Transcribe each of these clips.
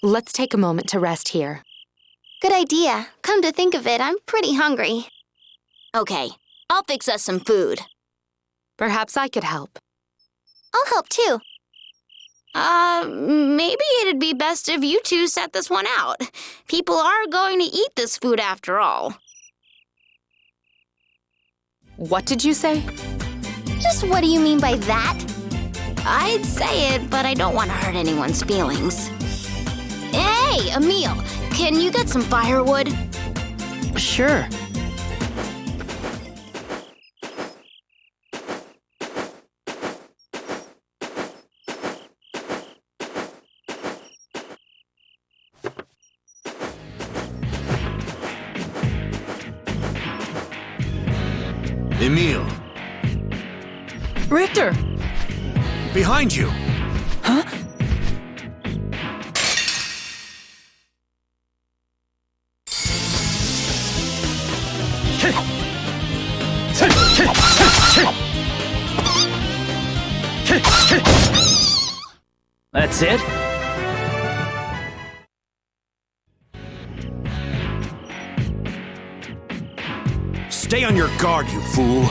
Let's take a moment to rest here. Good idea. Come to think of it, I'm pretty hungry. Okay, I'll fix us some food. Perhaps I could help. I'll help too. Maybe it'd be best if you two set this one out. People are going to eat this food after all. What did you say? Just what do you mean by that? I'd say it, but I don't want to hurt anyone's feelings. Hey, Emil, can you get some firewood? Sure. Emil, Richter! behind you! Huh? That's it? Stay on your guard, you fool!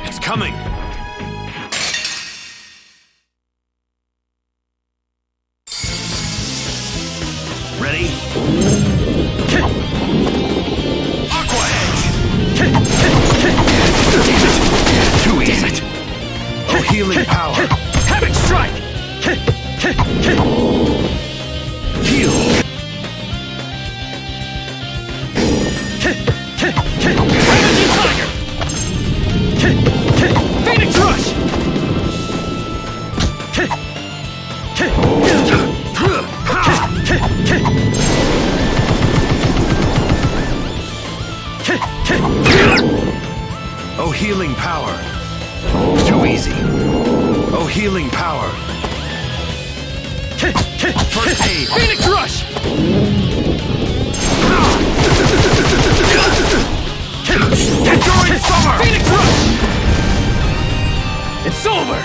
It's coming! Ready? Aqua Edge! Too easy! Oh, healing power! Havoc Strike! Heal! Ravaging Tiger! Phoenix Rush! Oh, healing power! Too easy! Oh, healing power! First aid! Phoenix Rush! Enduring summer! Phoenix Rush! It's over!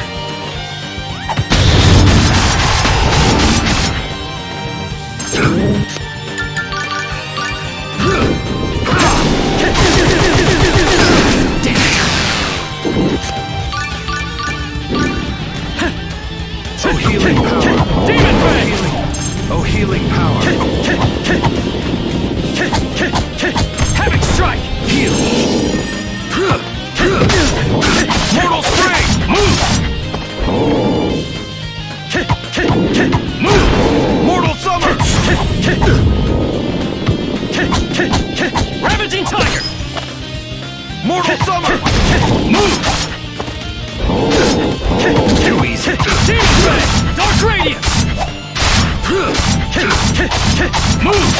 Oh, healing power! Demon Fang! Oh, healing power! Havoc Strike! Heal! Mortal Spray! Move! Move! Mortal Summer! Ravaging Tiger! Mortal Summer! Move! Too easy! Demon Fang! Dark Radiance! Move!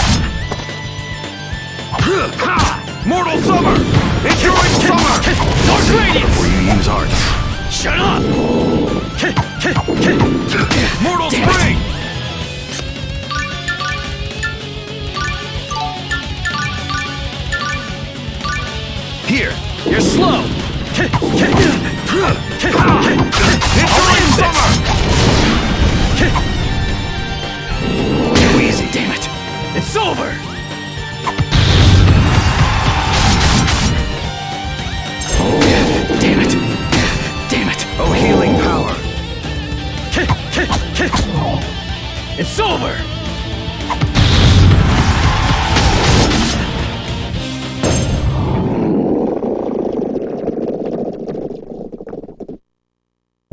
Mortal Summer! Enduring Summer! Dark Radiance! Before you use Arch. Shut up! Mortal Spring! Here! You're slow! Enduring Summer! Too easy, damn it! It's over! Damn it! Damn it! Oh, healing power! It's over!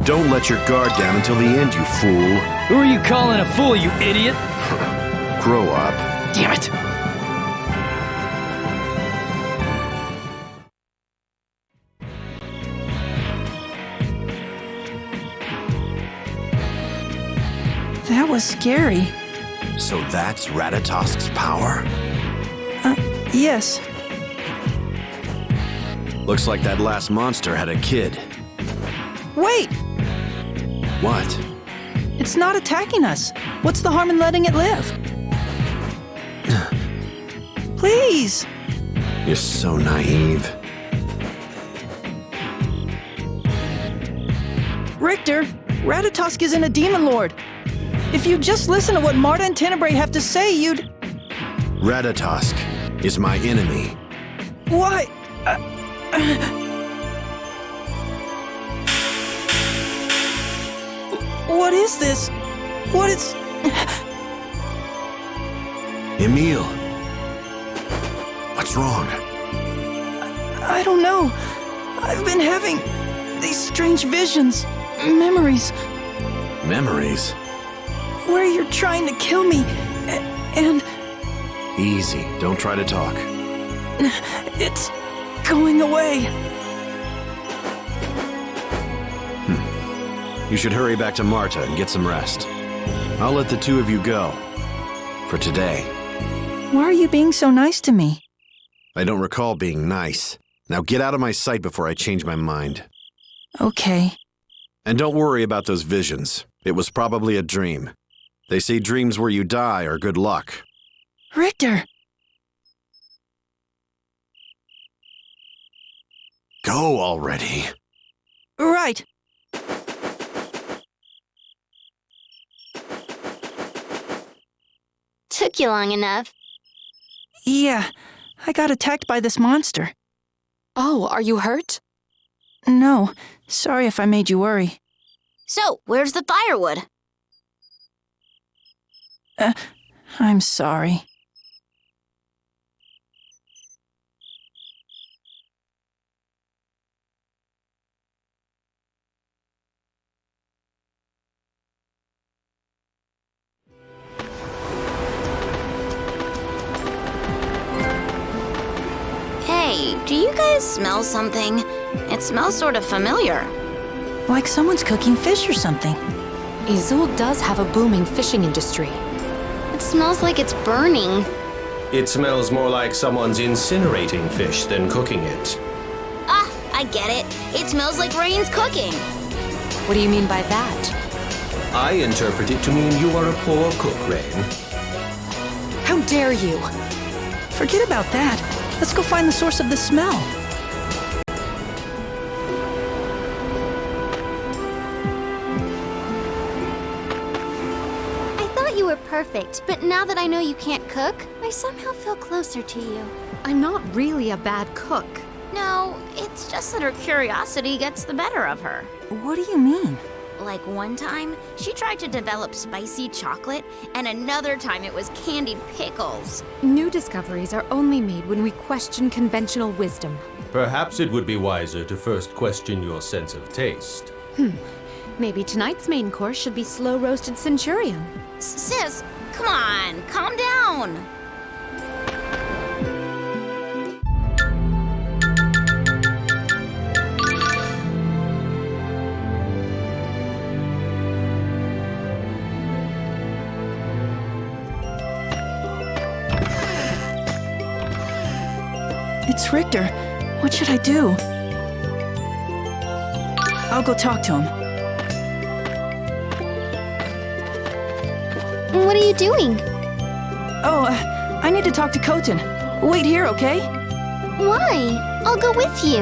Don't let your guard down until the end, you fool. Who are you calling a fool, you idiot? Grow up. Damn it! That was scary. So that's Ratatosk's power? Yes. Looks like that last monster had a kid. Wait! What? It's not attacking us. What's the harm in letting it live? Please! You're so naive. Richter, Ratatosk isn't a demon lord. If you just listen to what Marta and Tenebrae have to say, you'd... Ratatosk is my enemy. Why? What is this? What is... Emil! What's wrong? I don't know. I've been having these strange visions, memories, Memories? where you're trying to kill me, and Easy, don't try to talk. it's going away. You should hurry back to Marta and get some rest. I'll let the two of you go. For today. Why are you being so nice to me? I don't recall being nice. Now get out of my sight before I change my mind. Okay. And don't worry about those visions. It was probably a dream. They say dreams where you die are good luck. Richter! Go already. Right. Took you long enough. Yeah, I got attacked by this monster. Oh, are you hurt? No, sorry if I made you worry. So, where's the firewood? I'm sorry. Hey, do you guys smell something? It smells sort of familiar. Like someone's cooking fish or something. Izul does have a booming fishing industry. It smells like it's burning. It smells more like someone's incinerating fish than cooking it. Ah, I get it. It smells like Rain's cooking. What do you mean by that? I interpret it to mean you are a poor cook, Rain. How dare you? Forget about that. Let's go find the source of the smell. I thought you were perfect, but now that I know you can't cook, I somehow feel closer to you. I'm not really a bad cook. No, it's just that her curiosity gets the better of her. What do you mean? Like one time, she tried to develop spicy chocolate, and another time it was candied pickles. New discoveries are only made when we question conventional wisdom. Perhaps it would be wiser to first question your sense of taste. Maybe tonight's main course should be slow-roasted centurion. Sis, come on, calm down. It's Richter. What should I do? I'll go talk to him. What are you doing? Oh, I need to talk to Khotin. Wait here, okay? Why? I'll go with you.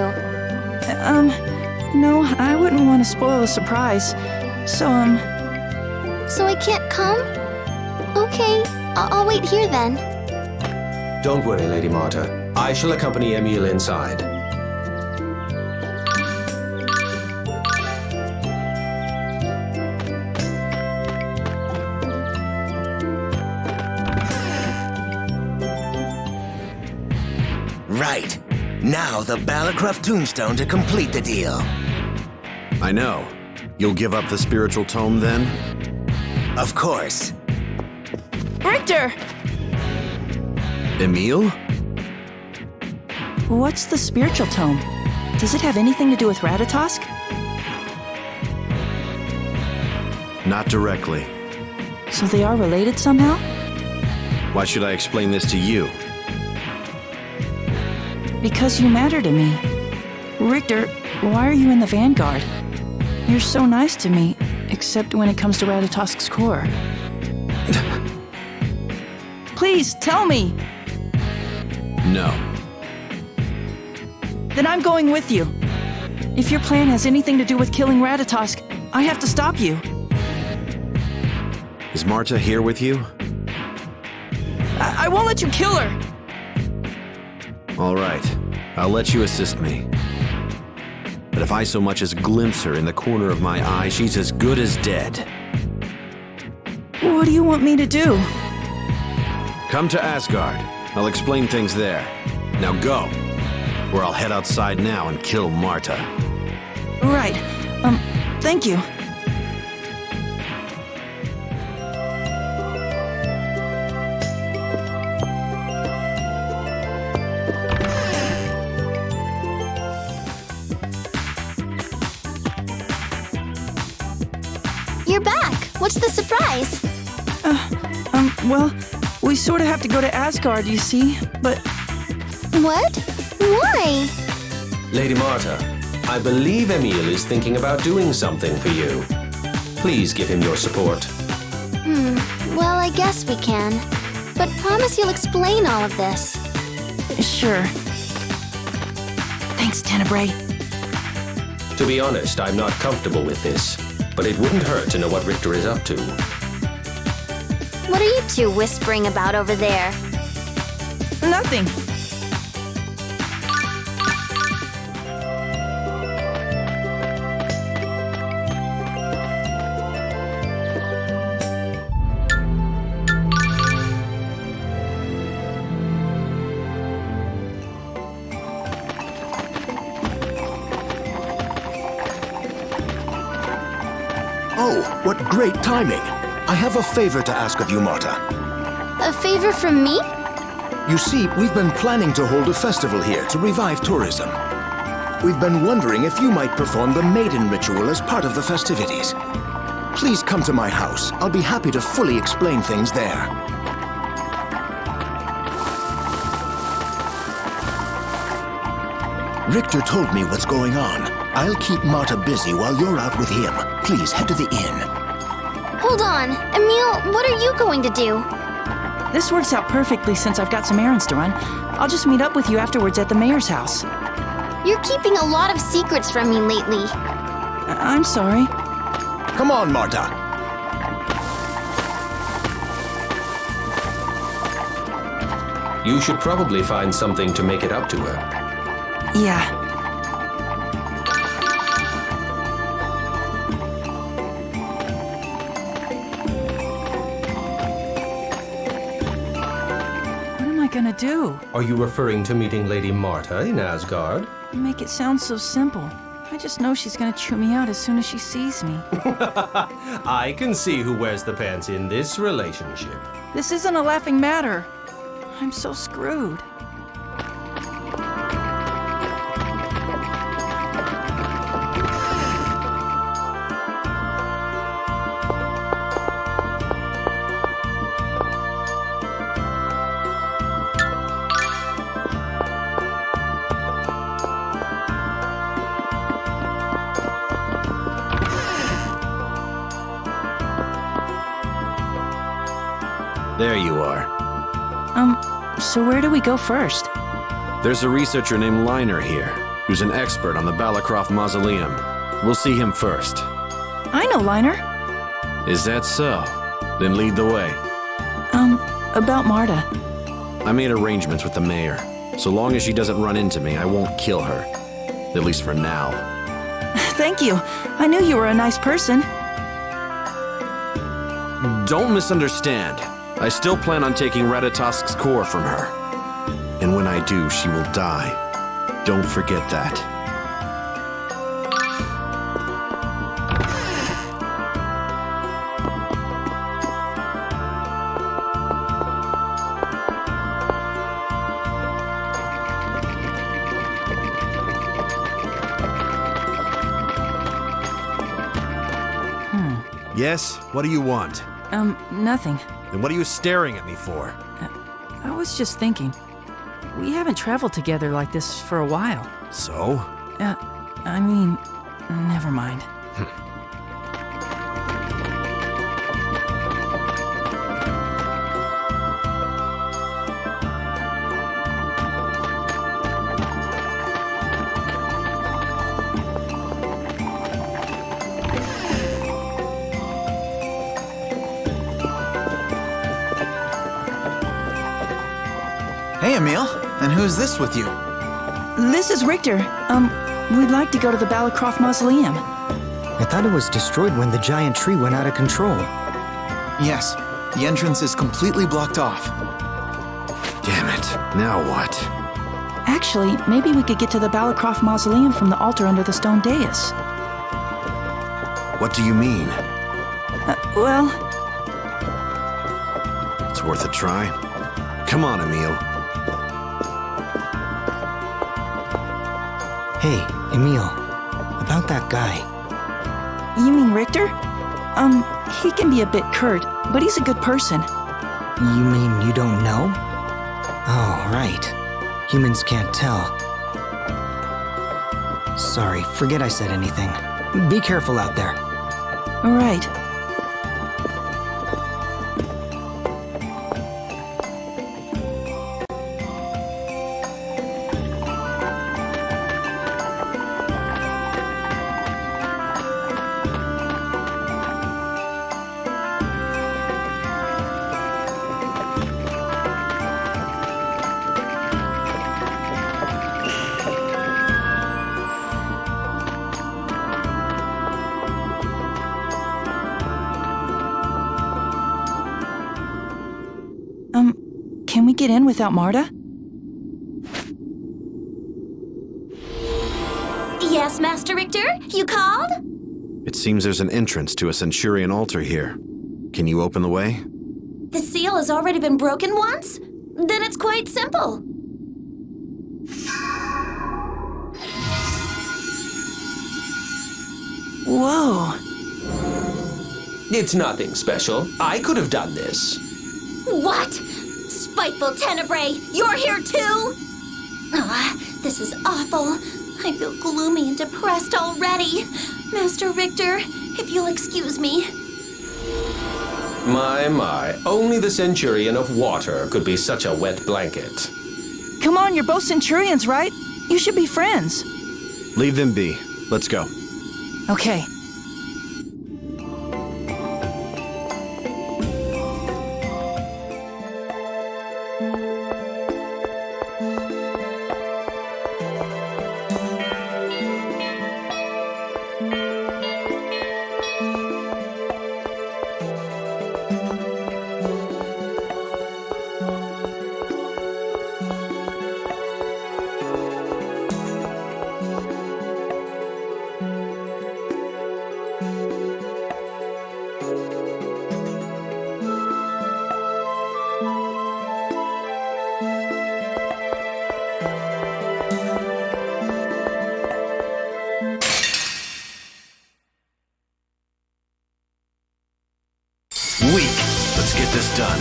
No, I wouldn't want to spoil the surprise. So, So I can't come? Okay, I'll wait here then. Don't worry, Lady Marta. I shall accompany Emil inside. Right. Now the Balacroft tombstone to complete the deal. I know. You'll give up the spiritual tome then? Of course. Richter! Emil? What's the spiritual tome? Does it have anything to do with Ratatosk? Not directly. So they are related somehow? Why should I explain this to you? Because you matter to me. Richter, why are you in the Vanguard? You're so nice to me, except when it comes to Ratatosk's core. Please, tell me! No. Then I'm going with you. If your plan has anything to do with killing Ratatosk, I have to stop you. Is Marta here with you? I won't let you kill her! All right. I'll let you assist me. But if I so much as glimpse her in the corner of my eye, she's as good as dead. What do you want me to do? Come to Asgard. I'll explain things there. Now go, or I'll head outside now and kill Marta. Right. Thank you. You're back. What's the surprise? Well, we sort of have to go to Asgard, you see, but... What? Why? Lady Marta, I believe Emil is thinking about doing something for you. Please give him your support. Well, I guess we can. But promise you'll explain all of this. Sure. Thanks, Tenebrae. To be honest, I'm not comfortable with this, but it wouldn't hurt to know what Richter is up to. What are you two whispering about over there? Nothing. Oh, what great timing! I have a favor to ask of you, Marta. A favor from me? You see, we've been planning to hold a festival here to revive tourism. We've been wondering if you might perform the maiden ritual as part of the festivities. Please come to my house. I'll be happy to fully explain things there. Richter told me what's going on. I'll keep Marta busy while you're out with him. Please head to the inn. Hold on. Emil, what are you going to do? This works out perfectly since I've got some errands to run. I'll just meet up with you afterwards at the mayor's house. You're keeping a lot of secrets from me lately. I'm sorry. Come on, Marta. You should probably find something to make it up to her. Yeah. What am I gonna do? Are you referring to meeting Lady Marta in Asgard? You make it sound so simple. I just know she's gonna chew me out as soon as she sees me. I can see who wears the pants in this relationship. This isn't a laughing matter. I'm so screwed. There you are. So where do we go first? There's a researcher named Liner here, who's an expert on the Balacroft Mausoleum. We'll see him first. I know Liner. Is that so? Then lead the way. About Marta. I made arrangements with the mayor. So long as she doesn't run into me, I won't kill her. At least for now. Thank you. I knew you were a nice person. Don't misunderstand. I still plan on taking Ratatosk's core from her. And when I do, she will die. Don't forget that. Yes? What do you want? Nothing. And what are you staring at me for? I was just thinking. We haven't traveled together like this for a while. So? I mean, never mind. Hey, Emil. And who's this with you? This is Richter. We'd like to go to the Balacroft Mausoleum. I thought it was destroyed when the giant tree went out of control. Yes, the entrance is completely blocked off. Damn it. Now what? Actually, maybe we could get to the Balacroft Mausoleum from the altar under the stone dais. What do you mean? Well, It's worth a try. Come on, Emil. Hey, Emil. About that guy. you mean Richter? He can be a bit curt, but he's a good person. You mean you don't know? Oh, right. Humans can't tell. Sorry, forget I said anything. Be careful out there. All right. Can we get in without Marta? Yes, Master Richter? You called? It seems there's an entrance to a Centurion altar here. Can you open the way? The seal has already been broken once? Then it's quite simple. Whoa. It's nothing special. I could have done this. What? Spiteful Tenebrae, you're here too? Ah, this is awful. I feel gloomy and depressed already. Master Richter, if you'll excuse me. My, only the Centurion of Water could be such a wet blanket. Come on, you're both Centurions, right? You should be friends. Leave them be. Let's go. Okay. Weak. Let's get this done.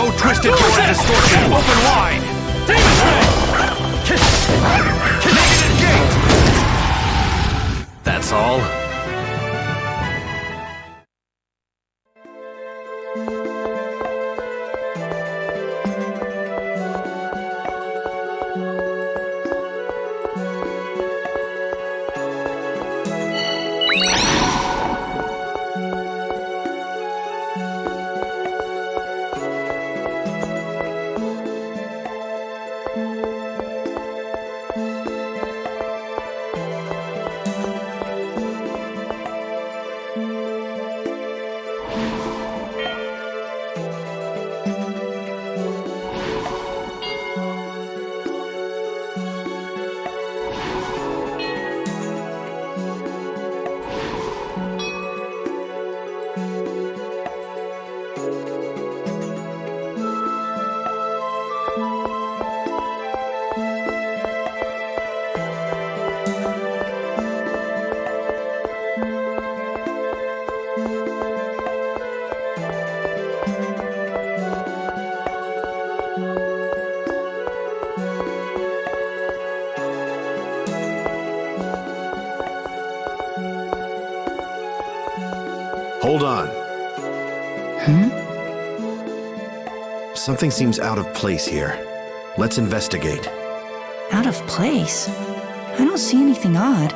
Oh, twisted door of distortion, open wide! Negative gate! That's all? Hold on. Something seems out of place here. Let's investigate. Out of place? I don't see anything odd.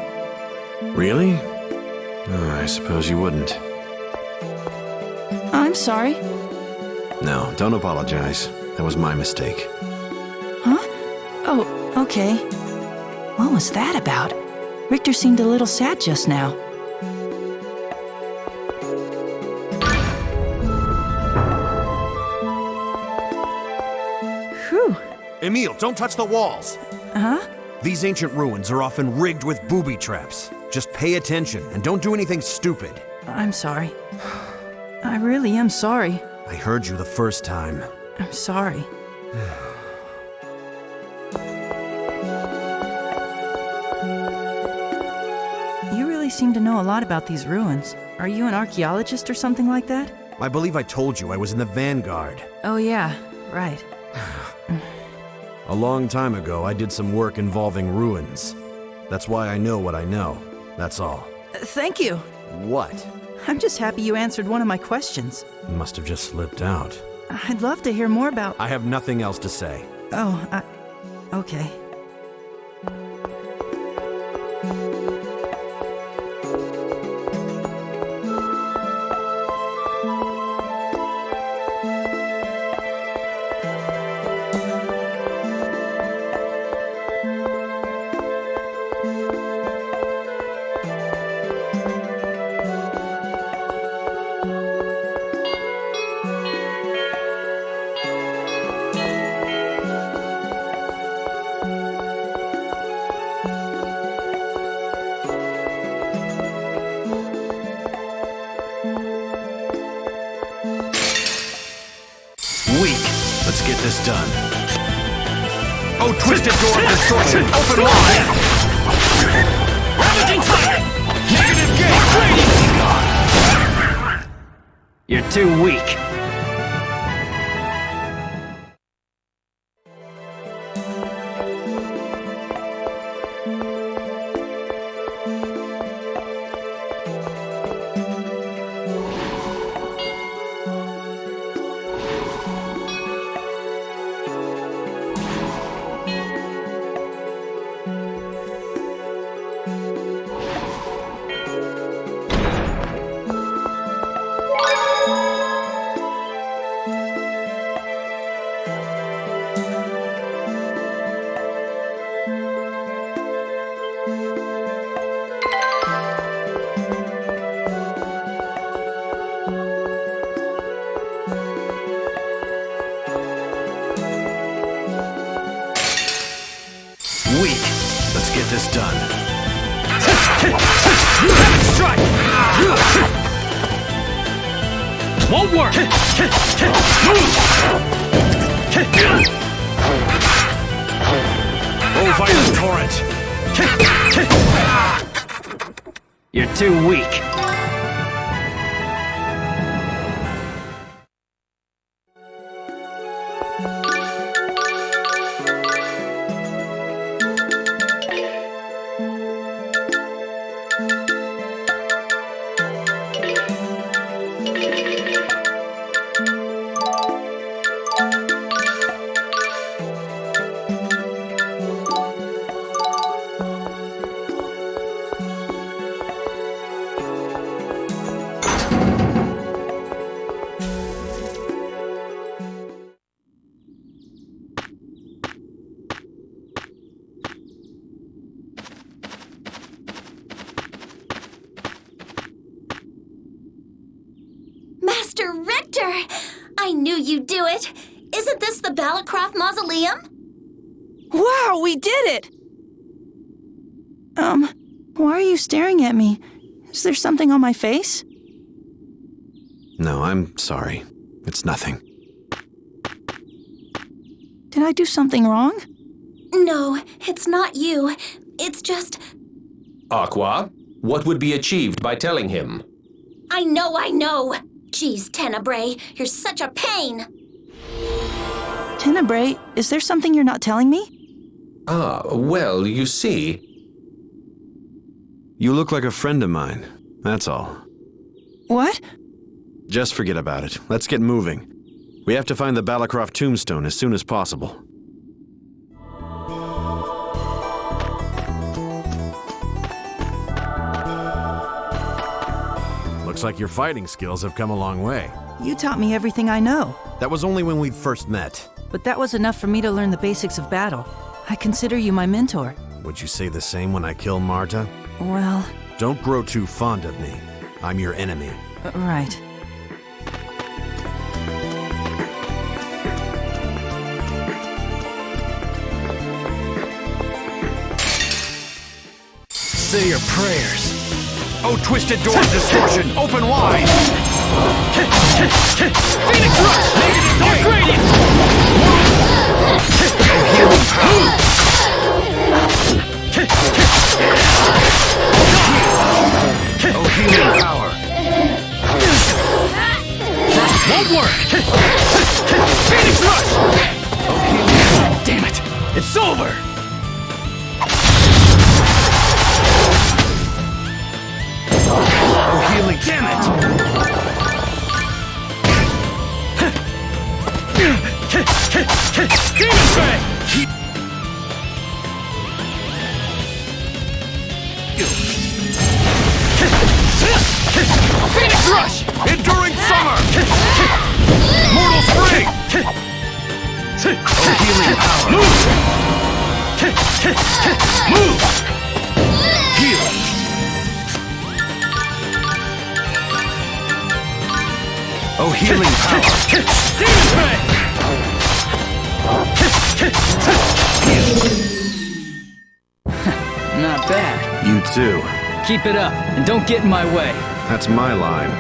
Really? Oh, I suppose you wouldn't. I'm sorry. No, don't apologize. That was my mistake. Huh? Oh, okay. What was that about? Richter seemed a little sad just now. Whew. Emil, don't touch the walls! Huh? These ancient ruins are often rigged with booby traps. Just pay attention and don't do anything stupid. I'm sorry. I really am sorry. I heard you the first time. I'm sorry. You really seem to know a lot about these ruins. Are you an archaeologist or something like that? I believe I told you I was in the Vanguard. Oh yeah, right. A long time ago, I did some work involving ruins. That's why I know what I know. That's all. Thank you. What? I'm just happy you answered one of my questions. Must have just slipped out. I'd love to hear more about... I have nothing else to say. Oh, okay. Weak. Let's get this done. Oh, twisted door of distortion! Open wide! Ravaging Tiger! Negative gate! You're too weak. Weak. Let's get this done. Strike! Won't work! Oh, violent torrent! You're too weak. Master Richter! I knew you'd do it! Isn't this the Balacroft Mausoleum? Wow, we did it! Why are you staring at me? Is there something on my face? No, I'm sorry. It's nothing. Did I do something wrong? No, it's not you. It's just... Aqua, what would be achieved by telling him? I know! Geez, Tenebrae, you're such a pain! Tenebrae, is there something you're not telling me? Ah, well, you see... You look like a friend of mine. That's all. What? Just forget about it. Let's get moving. We have to find the Balacroft tombstone as soon as possible. Looks like your fighting skills have come a long way. You taught me everything I know. That was only when we first met. But that was enough for me to learn the basics of battle. I consider you my mentor. Would you say the same when I kill Marta? Well, Don't grow too fond of me. I'm your enemy. Right. Say your prayers. Oh, twisted door of distortion, open wide! Phoenix Rush! Dark Gradient! Oh, healing power! Oh, healing power! First won't work! Phoenix Rush! Oh, healing power! Damn it! It's over! Oh, healing, damn it! Demon Fang! Phoenix Rush! Enduring Summer! Mortal Spring! Oh, healing power! Move! Heal! Oh, healing power! Demon Fang! Not bad. You too. Keep it up, and don't get in my way. That's my line.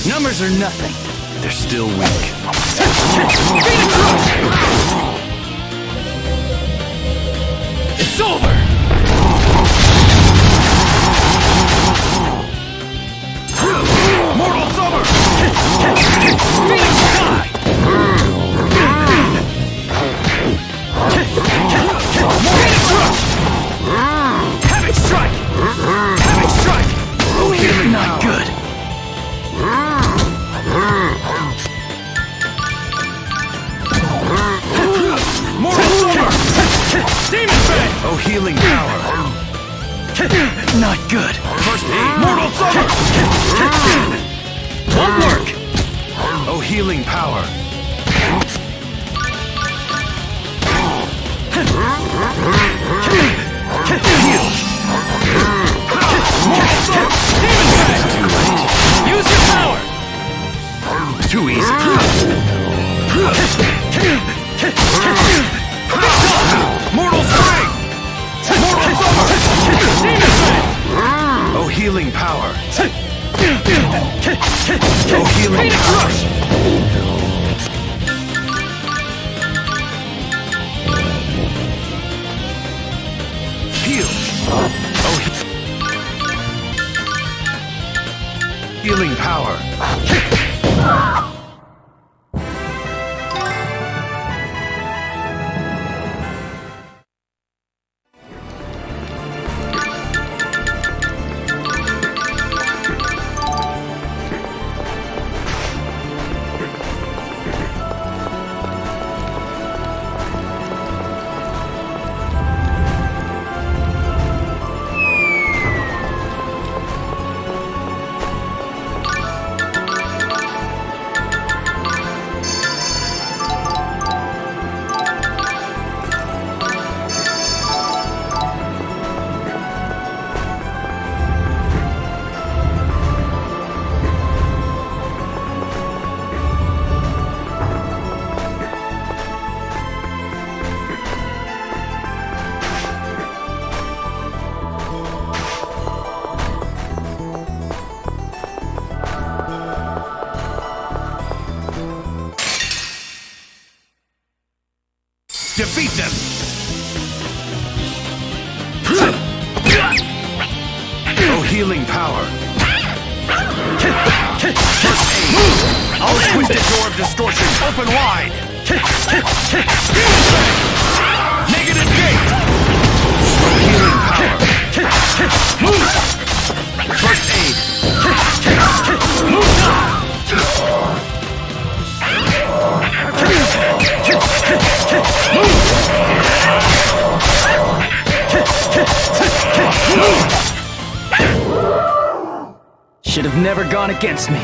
Numbers are nothing. They're still weak. It's over! Mortal Summer! Phoenix die! Phoenix Rush! Havoc Strike! Havoc Strike! Oh, healing Not power. good. Mortal Summer! Demon Fang! Oh, healing power! Not good. First aid! Mortal Summer! Won't work. Oh, healing power! Heal! Mortal Summer! Demon Fang! Use your power. Too easy. Mortal Spring! Mortal Summer! Demon Fang! Oh, healing power! Oh, healing Phoenix power! Rush! Heal! Oh, healing power! Defeat them! Oh, healing power! First aid! I'll twisted door of distortion open wide! Negative gate! Oh, healing power! First aid! Should have never gone against me.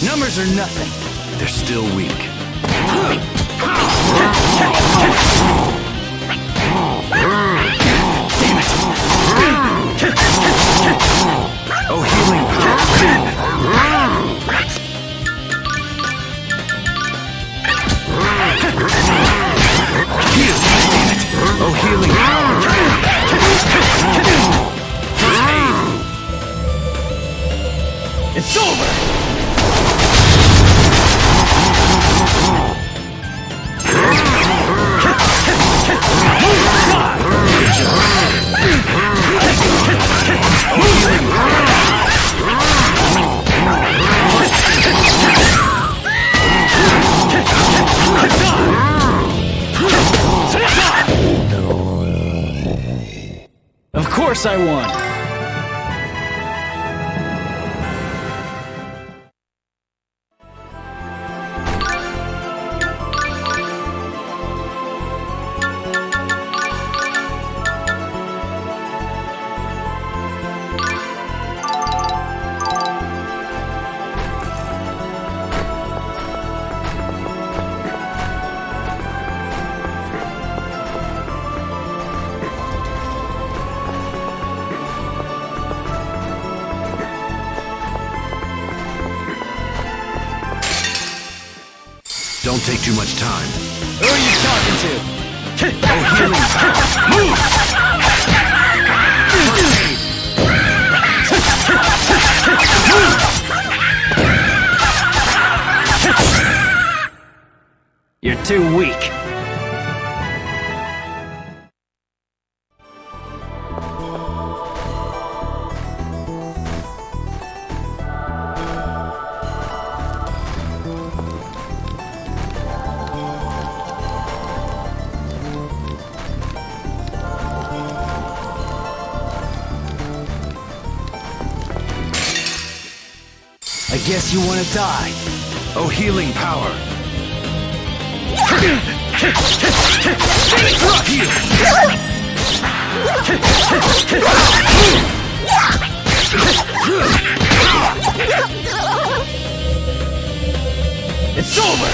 Numbers are nothing. They're still weak. Damn it! Oh, healing power! Heal! Damn it! Oh, healing power! First aid! It's over! Of course I won! Don't take too much time. Who are you talking to? Oh, healing power! Move! You're too weak. I guess you want to die. Oh, healing power! It's over!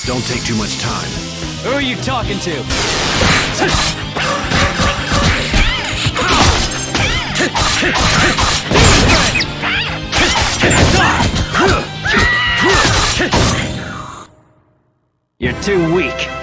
Don't take too much time. Who are you talking to? You're too weak.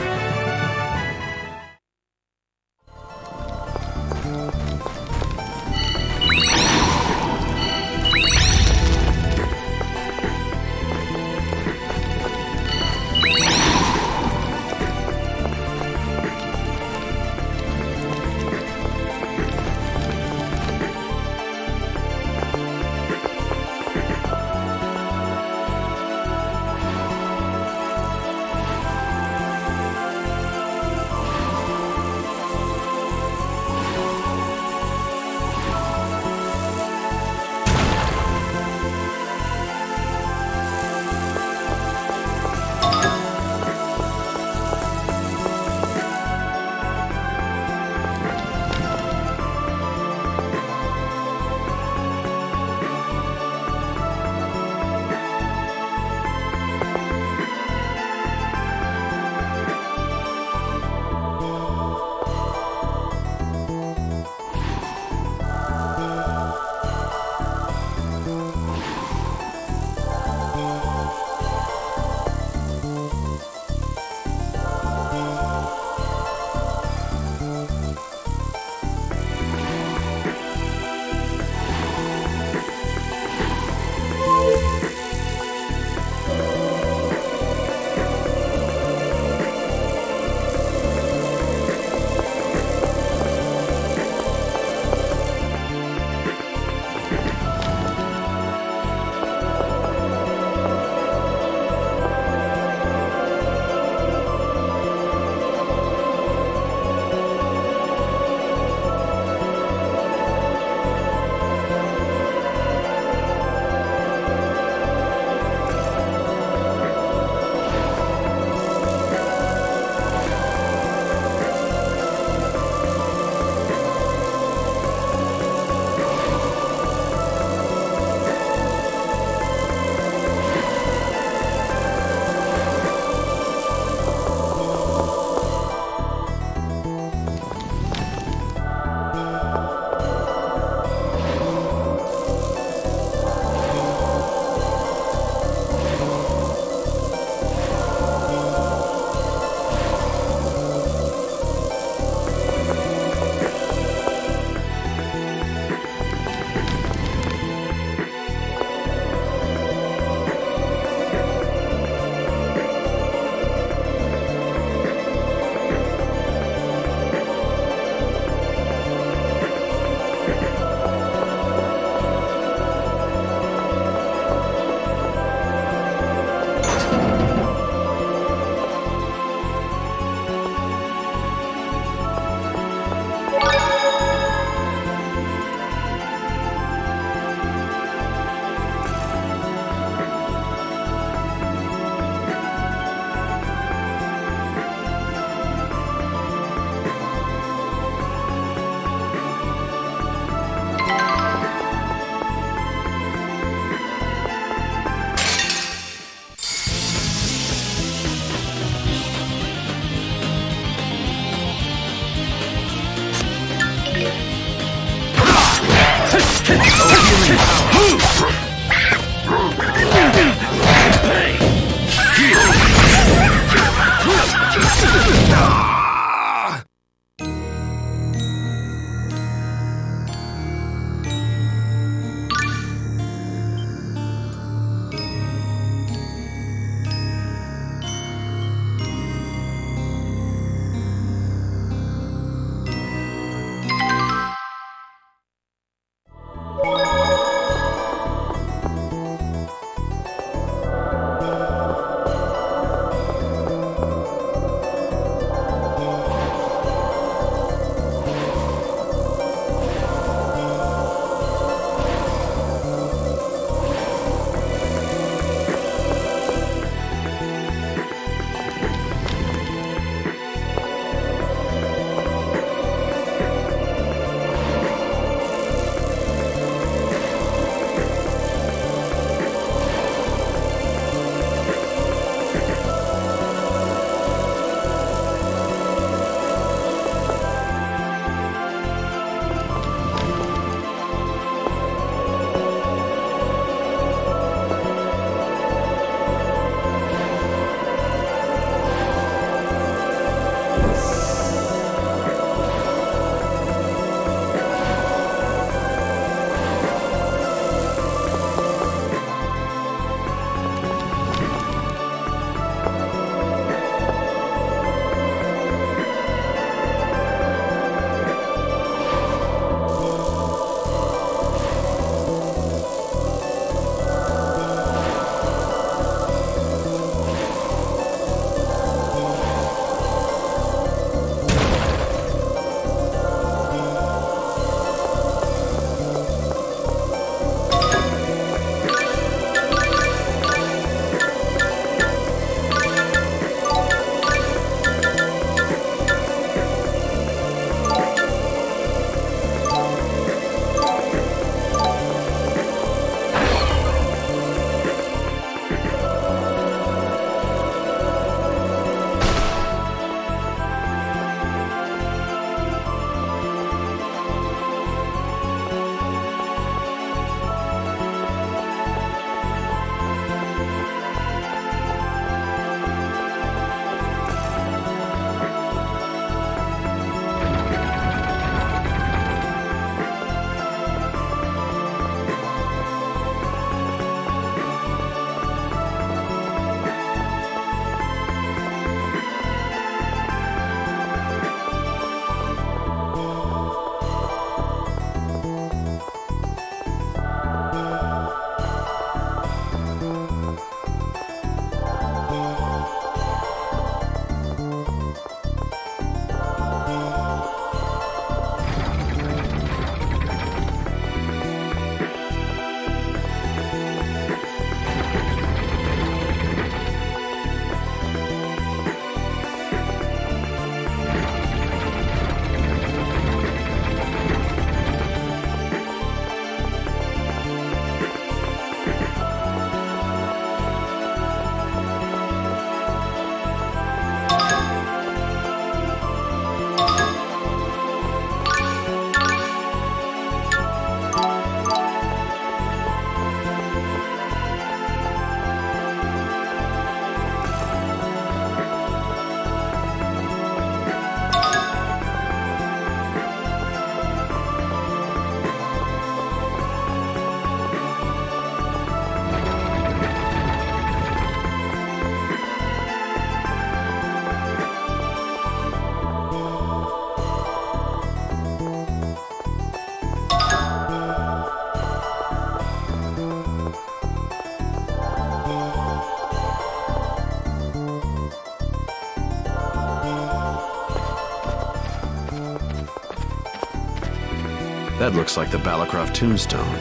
That looks like the Balacroft tombstone.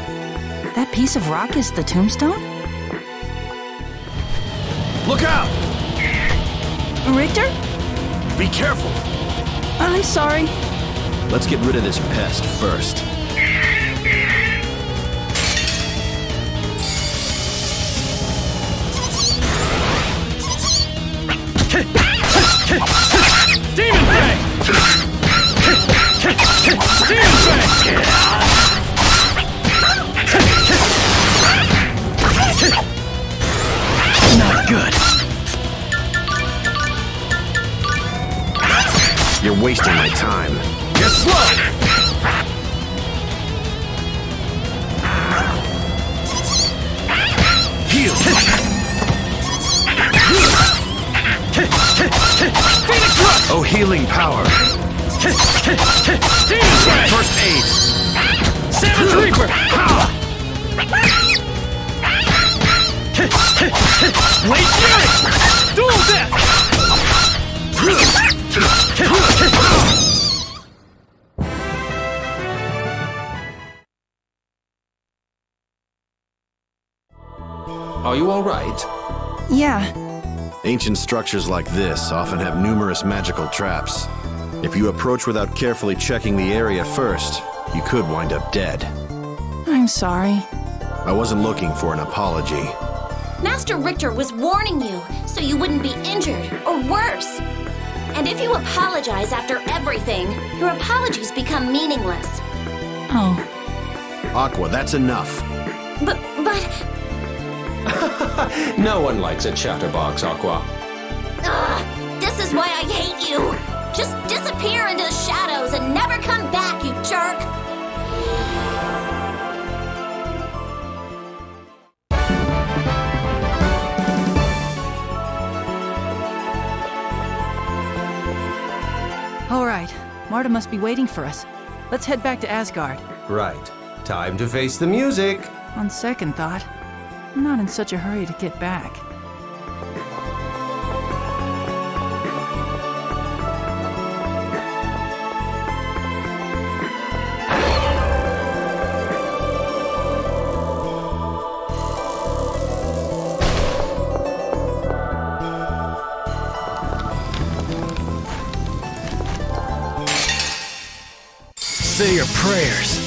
That piece of rock is the tombstone? Look out! Richter? Be careful! I'm sorry. Let's get rid of this pest first. Demon Fang! Demon Fang! Not good. You're wasting my time. You're slow! Heal! Phoenix Rush! Oh, healing power! Demon Fang! First aid! Savage Reaper! Late Fury! Dual Death! Are you all right? Yeah. Ancient structures like this often have numerous magical traps. If you approach without carefully checking the area first, you could wind up dead. I'm sorry. I wasn't looking for an apology. Master Richter was warning you so you wouldn't be injured or worse. And if you apologize after everything, your apologies become meaningless. Oh. Aqua, that's enough. But... No one likes a chatterbox, Aqua. Ugh, this is why I hate you. Just disappear into the shadows and never come back, you jerk. All right. Marta must be waiting for us. Let's head back to Asgard. Right. Time to face the music. On second thought, I'm not in such a hurry to get back. Say your prayers.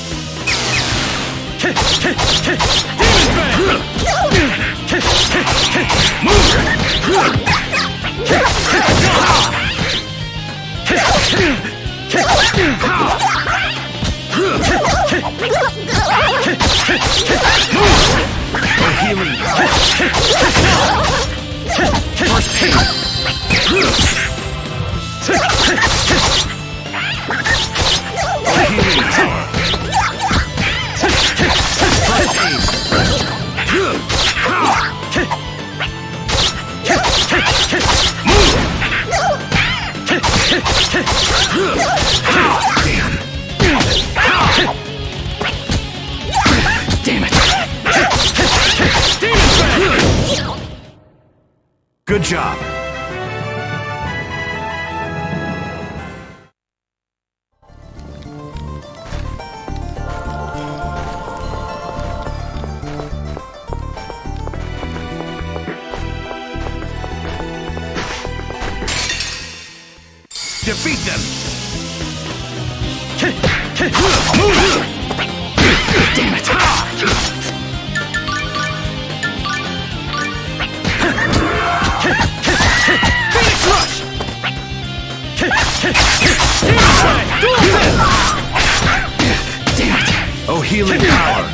Damn it! Good job. Defeat them! Damn it! Phoenix Rush! Damn it! Oh, healing power!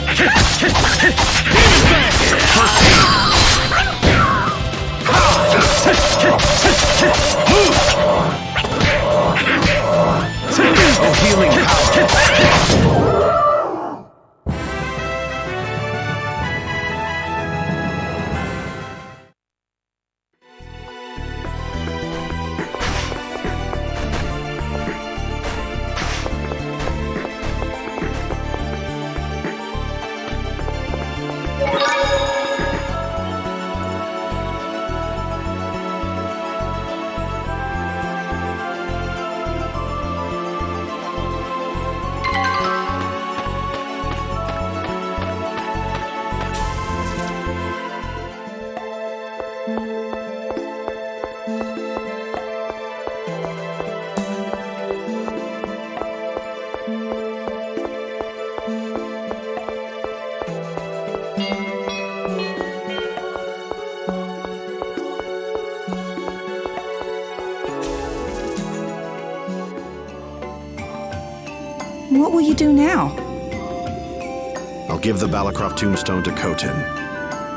Oh, healing power! What will you do now? I'll give the Balacroft tombstone to Khotin.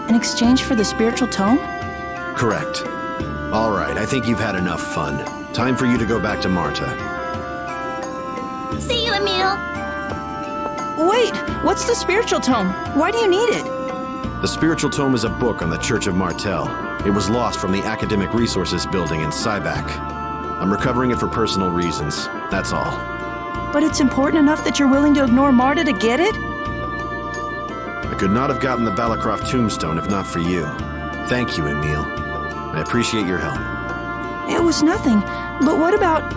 In exchange for the spiritual tome? Correct. All right, I think you've had enough fun. Time for you to go back to Marta. See you, Emil. Wait, what's the spiritual tome? Why do you need it? The spiritual tome is a book on the Church of Martel. It was lost from the Academic Resources building in Sybak. I'm recovering it for personal reasons, that's all. But it's important enough that you're willing to ignore Marta to get it? I could not have gotten the Balacroft tombstone if not for you. Thank you, Emil. I appreciate your help. It was nothing, but what about...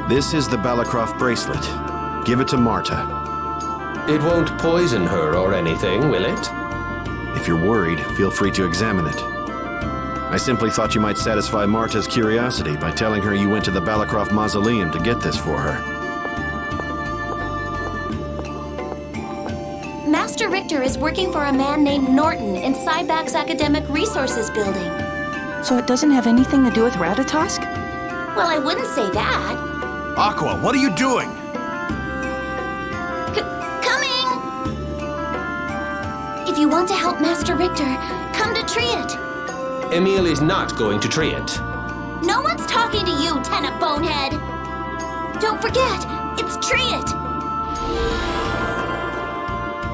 This is the Balacroft bracelet. Give it to Marta. It won't poison her or anything, will it? If you're worried, feel free to examine it. I simply thought you might satisfy Marta's curiosity by telling her you went to the Balacroft mausoleum to get this for her. Master Richter is working for a man named Norton in Sybak's Academic Resources building. So it doesn't have anything to do with Ratatosk? Well, I wouldn't say that. Aqua, what are you doing? Coming! If you want to help Master Richter, come to Triet. Emil is not going to Triet. No one's talking to you, Tenna Bonehead. Don't forget, it's Triet.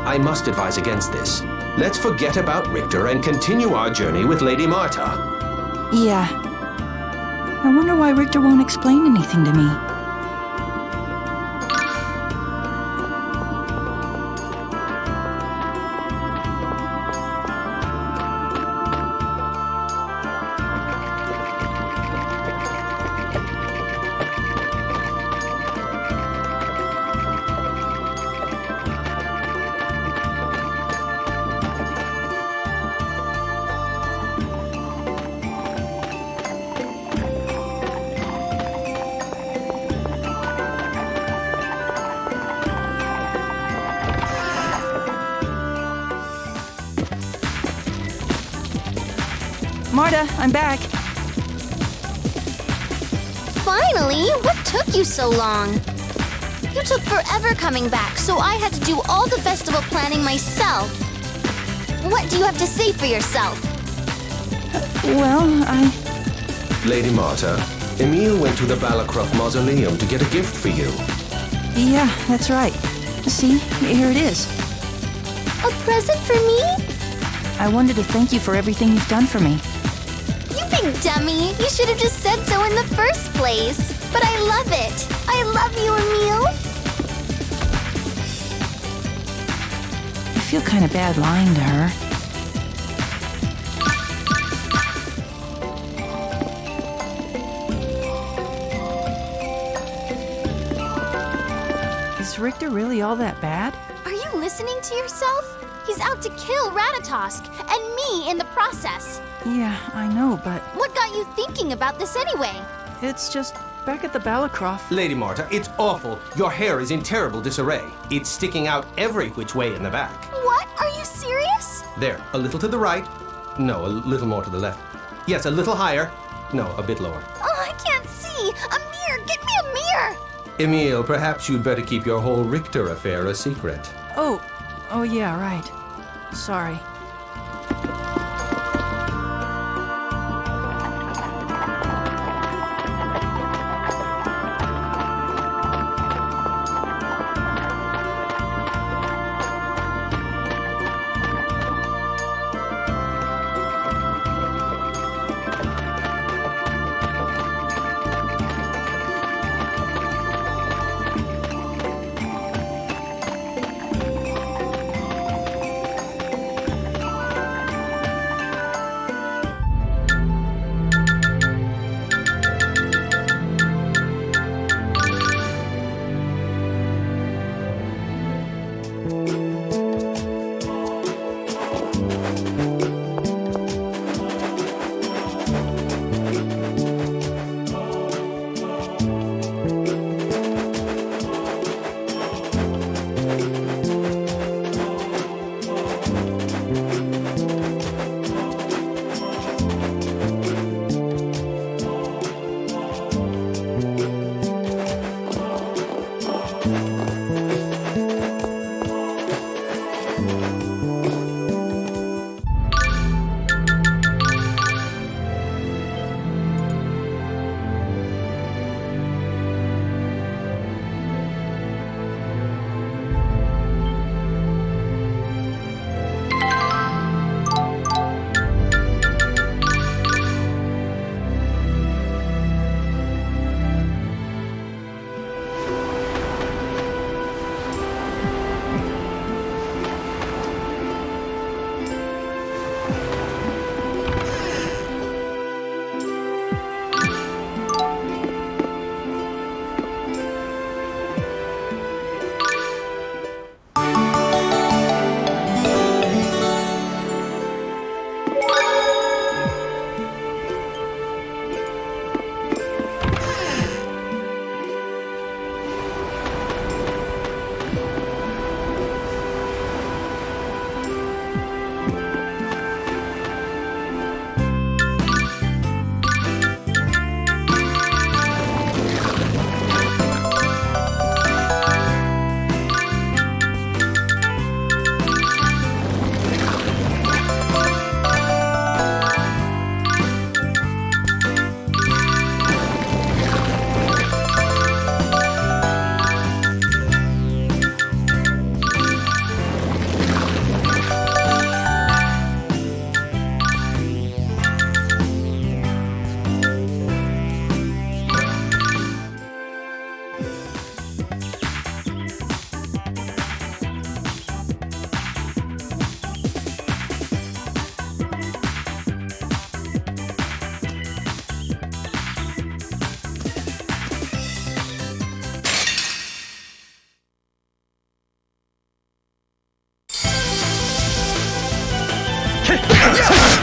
I must advise against this. Let's forget about Richter and continue our journey with Lady Marta. Yeah. I wonder why Richter won't explain anything to me. Marta, I'm back. Finally! What took you so long? You took forever coming back, so I had to do all the festival planning myself. What do you have to say for yourself? Well, Lady Marta, Emil went to the Balacroft mausoleum to get a gift for you. Yeah, that's right. See, here it is. A present for me? I wanted to thank you for everything you've done for me. You big dummy! You should have just said so in the first place. But I love it. I love you, Emil. I feel kind of bad lying to her. Is Richter really all that bad? Are you listening to yourself? He's out to kill Ratatosk, and me in the process. Yeah, I know, but... What got you thinking about this anyway? It's just back at the Balacroft. Lady Marta, it's awful. Your hair is in terrible disarray. It's sticking out every which way in the back. What? Are you serious? There, a little to the right. No, a little more to the left. Yes, a little higher. No, a bit lower. Oh, I can't see. A mirror! Get me a mirror! Emil, perhaps you'd better keep your whole Richter affair a secret. Oh yeah, right. Sorry.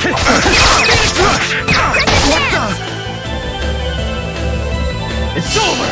Phoenix Rush! It's over!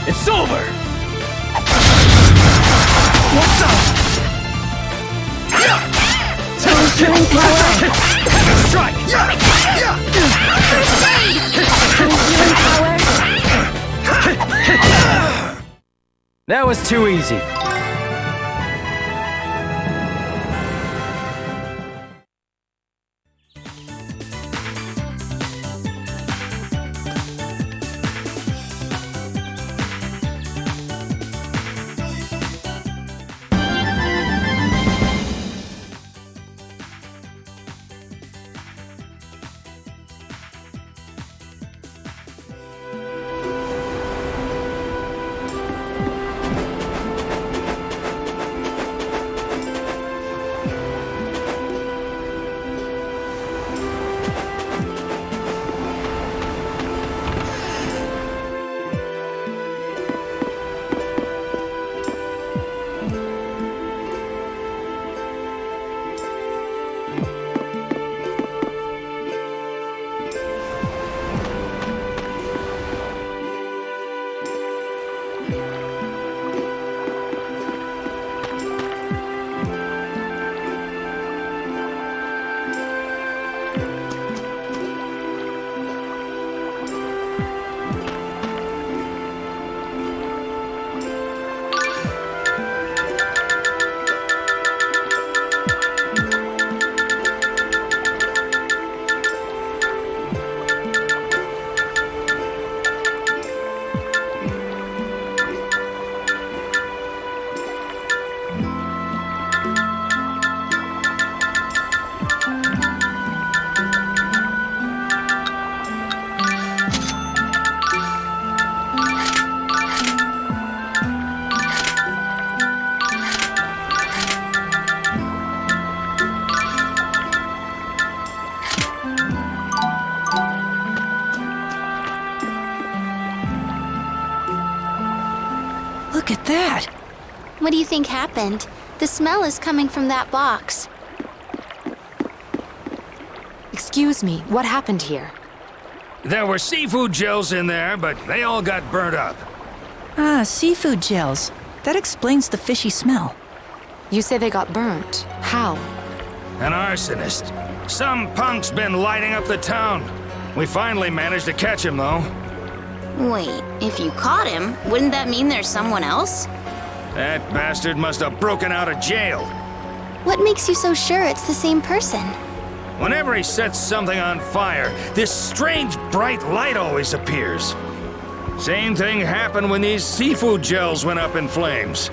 It's over! What's up? Turn power. Strike! That was too easy. Look at that! What do you think happened? The smell is coming from that box. Excuse me, what happened here? There were seafood gels in there, but they all got burnt up. Ah, seafood gels. That explains the fishy smell. You say they got burnt. How? An arsonist. Some punk's been lighting up the town. We finally managed to catch him, though. Wait, if you caught him, wouldn't that mean there's someone else? That bastard must have broken out of jail. What makes you so sure it's the same person? Whenever he sets something on fire, this strange bright light always appears. Same thing happened when these seafood gels went up in flames.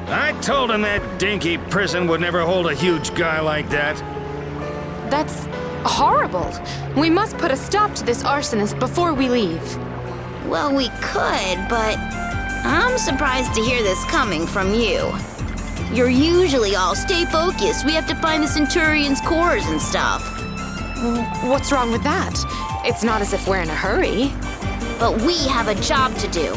I told him that dinky prison would never hold a huge guy like that. That's horrible. We must put a stop to this arsonist before we leave. Well, we could, but I'm surprised to hear this coming from you. You're usually all stay focused. We have to find the Centurion's cores and stuff. What's wrong with that? It's not as if we're in a hurry. But we have a job to do.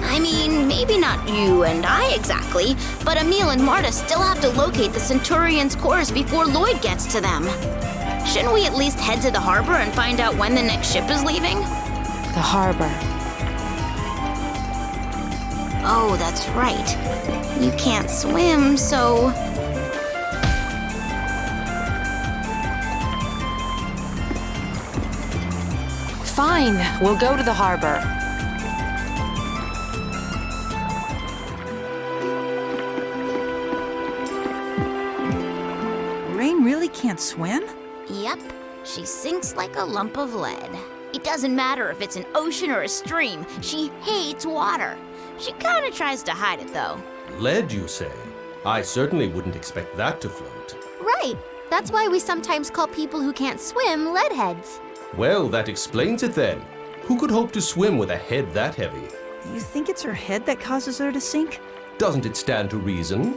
I mean, maybe not you and I exactly, but Emil and Marta still have to locate the Centurion's cores before Lloyd gets to them. Shouldn't we at least head to the harbor and find out when the next ship is leaving? The harbor. Oh, that's right. You can't swim, so... Fine, we'll go to the harbor. Rain really can't swim? Yep, she sinks like a lump of lead. It doesn't matter if it's an ocean or a stream, she hates water. She kinda tries to hide it, though. Lead, you say? I certainly wouldn't expect that to float. Right. That's why we sometimes call people who can't swim leadheads. Well, that explains it then. Who could hope to swim with a head that heavy? You think it's her head that causes her to sink? Doesn't it stand to reason?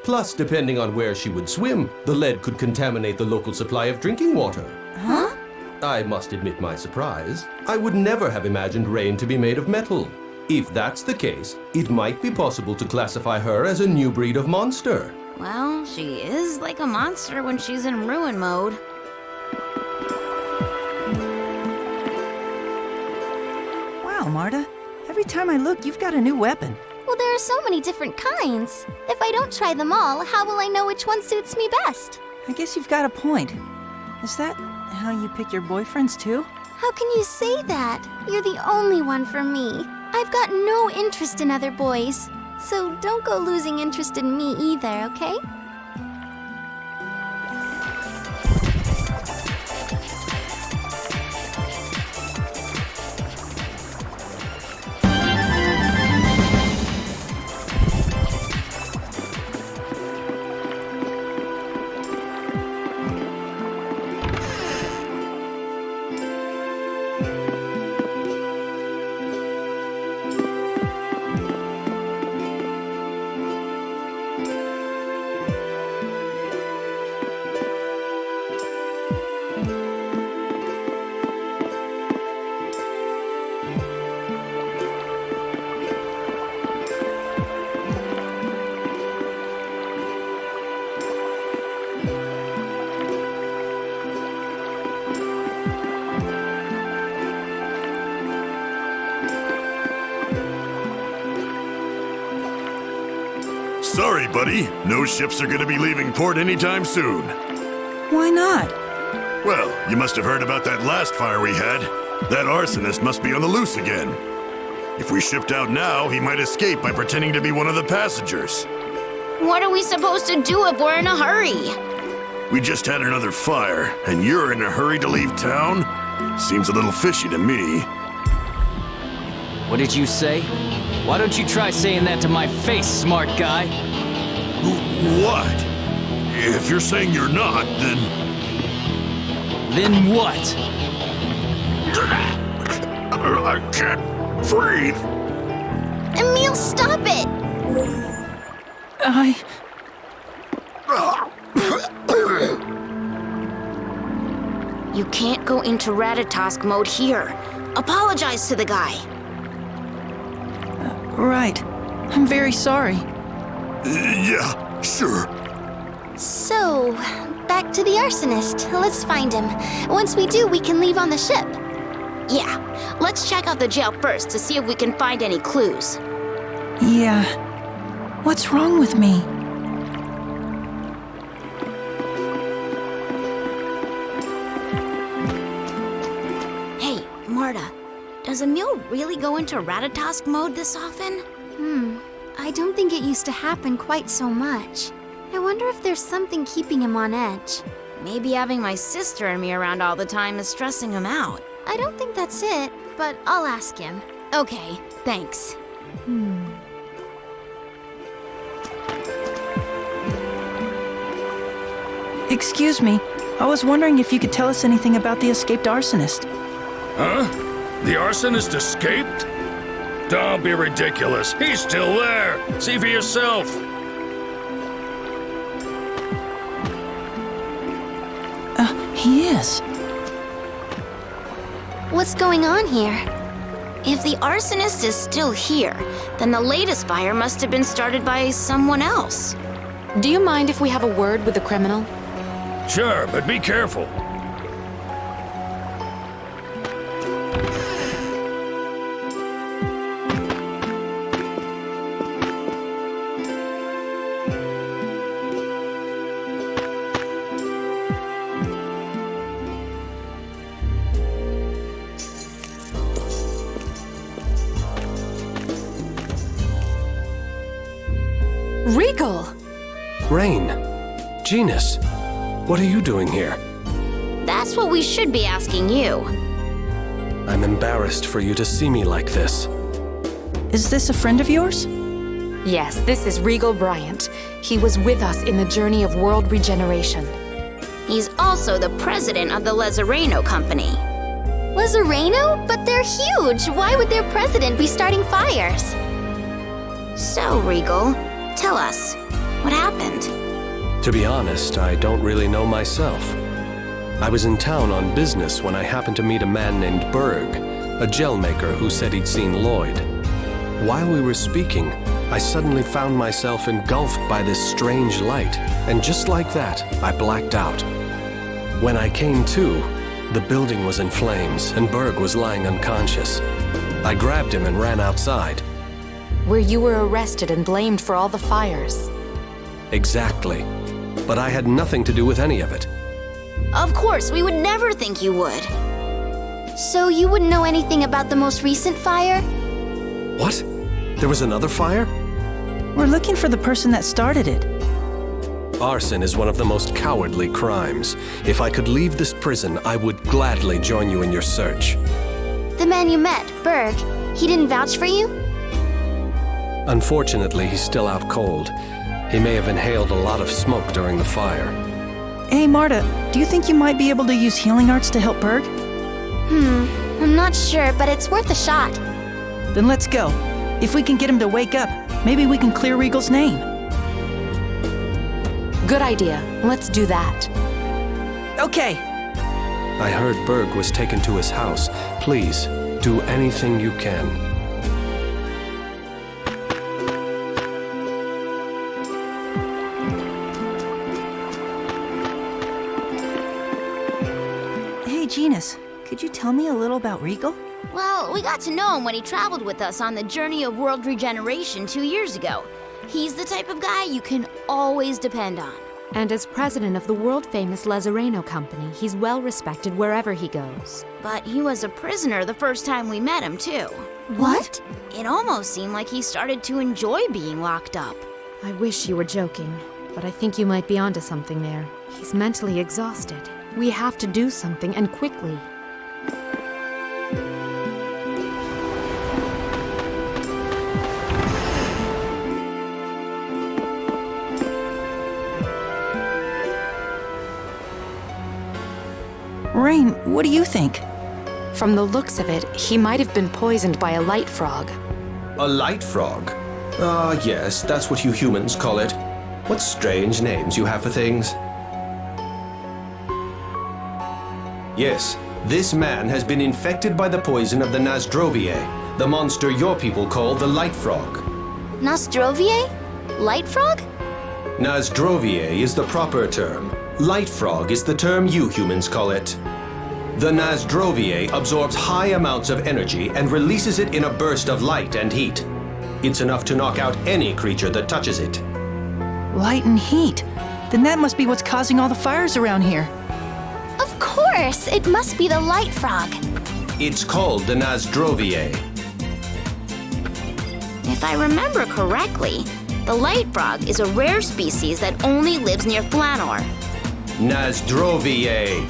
Plus, depending on where she would swim, the lead could contaminate the local supply of drinking water. Huh? I must admit my surprise. I would never have imagined rain to be made of metal. If that's the case, it might be possible to classify her as a new breed of monster. Well, she is like a monster when she's in ruin mode. Wow, Marta. Every time I look, you've got a new weapon. Well, there are so many different kinds. If I don't try them all, how will I know which one suits me best? I guess you've got a point. Is that how you pick your boyfriends, too? How can you say that? You're the only one for me. I've got no interest in other boys. So don't go losing interest in me either, okay? Sorry, buddy. No ships are gonna be leaving port anytime soon. Why not? Well, you must have heard about that last fire we had. That arsonist must be on the loose again. If we shipped out now, he might escape by pretending to be one of the passengers. What are we supposed to do if we're in a hurry? We just had another fire, and you're in a hurry to leave town? Seems a little fishy to me. What did you say? Why don't you try saying that to my face, smart guy? What? If you're saying you're not, then... Then what? I can't breathe. Emil, stop it! You can't go into Ratatosk mode here. Apologize to the guy. Right. I'm very sorry. Yeah, sure. So, back to the arsonist. Let's find him. Once we do, we can leave on the ship. Yeah, let's check out the jail first to see if we can find any clues. Yeah. What's wrong with me? Hey, Marta, does Emil really go into Ratatosk mode this often? I don't think it used to happen quite so much. I wonder if there's something keeping him on edge. Maybe having my sister and me around all the time is stressing him out. I don't think that's it, but I'll ask him. Okay, thanks. Excuse me. I was wondering if you could tell us anything about the escaped arsonist. Huh? The arsonist escaped? Don't be ridiculous. He's still there. See for yourself. He is. What's going on here? If the arsonist is still here, then the latest fire must have been started by someone else. Do you mind if we have a word with the criminal? Sure, but be careful. Regal! Rain. Genus. What are you doing here? That's what we should be asking you. I'm embarrassed for you to see me like this. Is this a friend of yours? Yes, this is Regal Bryant. He was with us in the journey of world regeneration. He's also the president of the Lazareno Company. Lazareno? But they're huge! Why would their president be starting fires? So, Regal, tell us, what happened? To be honest, I don't really know myself. I was in town on business when I happened to meet a man named Berg, a gel maker who said he'd seen Lloyd. While we were speaking, I suddenly found myself engulfed by this strange light, and just like that, I blacked out. When I came to, the building was in flames, and Berg was lying unconscious. I grabbed him and ran outside. Where you were arrested and blamed for all the fires. Exactly. But I had nothing to do with any of it. Of course, we would never think you would. So you wouldn't know anything about the most recent fire? What? There was another fire? We're looking for the person that started it. Arson is one of the most cowardly crimes. If I could leave this prison, I would gladly join you in your search. The man you met, Berg, he didn't vouch for you? Unfortunately, he's still out cold. He may have inhaled a lot of smoke during the fire. Hey, Marta, do you think you might be able to use healing arts to help Berg? I'm not sure, but it's worth a shot. Then let's go. If we can get him to wake up, maybe we can clear Regal's name. Good idea. Let's do that. Okay. I heard Berg was taken to his house. Please, do anything you can. Hey, Genus, could you tell me a little about Regal? Well, we got to know him when he traveled with us on the journey of world regeneration 2 years ago. He's the type of guy you can always depend on. And as president of the world-famous Lazareno Company, he's well-respected wherever he goes. But he was a prisoner the first time we met him, too. What? It almost seemed like he started to enjoy being locked up. I wish you were joking, but I think you might be onto something there. He's mentally exhausted. We have to do something, and quickly. Rain, what do you think? From the looks of it, he might have been poisoned by a light frog. A light frog? Ah, yes, that's what you humans call it. What strange names you have for things. Yes, this man has been infected by the poison of the Nasdrovier, the monster your people call the light frog. Nostrovier? Light frog? Nasdrovier is the proper term. Light frog is the term you humans call it. The Nasdrovier absorbs high amounts of energy and releases it in a burst of light and heat. It's enough to knock out any creature that touches it. Light and heat. Then that must be what's causing all the fires around here. Of course! It must be the light frog. It's called the Nasdrovier. If I remember correctly, the light frog is a rare species that only lives near Flanor. Nasdrovier.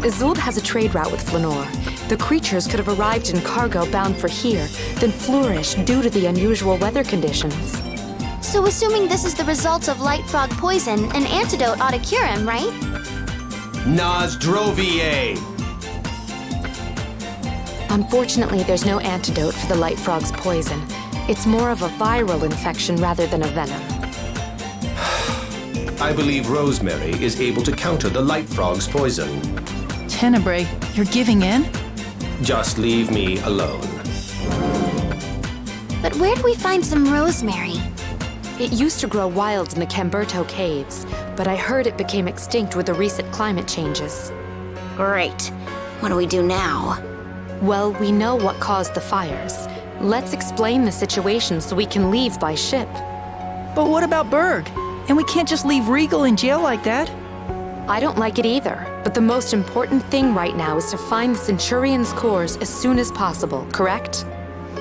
Isolde has a trade route with Flanor. The creatures could have arrived in cargo bound for here, then flourished due to the unusual weather conditions. So assuming this is the result of light frog poison, an antidote ought to cure him, right? Nasdrovier. Unfortunately, there's no antidote for the light frog's poison. It's more of a viral infection rather than a venom. I believe Rosemary is able to counter the light frog's poison. Tenebrae, you're giving in? Just leave me alone. But where do we find some rosemary? It used to grow wild in the Camberto caves, but I heard it became extinct with the recent climate changes. Great. What do we do now? Well, we know what caused the fires. Let's explain the situation so we can leave by ship. But what about Berg? And we can't just leave Regal in jail like that. I don't like it either, but the most important thing right now is to find the Centurion's cores as soon as possible, correct?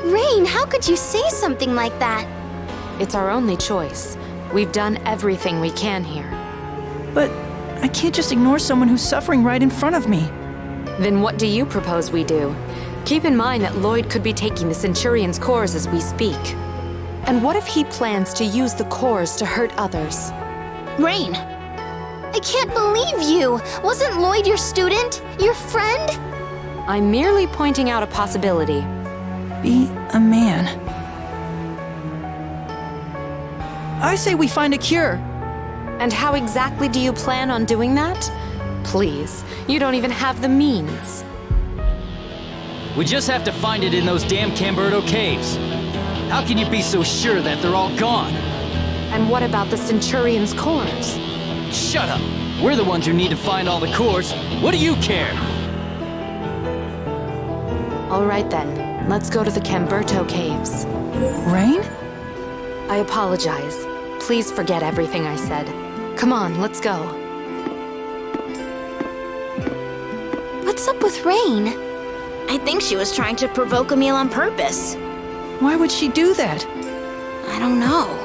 Rain, how could you say something like that? It's our only choice. We've done everything we can here. But I can't just ignore someone who's suffering right in front of me. Then what do you propose we do? Keep in mind that Lloyd could be taking the Centurion's cores as we speak. And what if he plans to use the cores to hurt others? Rain! I can't believe you! Wasn't Lloyd your student? Your friend? I'm merely pointing out a possibility. Be a man. I say we find a cure. And how exactly do you plan on doing that? Please, you don't even have the means. We just have to find it in those damn Camberto caves. How can you be so sure that they're all gone? And what about the Centurion's cores? Shut up! We're the ones who need to find all the cores. What do you care? All right then, let's go to the Camberto caves. Rain? I apologize. Please forget everything I said. Come on, let's go. What's up with Rain? I think she was trying to provoke Emil on purpose. Why would she do that? I don't know.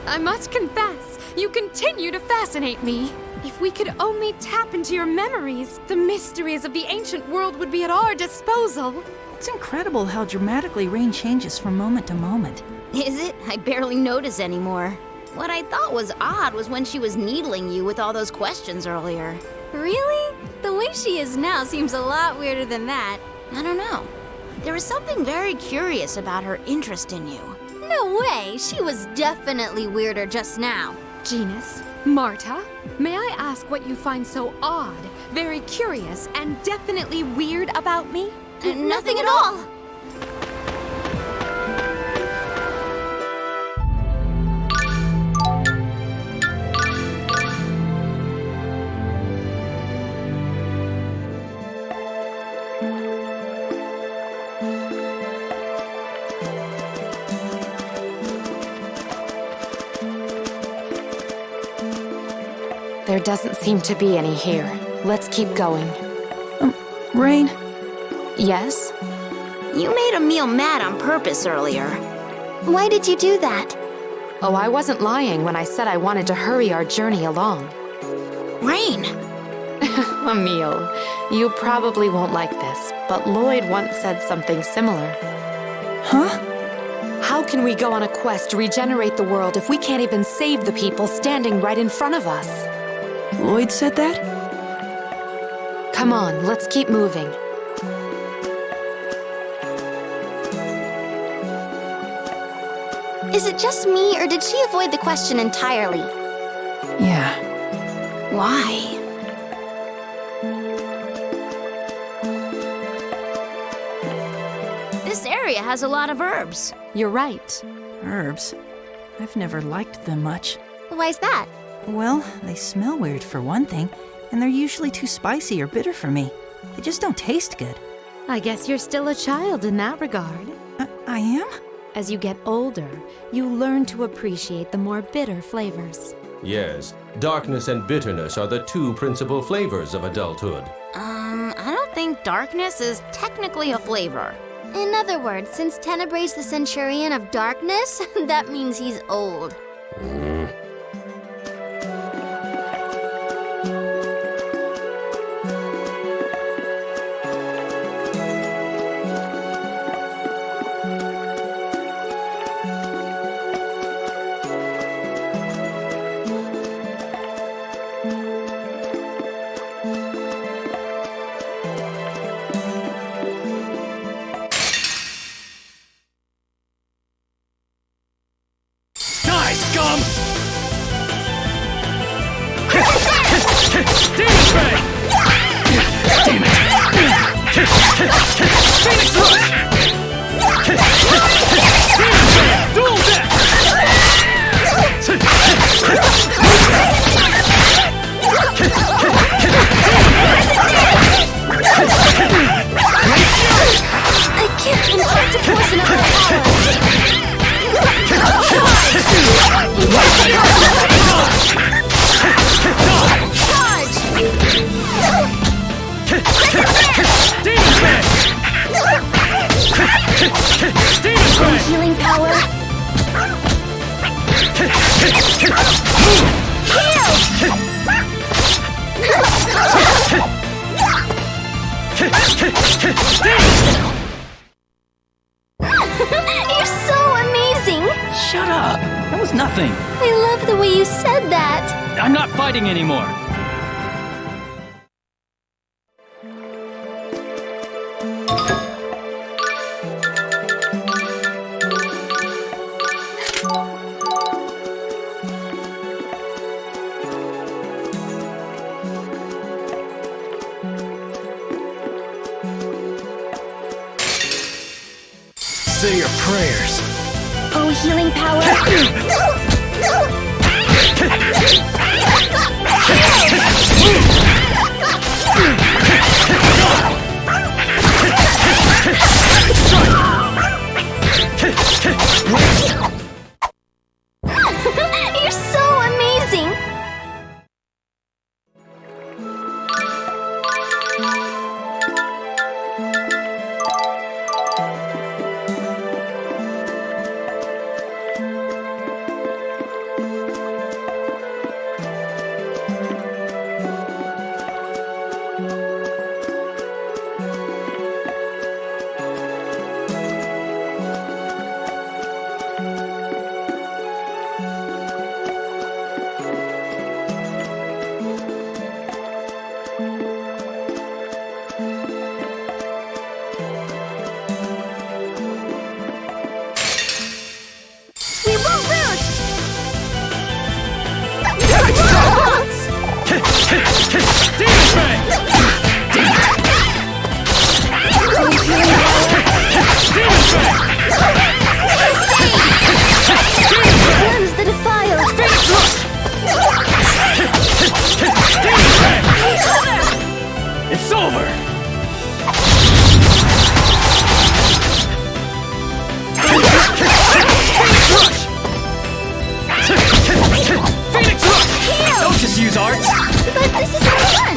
I must confess, you continue to fascinate me. If we could only tap into your memories, the mysteries of the ancient world would be at our disposal. It's incredible how dramatically Rain changes from moment to moment. Is it? I barely notice anymore. What I thought was odd was when she was needling you with all those questions earlier. Really? The way she is now seems a lot weirder than that. I don't know. There was something very curious about her interest in you. No way! She was definitely weirder just now. Genus, Marta, may I ask what you find so odd, very curious, and definitely weird about me? Nothing at all! There doesn't seem to be any here. Let's keep going. Rain? Yes? You made Emil mad on purpose earlier. Why did you do that? Oh, I wasn't lying when I said I wanted to hurry our journey along. Rain! Emil, you probably won't like this, but Lloyd once said something similar. Huh? How can we go on a quest to regenerate the world if we can't even save the people standing right in front of us? Lloyd said that? Come on, let's keep moving. Is it just me, or did she avoid the question entirely? Yeah. Why? area has a lot of herbs. You're right. Herbs? I've never liked them much. Why's that? Well, they smell weird for one thing, and they're usually too spicy or bitter for me. They just don't taste good. I guess you're still a child in that regard. I am? As you get older, you learn to appreciate the more bitter flavors. Yes, darkness and bitterness are the two principal flavors of adulthood. I don't think darkness is technically a flavor. In other words, since Tenebray's the Centurion of Darkness, that means he's old. Die, scum! Demon Fang! Damn it! Phoenix Rush! Demon Fang! Dual Death! I can't impart a portion of my power. Healing power. You're so amazing! Shut up! That was nothing. I love the way you said that. I'm not fighting anymore. Say your prayers. Oh, healing power. You're so amazing. We will roost! Demon Fang! Demon Fang! Cleanse the defiled! Phoenix Rush! Demon Fang! It's over! Phoenix Rush! Don't just use arts! But this is more fun!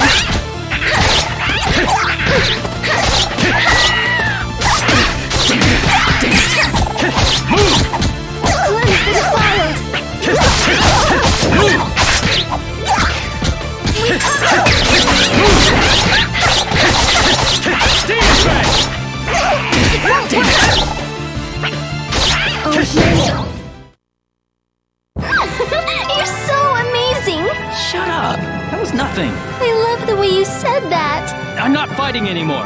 Move! Cleanse the defiled! Move! Demon Fang! Oh, healing! You're so amazing! Shut up! That was nothing. I love the way you said that. I'm not fighting anymore.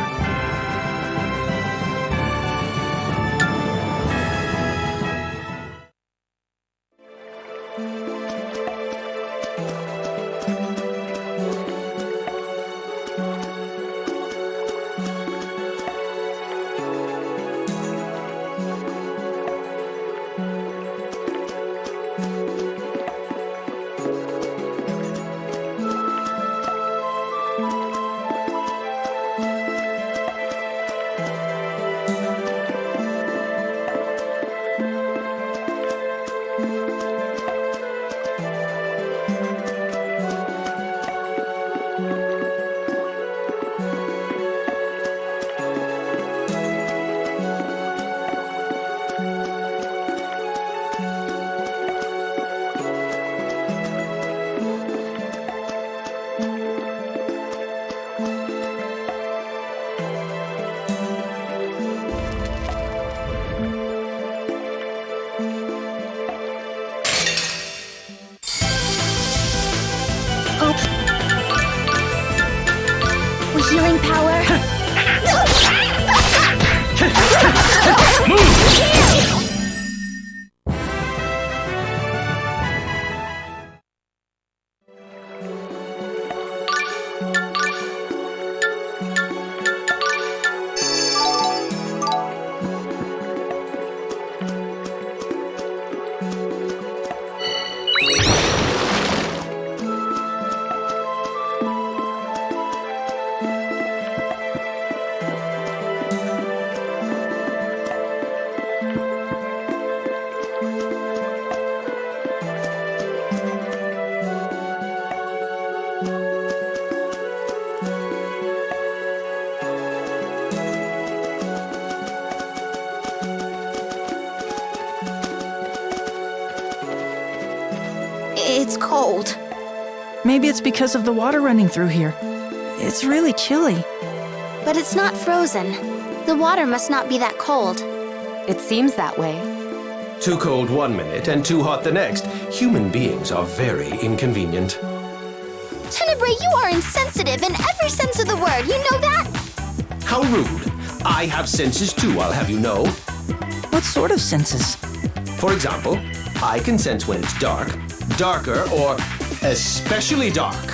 healing power. It's cold. Maybe it's because of the water running through here. It's really chilly. But it's not frozen. The water must not be that cold. It seems that way. Too cold 1 minute and too hot the next. Human beings are very inconvenient. Tenebrae, you are insensitive in every sense of the word. You know that? How rude. I have senses too, I'll have you know. What sort of senses? For example, I can sense when it's dark, darker, or especially dark.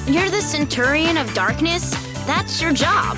You're the Centurion of Darkness? That's your job.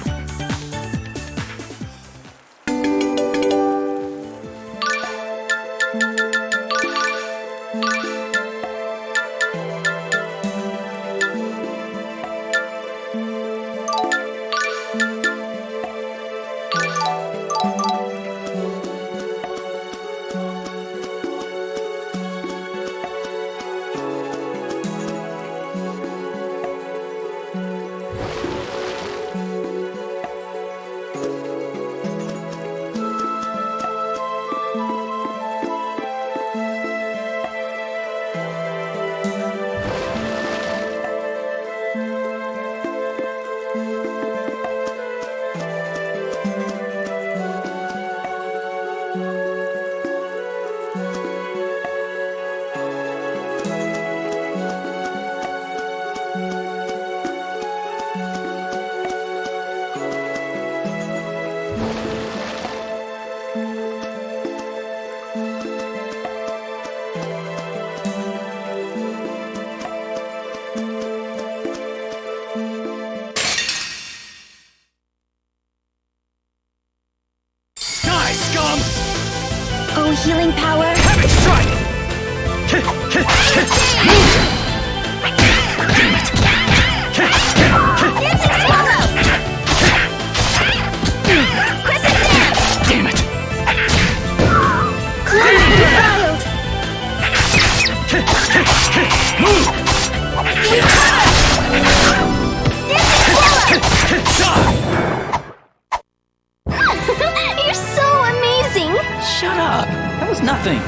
Oh, healing power. Heavy strike! Damn it! Dancing swallow! Crescent dance! Damn it! Close wild! Move! Dancing swallow! You're so amazing! Shut up! That was nothing.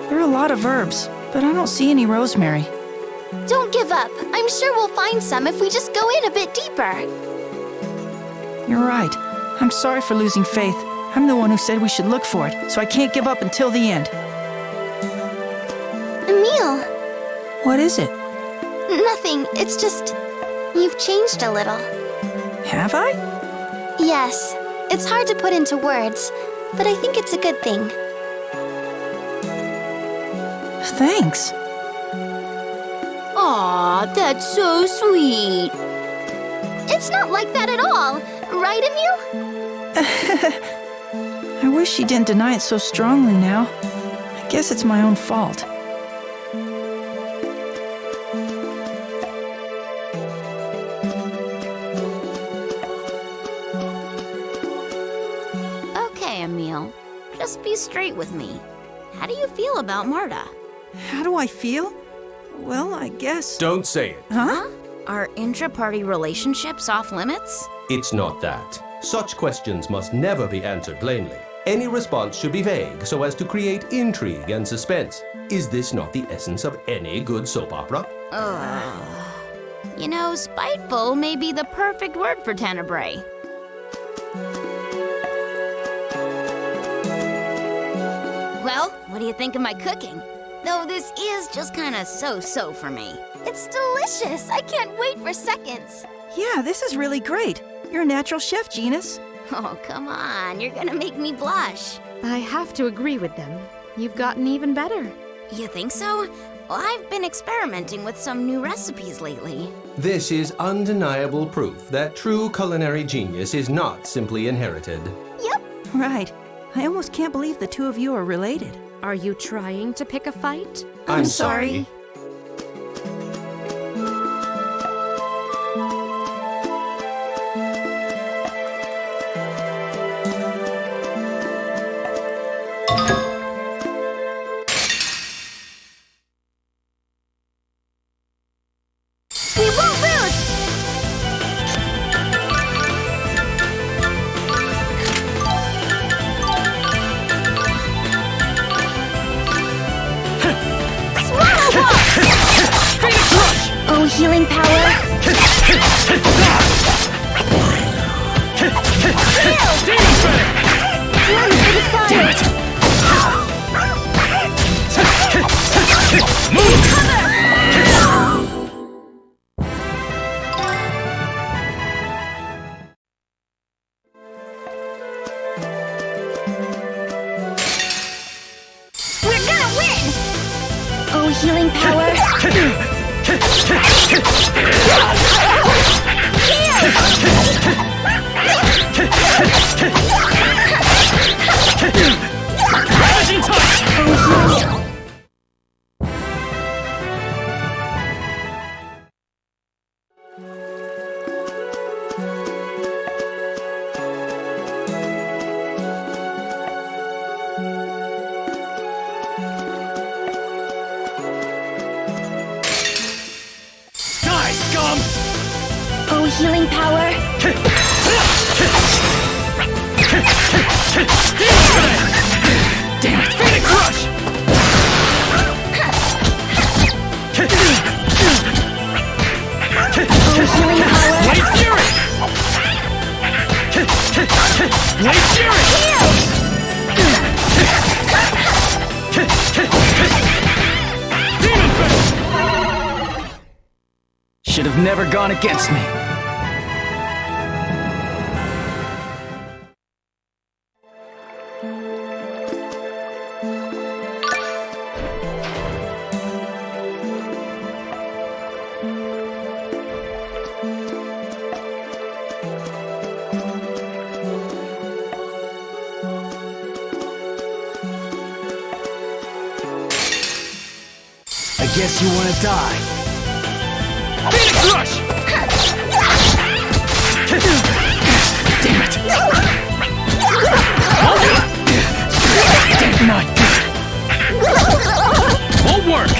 There are a lot of herbs, but I don't see any rosemary. Don't give up. I'm sure we'll find some if we just go in a bit deeper. You're right. I'm sorry for losing faith. I'm the one who said we should look for it, so I can't give up until the end. Emil. What is it? Nothing. It's just... you've changed a little. Have I? Yes. It's hard to put into words, but I think it's a good thing. Thanks. Aw, that's so sweet. It's not like that at all. Right, Emil? I wish she didn't deny it so strongly now. I guess it's my own fault. Okay, Emil. Just be straight with me. How do you feel about Marta? How do I feel? Well, I guess... Don't say it. Huh? Are intra-party relationships off limits? It's not that. Such questions must never be answered plainly. Any response should be vague so as to create intrigue and suspense. Is this not the essence of any good soap opera? You know, spiteful may be the perfect word for Tenebrae. Well, what do you think of my cooking? Though this is just kind of so-so for me. It's delicious. I can't wait for seconds. Yeah, this is really great. You're a natural chef, Genus. Oh, come on. You're gonna make me blush. I have to agree with them. You've gotten even better. You think so? Well, I've been experimenting with some new recipes lately. This is undeniable proof that true culinary genius is not simply inherited. Yep. Right. I almost can't believe the two of you are related. Are you trying to pick a fight? I'm sorry. We won't lose! Oh, healing power! Run for the fire! We're gonna win! Oh, healing power! Oh, healing power! Damn it! Phoenix Rush! Oh, healing power! Blade Fury! Blade Fury! Demon Fist! Should have never gone against me. I guess you want to die. Phoenix Rush! Damn it! Not good. Won't work!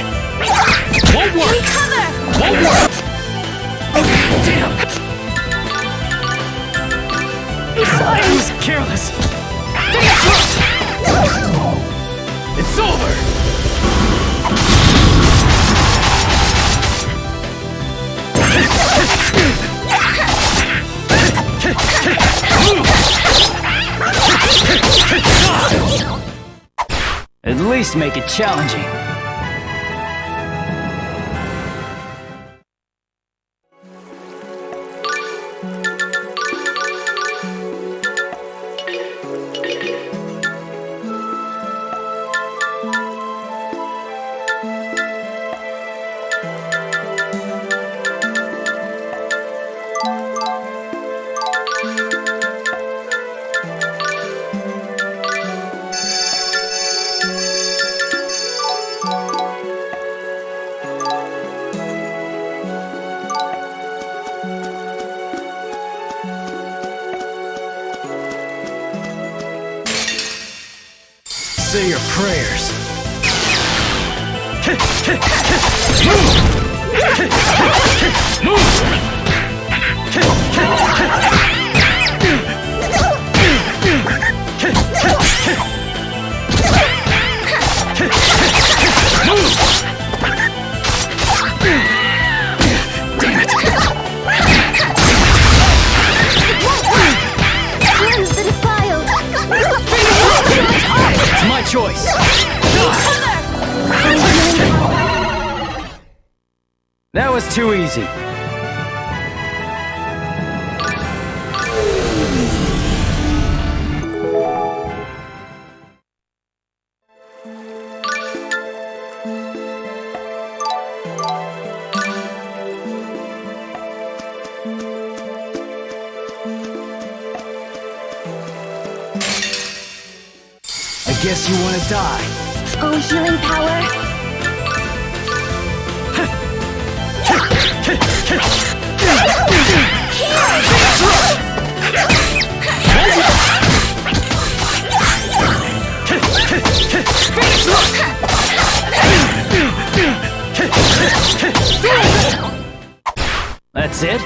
Won't work! Cover! Won't work! Damn! I was careless. Phoenix Rush! It's over! At least make it challenging. Say your prayers. Cleanse the defiled. It's my choice. That was too easy. I guess you want to die. Oh, healing power. That's it?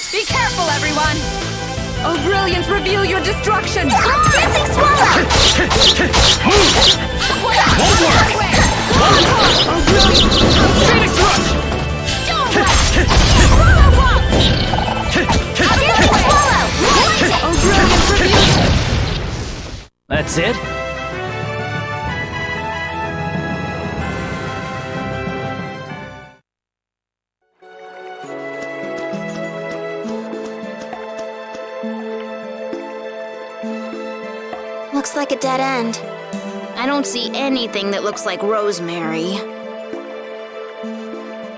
Be careful, everyone! Oh, brilliance, reveal your destruction! Dancing swallow! Won't work! Oh, brilliance! Phoenix Rush! Stone blast! Swallow box! Dancing swallow! Lightning! Oh, brilliance, reveal... That's it? Looks like a dead end. I don't see anything that looks like rosemary.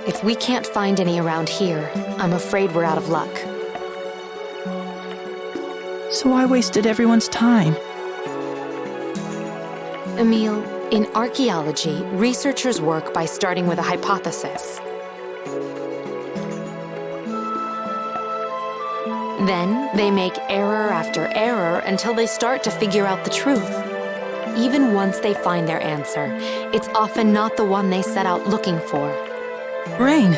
If we can't find any around here, I'm afraid we're out of luck. So I wasted everyone's time. Emile, in archaeology, researchers work by starting with a hypothesis. Then they make error after error until they start to figure out the truth. Even once they find their answer, it's often not the one they set out looking for. Rain.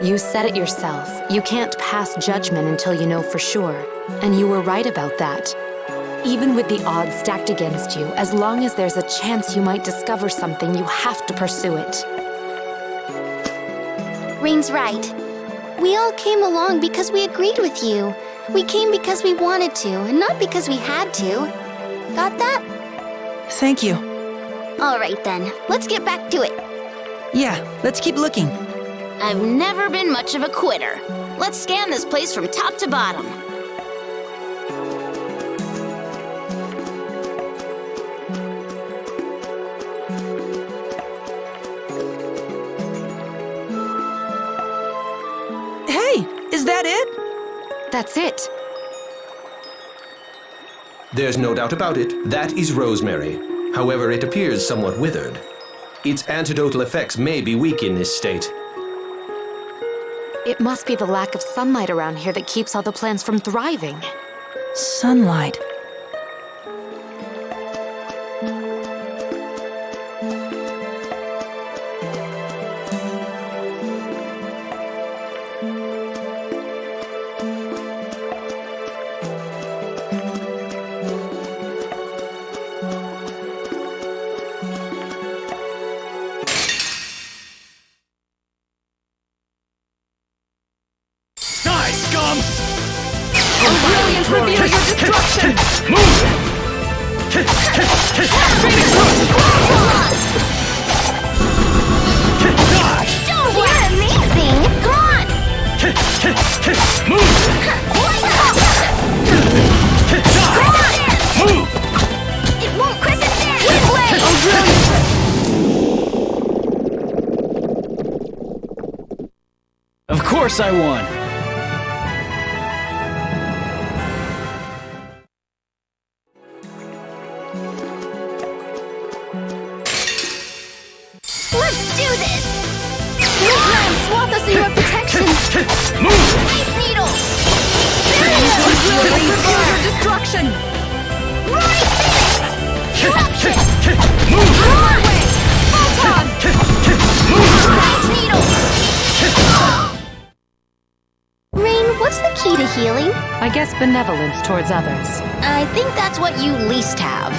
You said it yourself. You can't pass judgment until you know for sure. And you were right about that. Even with the odds stacked against you, as long as there's a chance you might discover something, you have to pursue it. Rain's right. We all came along because we agreed with you. We came because we wanted to, and not because we had to. Got that? Thank you. All right then, let's get back to it. Yeah, let's keep looking. I've never been much of a quitter. Let's scan this place from top to bottom. Hey, is that it? That's it. There's no doubt about it. That is rosemary. However, it appears somewhat withered. Its antidotal effects may be weak in this state. It must be the lack of sunlight around here that keeps all the plants from thriving. Sunlight. Die, scum! Brilliant, reveal your destruction! Don't you're amazing! Come on! It won't crescent dance! Of course I won! Let's do this! Woodland, swap us in your protection! Ice Needle! Brilliant, reveal your destruction! Right Phoenix! Eruption! Come our way! Photon! Ice Needle! Rain, what's the key to healing? I guess benevolence towards others. I think that's what you least have.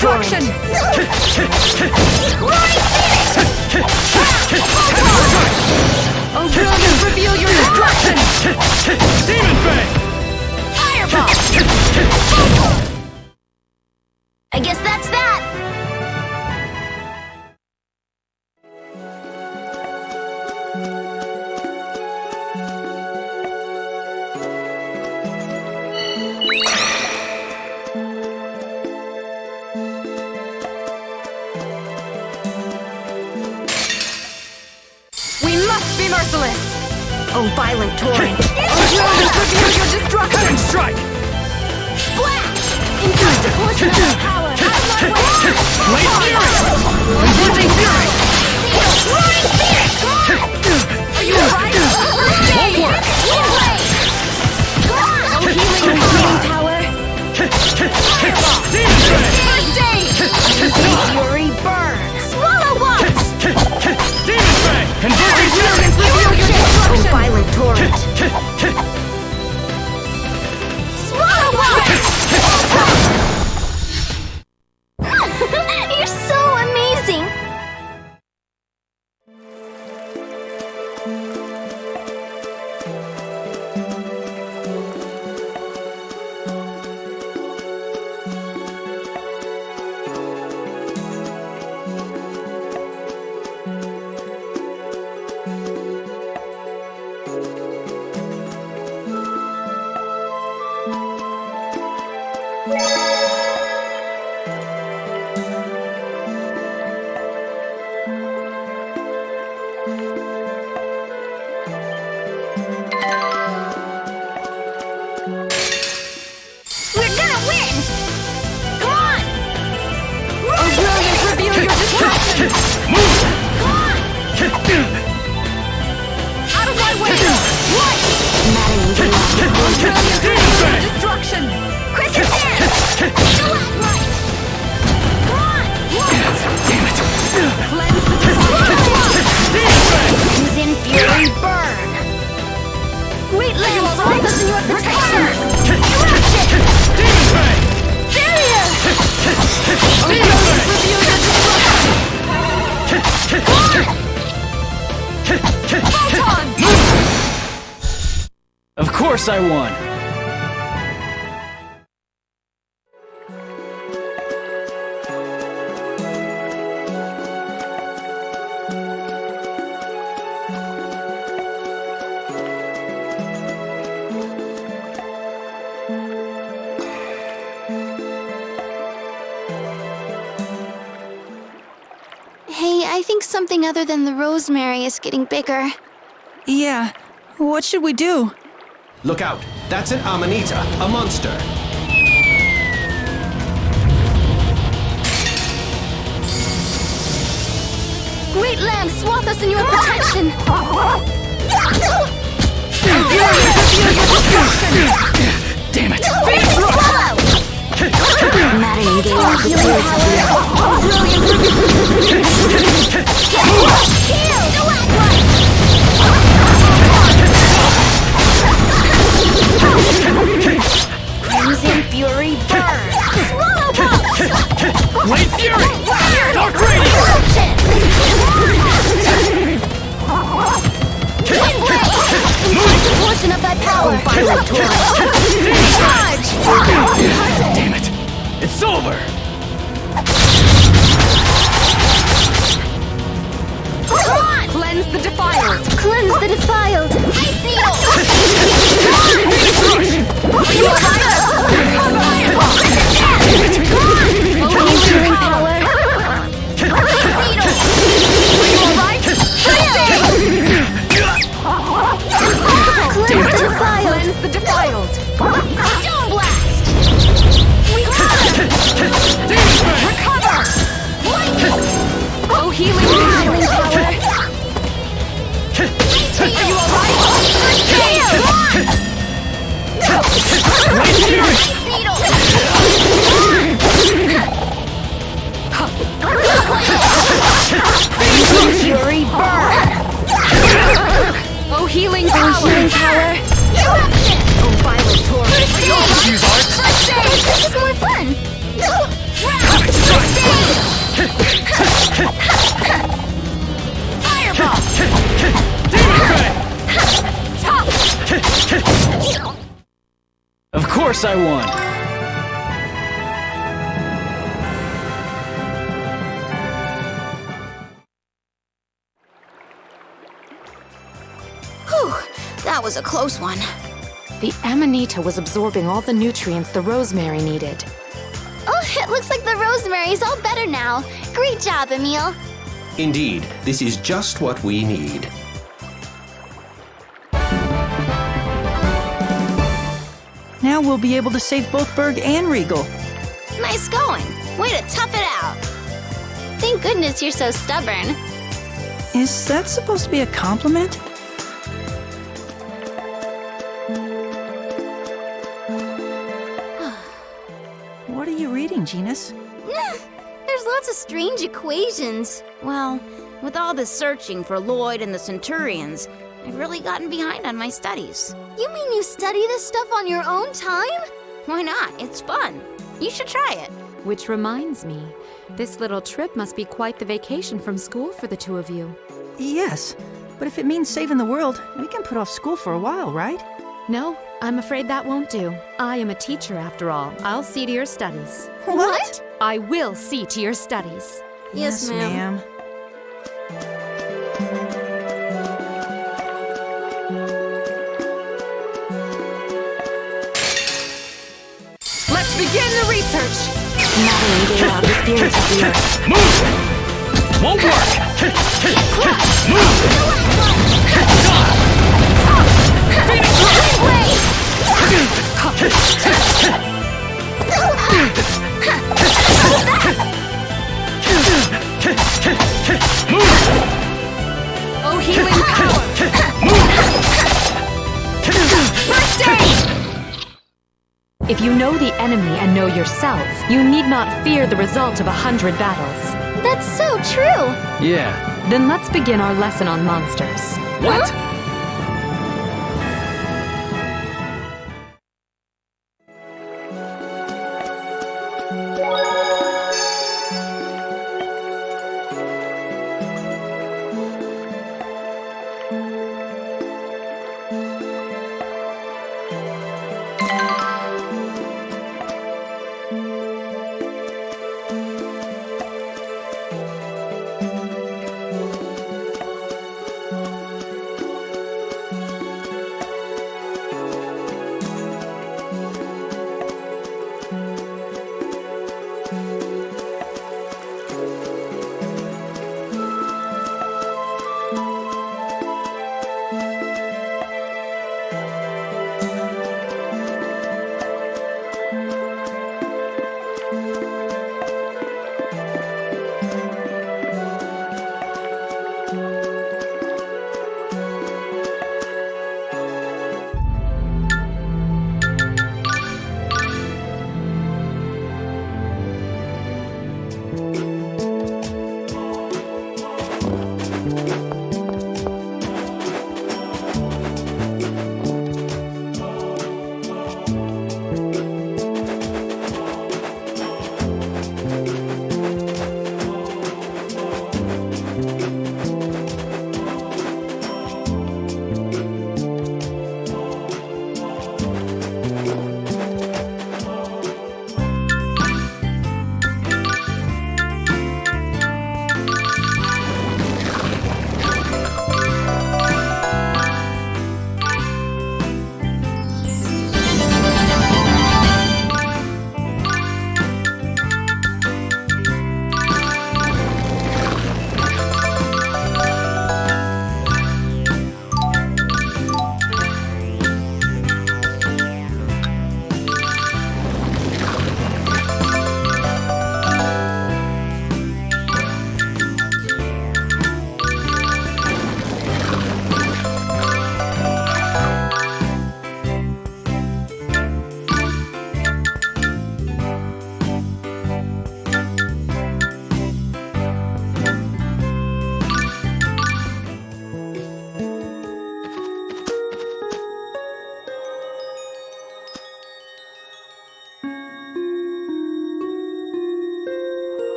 destruction! Oh, brilliant, reveal your destruction! Demon Fang! Fireball! I guess that's that! We must be merciless! Oh, violent torrent! Oh, brilliant, reveal your destruction! Strike! Splash! Inflict a portion of my power! Out of my way! Blade Fury! Inflicting Fury! Roaring Phoenix! Are you alright? Won't work! Oh, healing power! Demon Fang! First aid! Fury burn! Swallow once! Demon Fang! Inverting Fury! Reveal your destruction! Oh, violent torrent! Swallow once! You're so amazing! We're gonna win! Come on! Oh, brilliant, reveal your destruction! Come on! Out of my way! What? Oh, brilliant, reveal your destruction! Crescent dance! Stalagmite! Come on! What? Cleanse the destruction! Crimson Fury burn! Great Lance, swamp us in your protection! Eruption! Demon Fang! Barrier! Oh, brilliant, reveal your destruction! Photon! Of course I won. Hey, I think something other than the rosemary is getting bigger. Yeah. What should we do? Look out! That's an Amanita, a monster. Great Lance, swathe us in your protection! Damn it! Phoenix Swallow! Maddening gale of the spirits of the earth. Heal! Stalagmite! Crimson Fury burn! Swallow bombs! Blade Fury! Dark Radiant! Eruption! Wind Blade! Inflict a portion of thy power! Violent torrent! Charge! Damn it! It's over! Come on! Cleanse the defiled! Cleanse the defiled! Ice Needle! Are you alright? Oh, healing power! Ice Needle! Are you alright? Cleanse the defiled! Cleanse the defiled! Stone Blast! We got him! Recover! Oh, healing power! Are you alright? Ice Needle! Fury burn! Oh, healing power! Eruption! Oh, violent torrent! Use art! This is more fun! guess I won. Whew, that was a close one. The Amanita was absorbing all the nutrients the rosemary needed. Oh, it looks like the rosemary's all better now. Great job, Emil. Indeed, this is just what we need. Now we'll be able to save both Berg and Regal. Nice going. Way to tough it out. Thank goodness you're so stubborn. Is that supposed to be a compliment? What are you reading, Genus? There's lots of strange equations. Well, with all this searching for Lloyd and the Centurions, I've really gotten behind on my studies. You mean you study this stuff on your own time? Why not? It's fun. You should try it. Which reminds me, this little trip must be quite the vacation from school for the two of you. Yes, but if it means saving the world, we can put off school for a while, right? No, I'm afraid that won't do. I am a teacher after all. I'll see to your studies. What? I will see to your studies. Yes, ma'am. Let's begin the research! Madeline gave out the spirits of the earth. Move! Won't work! Move! Oh, healing power! First aid! If you know the enemy and know yourself, you need not fear the result of 100 battles. That's so true. Yeah. Then let's begin our lesson on monsters. What? Huh?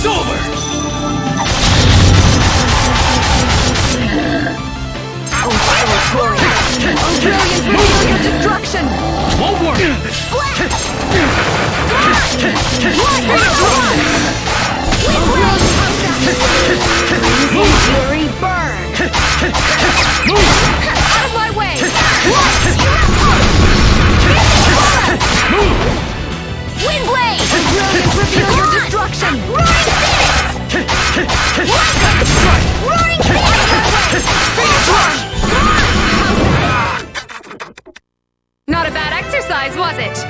It's over! Oh, brilliant, reveal your destruction! Won't work! Fury burn! Out of my way! Wind blade! Brilliant, reveal your destruction! Roaring Phoenix! Roaring Phoenix! Not a bad exercise, was it?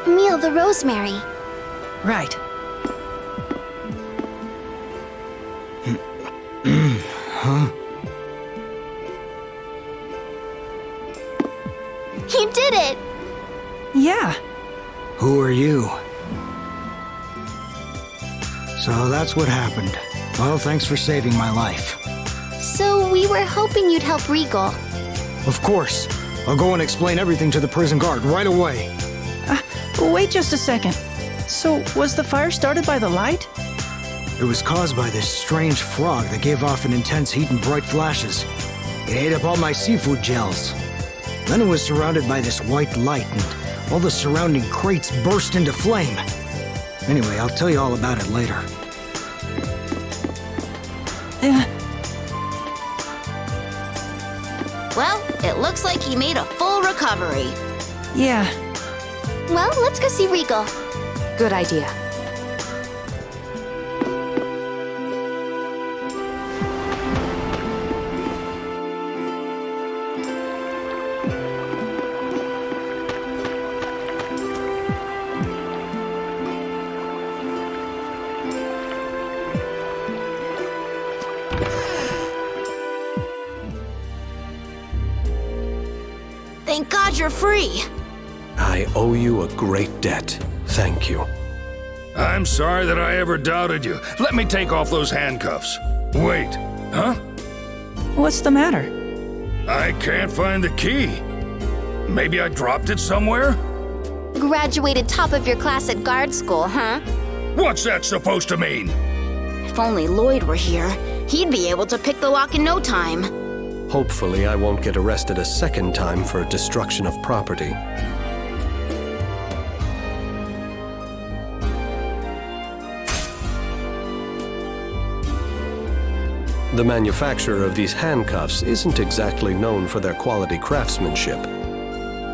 Meal the rosemary. Right. Huh? You did it! Yeah. Who are you? So that's what happened. Well, thanks for saving my life. So we were hoping you'd help Regal. Of course. I'll go and explain everything to the prison guard right away. Wait just a second. So, was the fire started by the light? It was caused by this strange frog that gave off an intense heat and bright flashes. It ate up all my seafood gels. Then it was surrounded by this white light, and all the surrounding crates burst into flame. Anyway, I'll tell you all about it later. Well, it looks like he made a full recovery. Yeah. Well, let's go see Regal. Good idea. Thank God you're free. I owe you a great debt. Thank you. I'm sorry that I ever doubted you. Let me take off those handcuffs. Wait, huh? What's the matter? I can't find the key. Maybe I dropped it somewhere? Graduated top of your class at guard school, huh? What's that supposed to mean? If only Lloyd were here, he'd be able to pick the lock in no time. Hopefully, I won't get arrested a second time for destruction of property. The manufacturer of these handcuffs isn't exactly known for their quality craftsmanship.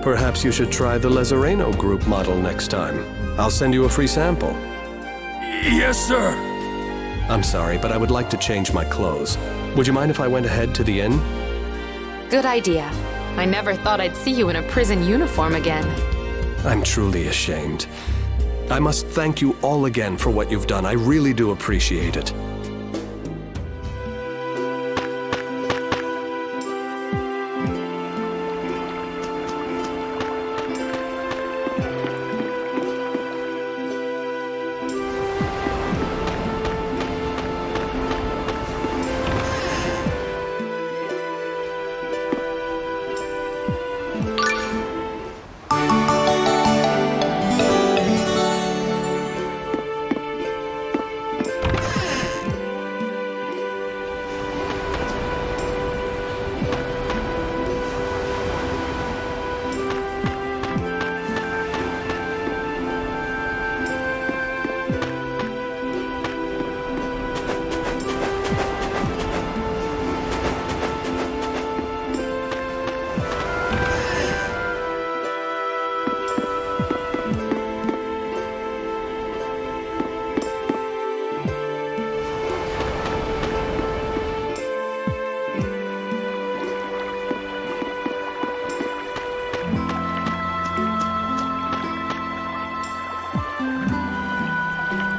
Perhaps you should try the Lezareno Group model next time. I'll send you a free sample. Yes, sir. I'm sorry, but I would like to change my clothes. Would you mind if I went ahead to the inn? Good idea. I never thought I'd see you in a prison uniform again. I'm truly ashamed. I must thank you all again for what you've done. I really do appreciate it.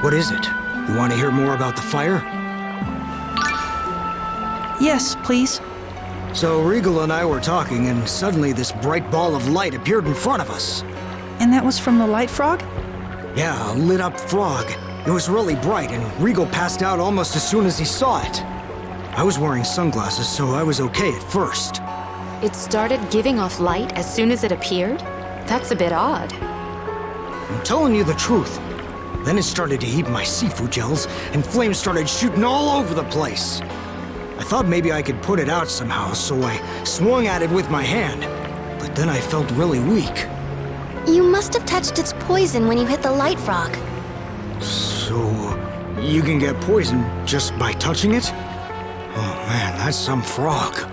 What is it? You want to hear more about the fire? Yes, please. So Regal and I were talking, and suddenly this bright ball of light appeared in front of us. And that was from the light frog? Yeah, a lit-up frog. It was really bright, and Regal passed out almost as soon as he saw it. I was wearing sunglasses, so I was okay at first. It started giving off light as soon as it appeared? That's a bit odd. I'm telling you the truth. Then it started to heat my seafood gels, and flames started shooting all over the place. I thought maybe I could put it out somehow, so I swung at it with my hand. But then I felt really weak. You must have touched its poison when you hit the light frog. So, you can get poisoned just by touching it? Oh man, that's some frog.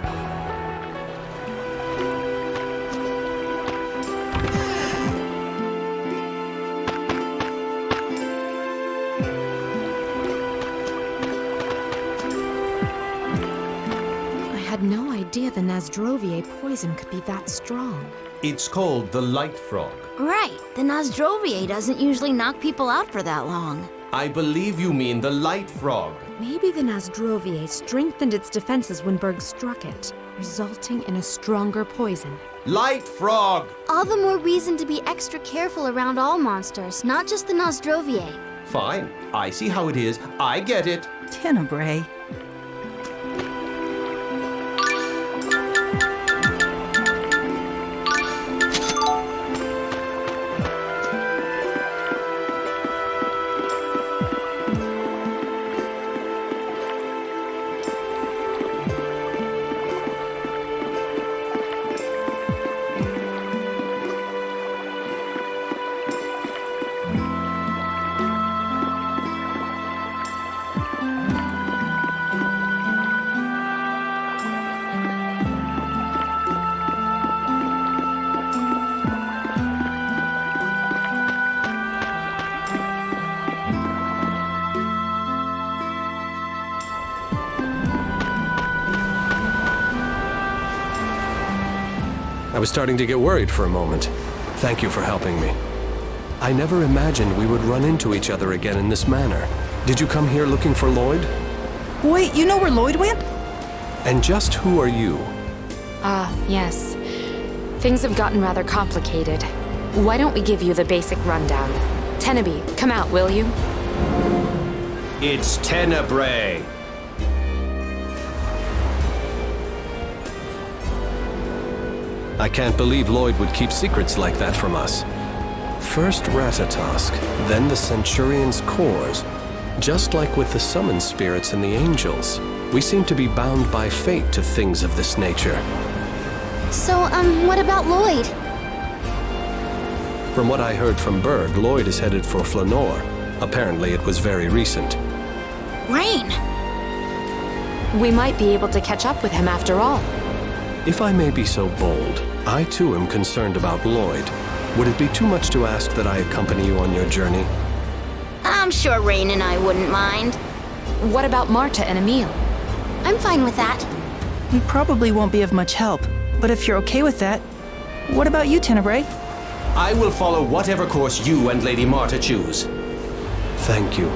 No idea the Nasdrovier poison could be that strong. It's called the light frog. Right. The Nasdrovier doesn't usually knock people out for that long. I believe you mean the light frog. Maybe the Nasdrovier strengthened its defenses when Berg struck it, resulting in a stronger poison. Light frog! All the more reason to be extra careful around all monsters, not just the Nasdrovier. Fine. I see how it is. I get it. Tenebrae. I was starting to get worried for a moment. Thank you for helping me. I never imagined we would run into each other again in this manner. Did you come here looking for Lloyd? Wait, you know where Lloyd went? And just who are you? Yes. Things have gotten rather complicated. Why don't we give you the basic rundown? Tenebrae, come out, will you? It's Tenebrae. I can't believe Lloyd would keep secrets like that from us. First Ratatosk, then the Centurion's cores. Just like with the summon spirits and the angels, we seem to be bound by fate to things of this nature. So, what about Lloyd? From what I heard from Berg, Lloyd is headed for Flanor. Apparently it was very recent. Rain! We might be able to catch up with him after all. If I may be so bold, I too am concerned about Lloyd. Would it be too much to ask that I accompany you on your journey? I'm sure Rain and I wouldn't mind. What about Marta and Emil? I'm fine with that. We probably won't be of much help, but if you're okay with that, what about you, Tenebrae? I will follow whatever course you and Lady Marta choose. Thank you.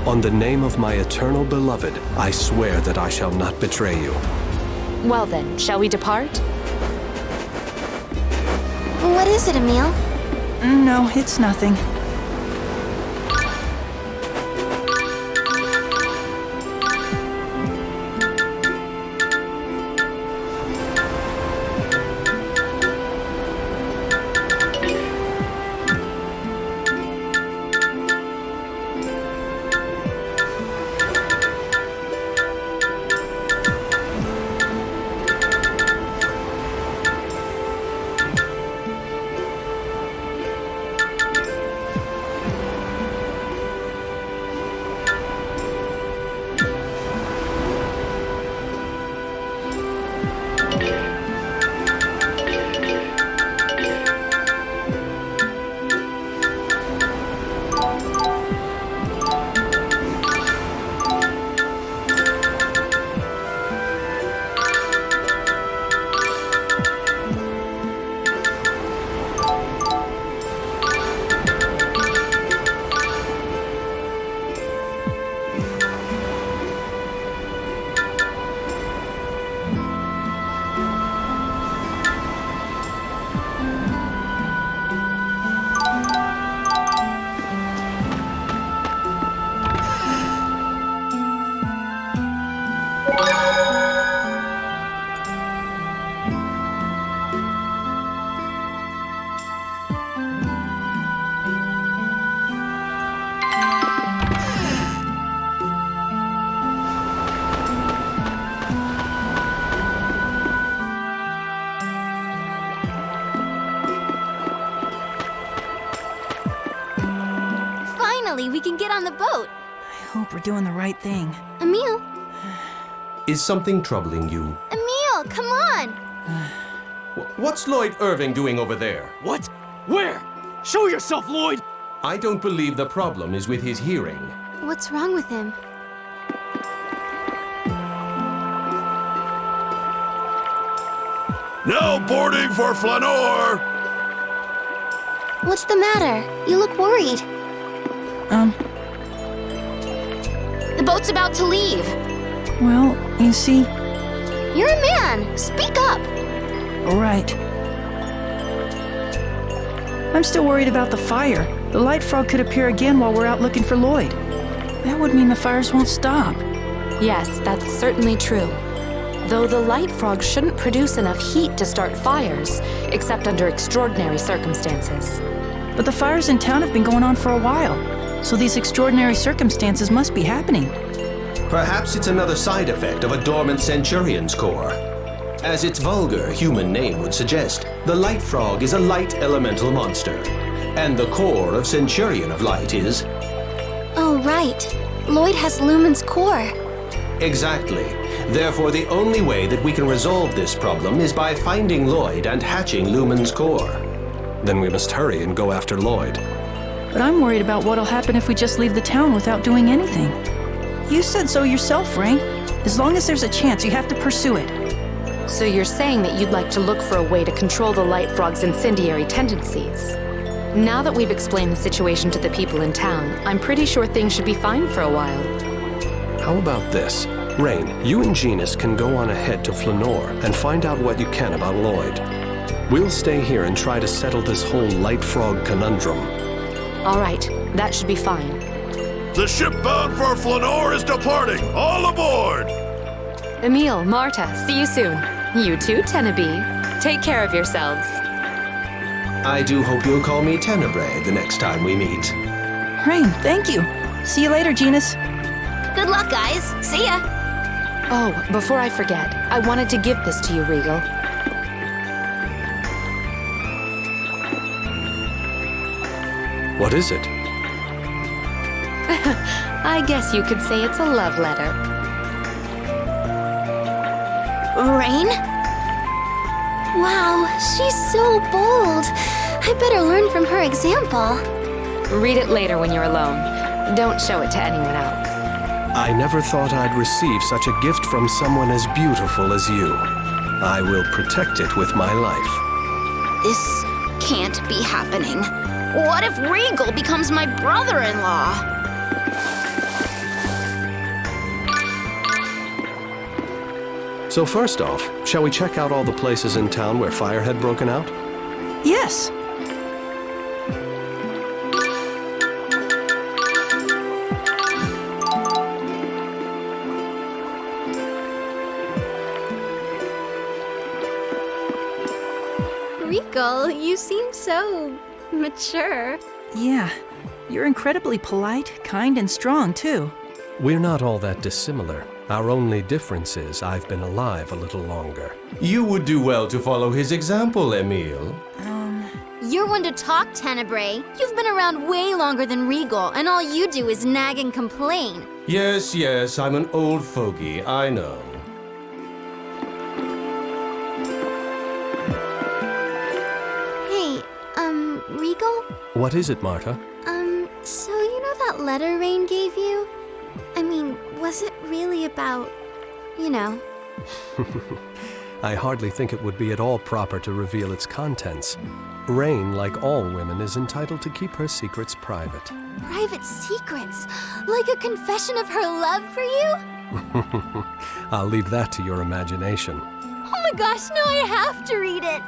On the name of my eternal beloved, I swear that I shall not betray you. Well then, shall we depart? What is it, Emil? No, it's nothing. Finally, we can get on the boat. I hope we're doing the right thing. Emil? Is something troubling you? Emil, come on! What's Lloyd Irving doing over there? What? Where? Show yourself, Lloyd! I don't believe the problem is with his hearing. What's wrong with him? Now boarding for Flanor! What's the matter? You look worried. The boat's about to leave. Well, you see... You're a man! Speak up! Right. I'm still worried about the fire. The light frog could appear again while we're out looking for Lloyd. That would mean the fires won't stop. Yes, that's certainly true. Though the light frog shouldn't produce enough heat to start fires, except under extraordinary circumstances. But the fires in town have been going on for a while, so these extraordinary circumstances must be happening. Perhaps it's another side effect of a dormant Centurion's core. As its vulgar human name would suggest, the light frog is a light elemental monster. And the core of Centurion of Light is... Oh, right. Lloyd has Lumen's core. Exactly. Therefore, the only way that we can resolve this problem is by finding Lloyd and hatching Lumen's core. Then we must hurry and go after Lloyd. But I'm worried about what'll happen if we just leave the town without doing anything. You said so yourself, Rain. As long as there's a chance, you have to pursue it. So you're saying that you'd like to look for a way to control the light frog's incendiary tendencies. Now that we've explained the situation to the people in town, I'm pretty sure things should be fine for a while. How about this? Rain, you and Genus can go on ahead to Flanor and find out what you can about Lloyd. We'll stay here and try to settle this whole light frog conundrum. All right, that should be fine. The ship bound for Flanor is departing! All aboard! Emil, Marta, see you soon. You too, Tenebrae. Take care of yourselves. I do hope you'll call me Tenebrae the next time we meet. Rain, thank you. See you later, Genus. Good luck, guys. See ya. Oh, before I forget, I wanted to give this to you, Regal. What is it? I guess you could say it's a love letter. Rain? Wow, she's so bold. I better learn from her example. Read it later when you're alone. Don't show it to anyone else. I never thought I'd receive such a gift from someone as beautiful as you. I will protect it with my life. This can't be happening. What if Regal becomes my brother-in-law? So first off, shall we check out all the places in town where fire had broken out? Yes. Regal, you seem so mature. Yeah. You're incredibly polite, kind, and strong, too. We're not all that dissimilar. Our only difference is I've been alive a little longer. You would do well to follow his example, Emile. You're one to talk, Tenebrae. You've been around way longer than Regal, and all you do is nag and complain. Yes, yes, I'm an old fogey, I know. Hey, Regal? What is it, Marta? So you know that letter Rain gave you? I mean, was it really about, you know? I hardly think it would be at all proper to reveal its contents. Rain, like all women, is entitled to keep her secrets private. Private secrets? Like a confession of her love for you? I'll leave that to your imagination. Oh my gosh, now I have to read it!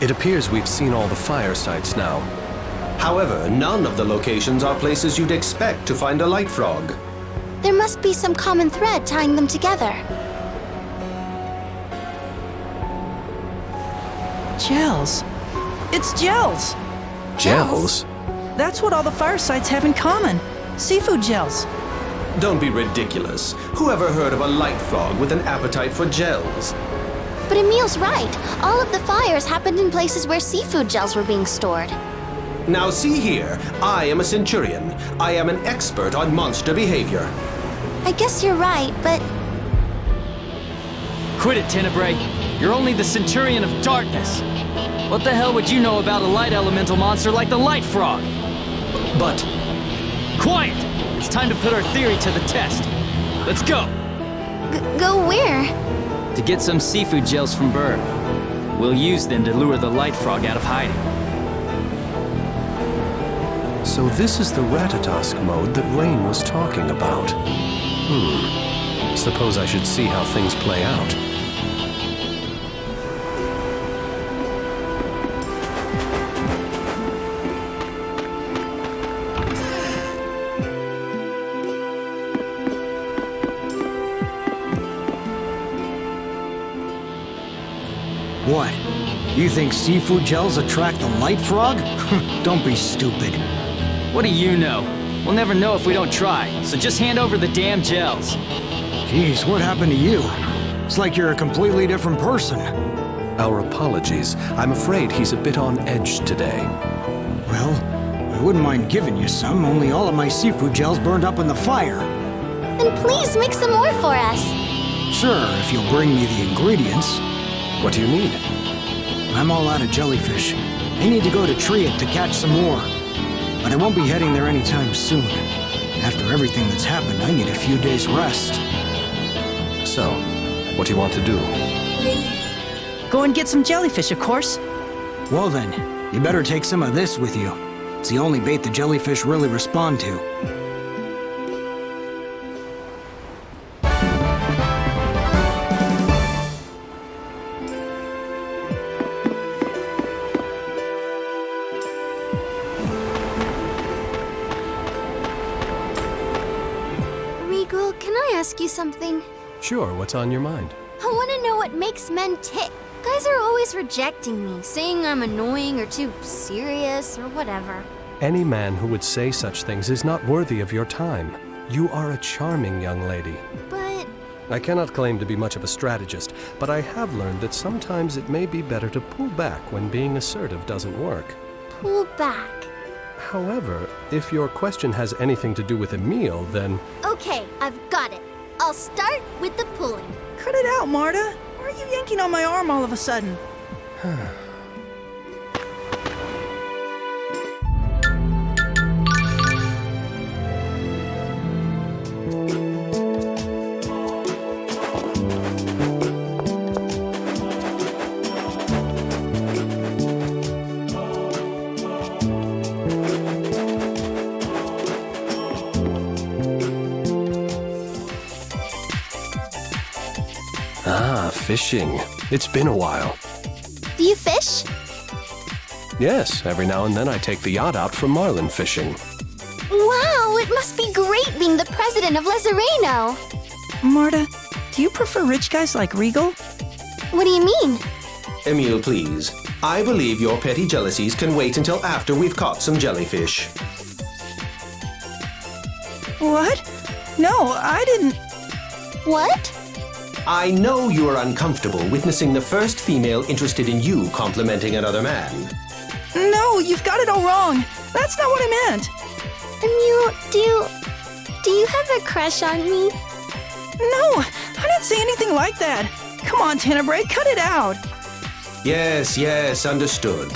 It appears we've seen all the fire sites now. However, none of the locations are places you'd expect to find a light frog. There must be some common thread tying them together. Gels. It's gels. Gels? That's what all the fire sites have in common. Seafood gels. Don't be ridiculous. Who ever heard of a light frog with an appetite for gels? But Emile's right. All of the fires happened in places where seafood gels were being stored. Now see here, I am a Centurion. I am an expert on monster behavior. I guess you're right, but... Quit it, Tenebrae. You're only the Centurion of Darkness. What the hell would you know about a light elemental monster like the Light Frog? But... Quiet! It's time to put our theory to the test. Let's go! Go where? To get some seafood gels from Berg. We'll use them to lure the light frog out of hiding. So this is the Ratatosk mode that Rain was talking about. Suppose I should see how things play out. What? You think seafood gels attract the light frog? Don't be stupid. What do you know? We'll never know if we don't try, so just hand over the damn gels. Jeez, what happened to you? It's like you're a completely different person. Our apologies. I'm afraid he's a bit on edge today. Well, I wouldn't mind giving you some, only all of my seafood gels burned up in the fire. Then please make some more for us. Sure, if you'll bring me the ingredients. What do you need? I'm all out of jellyfish. I need to go to Triet to catch some more. But I won't be heading there anytime soon. After everything that's happened, I need a few days' rest. So, what do you want to do? Go and get some jellyfish, of course. Well then, you better take some of this with you. It's the only bait the jellyfish really respond to. Regal, can I ask you something? Sure, what's on your mind? I want to know what makes men tick. Guys are always rejecting me, saying I'm annoying or too serious or whatever. Any man who would say such things is not worthy of your time. You are a charming young lady. But... I cannot claim to be much of a strategist, but I have learned that sometimes it may be better to pull back when being assertive doesn't work. Pull back. However, if your question has anything to do with Emil, then... Okay, I've got it. I'll start with the pulling. Cut it out, Marta. Why are you yanking on my arm all of a sudden? Ah, fishing. It's been a while. Do you fish? Yes, every now and then I take the yacht out for marlin fishing. Wow, it must be great being the president of Lazareno. Marta, do you prefer rich guys like Regal? What do you mean? Emil, please. I believe your petty jealousies can wait until after we've caught some jellyfish. What? No, I didn't... What? I know you are uncomfortable witnessing the first female interested in you complimenting another man. No, you've got it all wrong. That's not what I meant. Emil, do you have a crush on me? No, I didn't say anything like that. Come on, Tenebrae, cut it out. Yes, understood.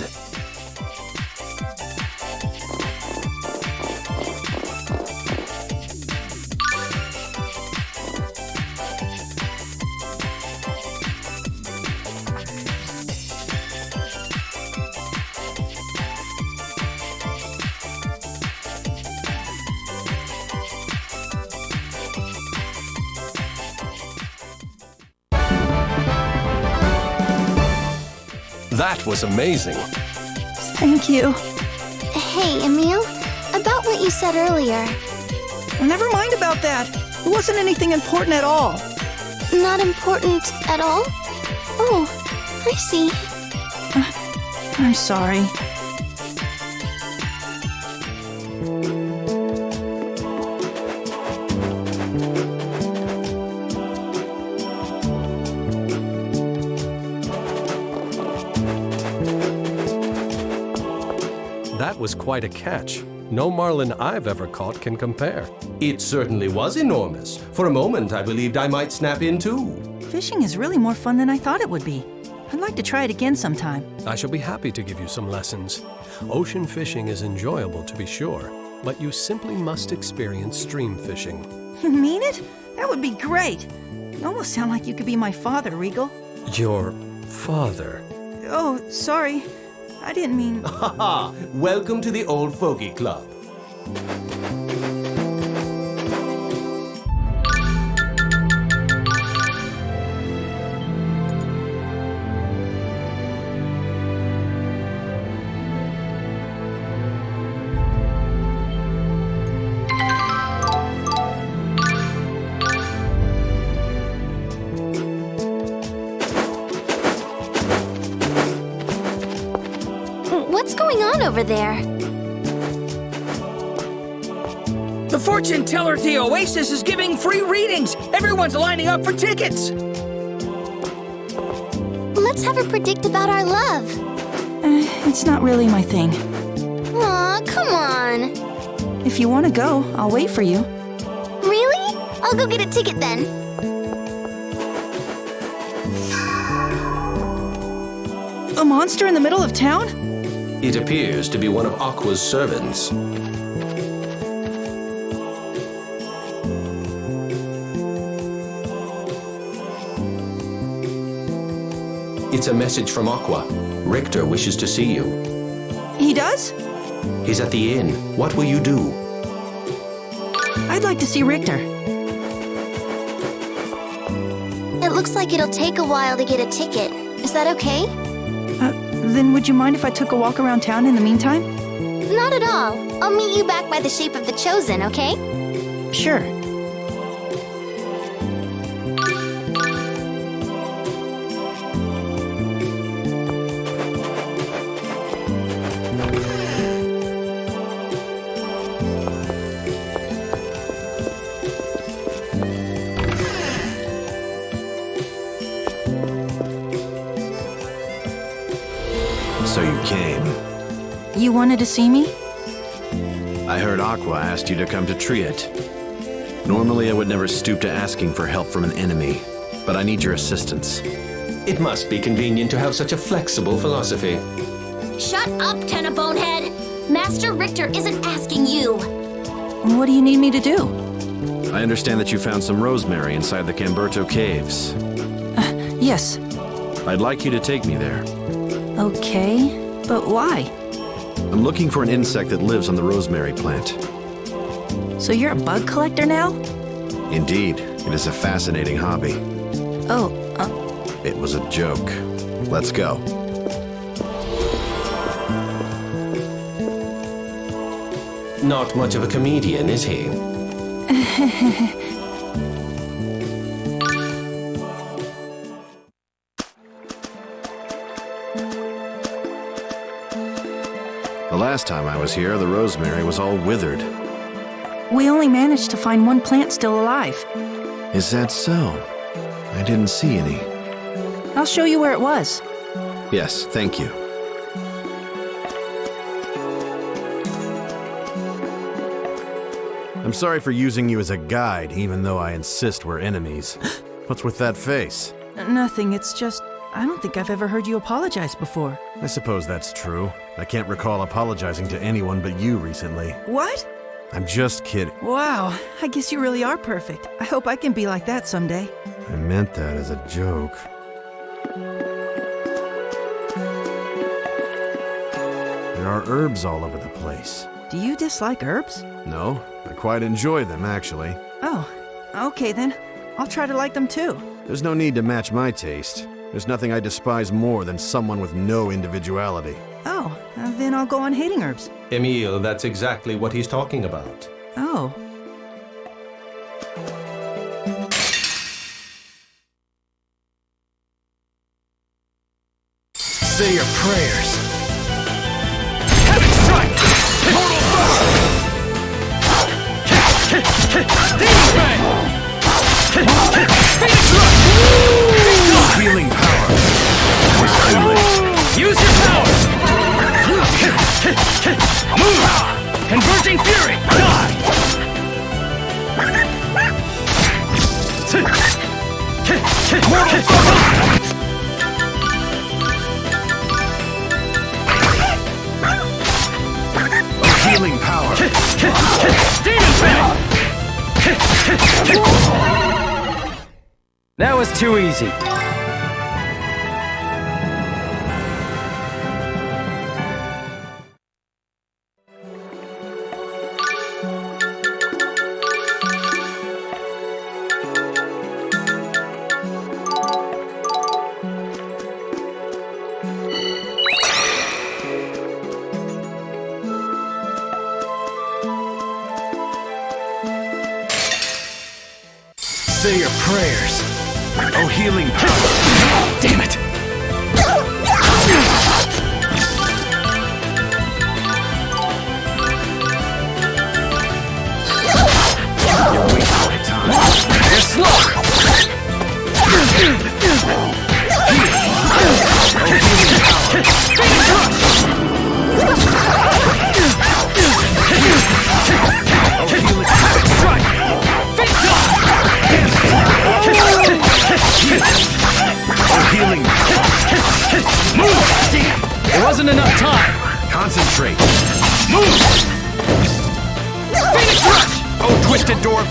That was amazing. Thank you. Hey, Emil, about what you said earlier. Never mind about that. It wasn't anything important at all. Not important at all? Oh, I see. I'm sorry. That was quite a catch. No marlin I've ever caught can compare. It certainly was enormous. For a moment, I believed I might snap in too. Fishing is really more fun than I thought it would be. I'd like to try it again sometime. I shall be happy to give you some lessons. Ocean fishing is enjoyable, to be sure. but you simply must experience stream fishing. You mean it? That would be great. You almost sound like you could be my father, Regal. Your father? Oh, sorry. I didn't mean... Haha! Welcome to the Old Fogey Club. What's going on over there? The fortune teller at the Oasis is giving free readings. Everyone's lining up for tickets. Let's have her predict about our love. It's not really my thing. Aw, come on. If you want to go, I'll wait for you. Really? I'll go get a ticket then. A monster in the middle of town? It appears to be one of Aqua's servants. It's a message from Aqua. Richter wishes to see you. He does? He's at the inn. What will you do? I'd like to see Richter. It looks like it'll take a while to get a ticket. Is that okay? Then would you mind if I took a walk around town in the meantime? Not at all. I'll meet you back by the Shape of the Chosen, okay? Sure. So you came. You wanted to see me? I heard Aqua asked you to come to Triet. Normally I would never stoop to asking for help from an enemy, but I need your assistance. It must be convenient to have such a flexible philosophy. Shut up, Tenna Bonehead! Master Richter isn't asking you. What do you need me to do? I understand that you found some rosemary inside the Camberto caves. Yes. I'd like you to take me there. Okay, but why? I'm looking for an insect that lives on the rosemary plant. So you're a bug collector now? Indeed, it is a fascinating hobby. Oh, It was a joke. Let's go. Not much of a comedian, is he? The last time I was here, the rosemary was all withered. We only managed to find one plant still alive. Is that so? I didn't see any. I'll show you where it was. Yes, thank you. I'm sorry for using you as a guide, even though I insist we're enemies. What's with that face? Nothing, it's just... I don't think I've ever heard you apologize before. I suppose that's true. I can't recall apologizing to anyone but you recently. What? I'm just kidding. Wow, I guess you really are perfect. I hope I can be like that someday. I meant that as a joke. There are herbs all over the place. Do you dislike herbs? No, I quite enjoy them, actually. Oh, okay then. I'll try to like them too. There's no need to match my taste. There's nothing I despise more than someone with no individuality. Oh, then I'll go on hating herbs. Emile, that's exactly what he's talking about. Oh. Say your prayers. Heaven strike! Mortal thrust! Demon Fang! Phoenix Rush! Healing power. Use your power! Move! Converging Fury! Die! Mortal thrust! Healing power. That was too easy. Say your prayers. Oh, healing power. Damn it! You're wasting my time. You're slow! Healing. Move! Damn! There wasn't enough time! Concentrate. Move! Phoenix Rush! Oh, twisted door.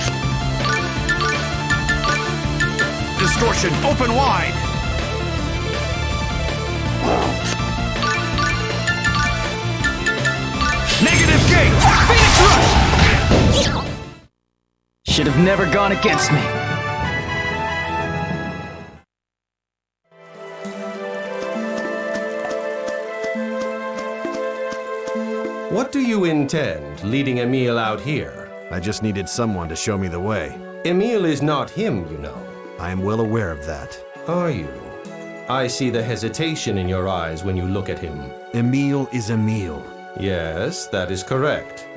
Distortion, open wide. Negative gate. Phoenix Rush! Should have never gone against me. What do you intend, leading Emil out here? I just needed someone to show me the way. Emil is not him, you know. I am well aware of that. Are you? I see the hesitation in your eyes when you look at him. Emil is Emil. Yes, that is correct.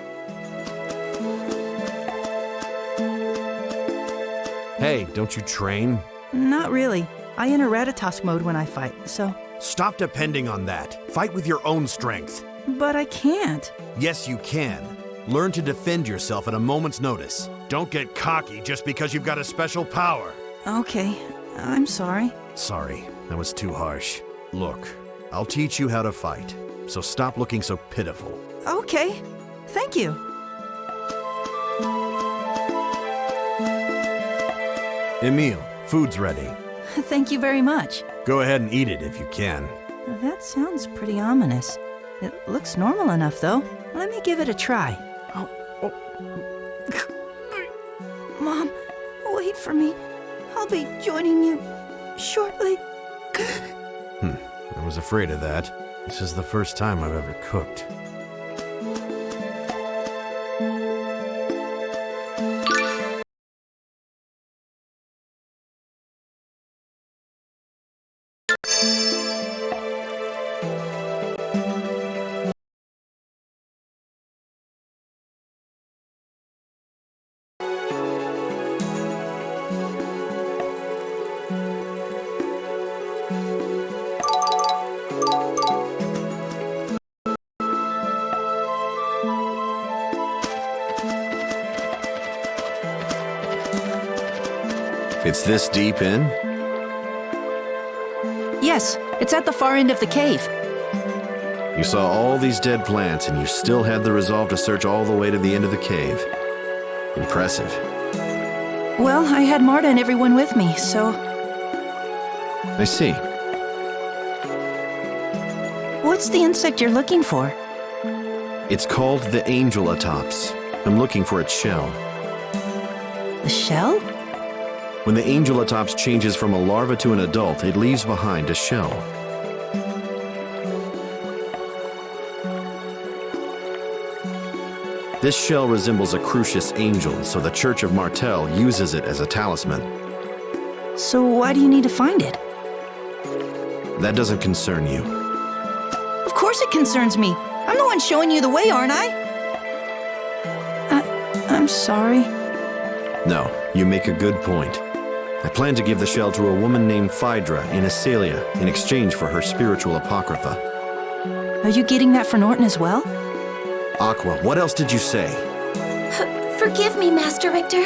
Hey, don't you train? Not really. I enter Ratatosk mode when I fight, so... Stop depending on that. Fight with your own strength. But I can't. Yes, you can. Learn to defend yourself at a moment's notice. Don't get cocky just because you've got a special power. Okay, I'm sorry. Sorry, that was too harsh. Look, I'll teach you how to fight, so stop looking so pitiful. Okay, thank you. Emil, food's ready. Thank you very much. Go ahead and eat it if you can. That sounds pretty ominous. It looks normal enough, though. Let me give it a try. Mom, wait for me. I'll be joining you shortly. I was afraid of that. This is the first time I've ever cooked. It's this deep in? Yes, it's at the far end of the cave. You saw all these dead plants and you still had the resolve to search all the way to the end of the cave. Impressive. Well, I had Marta and everyone with me, so... I see. What's the insect you're looking for? It's called the Angelatops. I'm looking for its shell. The shell? When the Angelatops changes from a larva to an adult, it leaves behind a shell. This shell resembles a crucius angel, so the Church of Martel uses it as a talisman. So why do you need to find it? That doesn't concern you. Of course it concerns me. I'm the one showing you the way, aren't I? I'm sorry. No, you make a good point. I plan to give the shell to a woman named Phaedra in Assalia in exchange for her spiritual apocrypha. Are you getting that for Norton as well? Aqua, what else did you say? Forgive me, Master Richter.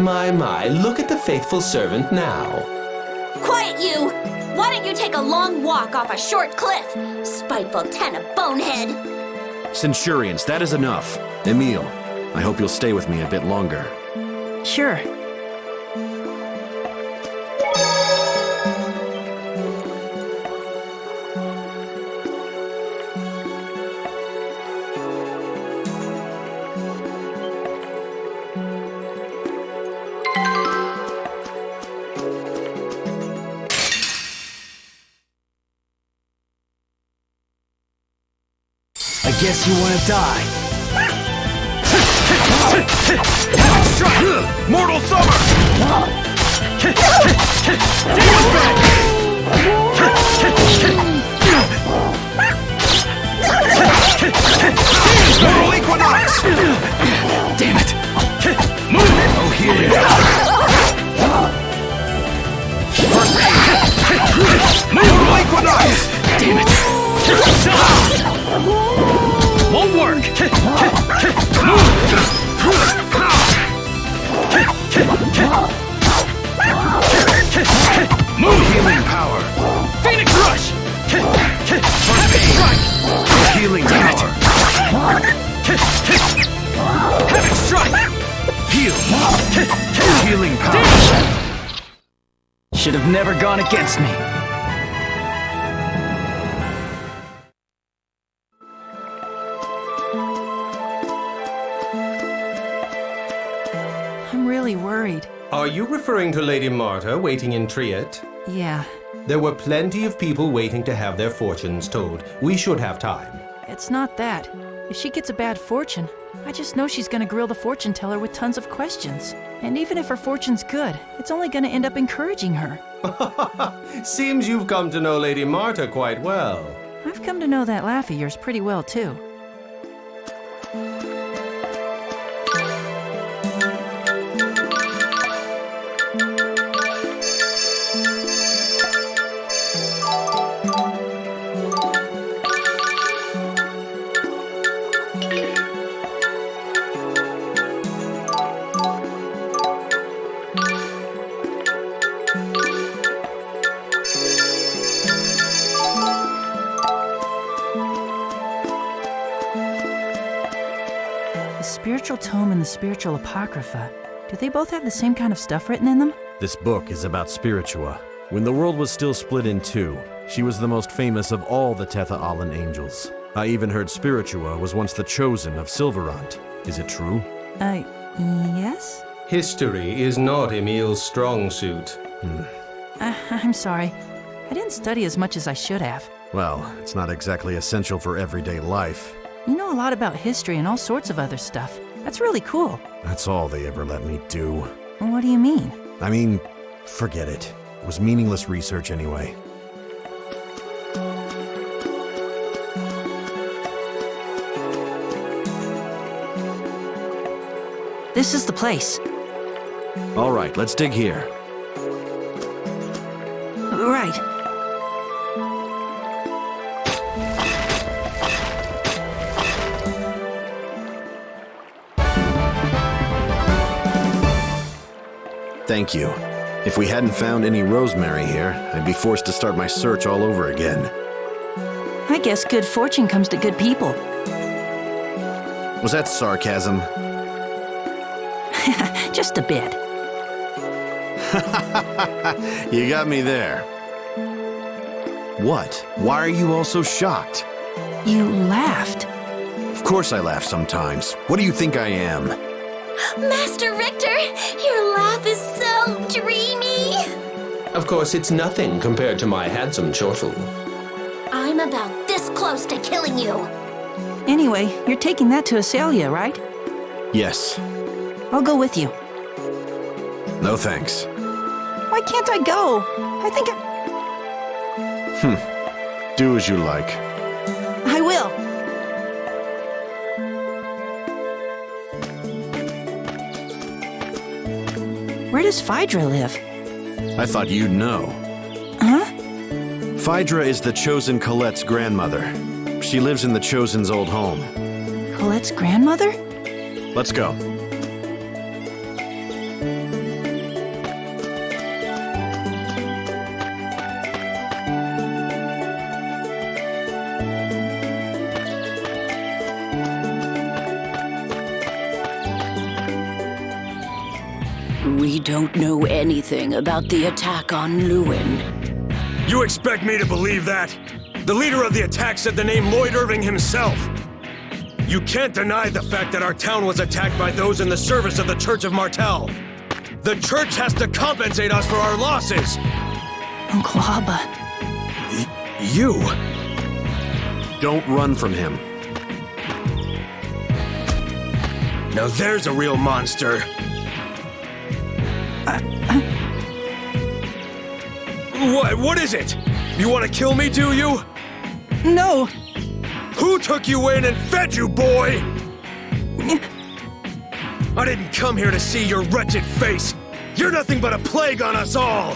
My, look at the faithful servant now. Quiet, you! Why don't you take a long walk off a short cliff? Spiteful ten of bonehead! Centurions, that is enough. Emil, I hope you'll stay with me a bit longer. Sure. guess you want to die. Strike! Mortal Summer! Demon Fang! Mortal Equinox! Damn it! Move it! Oh, here! First aid! Mortal Equinox! Damn it! Won't work! Move! Healing power! Phoenix Rush! First aid! Strike! Healing power! Havoc Strike! Heal! Healing power! Should have never gone against me. I'm really worried. Are you referring to Lady Marta waiting in Triet? Yeah, There were plenty of people waiting to have their fortunes told. We should have time. it's not that. If she gets a bad fortune, I just know she's gonna grill the fortune teller with tons of questions. And even if her fortune's good, it's only gonna end up encouraging her. Seems you've come to know Lady Marta quite well. I've come to know that laugh of yours pretty well, too. The spiritual tome and the spiritual apocrypha, do they both have the same kind of stuff written in them? This book is about Spiritua. When the world was still split in two, she was the most famous of all the Tetha Allen angels. I even heard Spiritua was once the chosen of Silverant. Is it true? Yes? History is not Emil's strong suit. I'm sorry. I didn't study as much as I should have. Well, it's not exactly essential for everyday life. You know a lot about history and all sorts of other stuff. That's really cool. That's all they ever let me do. What do you mean? I mean, forget it. It was meaningless research anyway. This is the place. All right, let's dig here. Right. Thank you. If we hadn't found any rosemary here, I'd be forced to start my search all over again. I guess good fortune comes to good people. Was that sarcasm? Just a bit. You got me there. What? Why are you all so shocked? You laughed. Of course I laugh sometimes. What do you think I am? Master Richter, your laugh is so dreamy. Of course, it's nothing compared to my handsome chortle. I'm about this close to killing you. Anyway, you're taking that to Azalea, right? Yes. I'll go with you. No thanks. Why can't I go? I think Do as you like. I will. Where does Phaedra live? I thought you'd know. Huh? Phaedra is the Chosen Colette's grandmother. She lives in the Chosen's old home. Colette's grandmother? Let's go. We don't know anything about the attack on Lewin. You expect me to believe that? The leader of the attack said the name Lloyd Irving himself. You can't deny the fact that our town was attacked by those in the service of the Church of Martel. The church has to compensate us for our losses. Uncle Abba. You? Don't run from him. Now there's a real monster. What is it? You want to kill me, do you? No. Who took you in and fed you, boy? I didn't come here to see your wretched face. You're nothing but a plague on us all.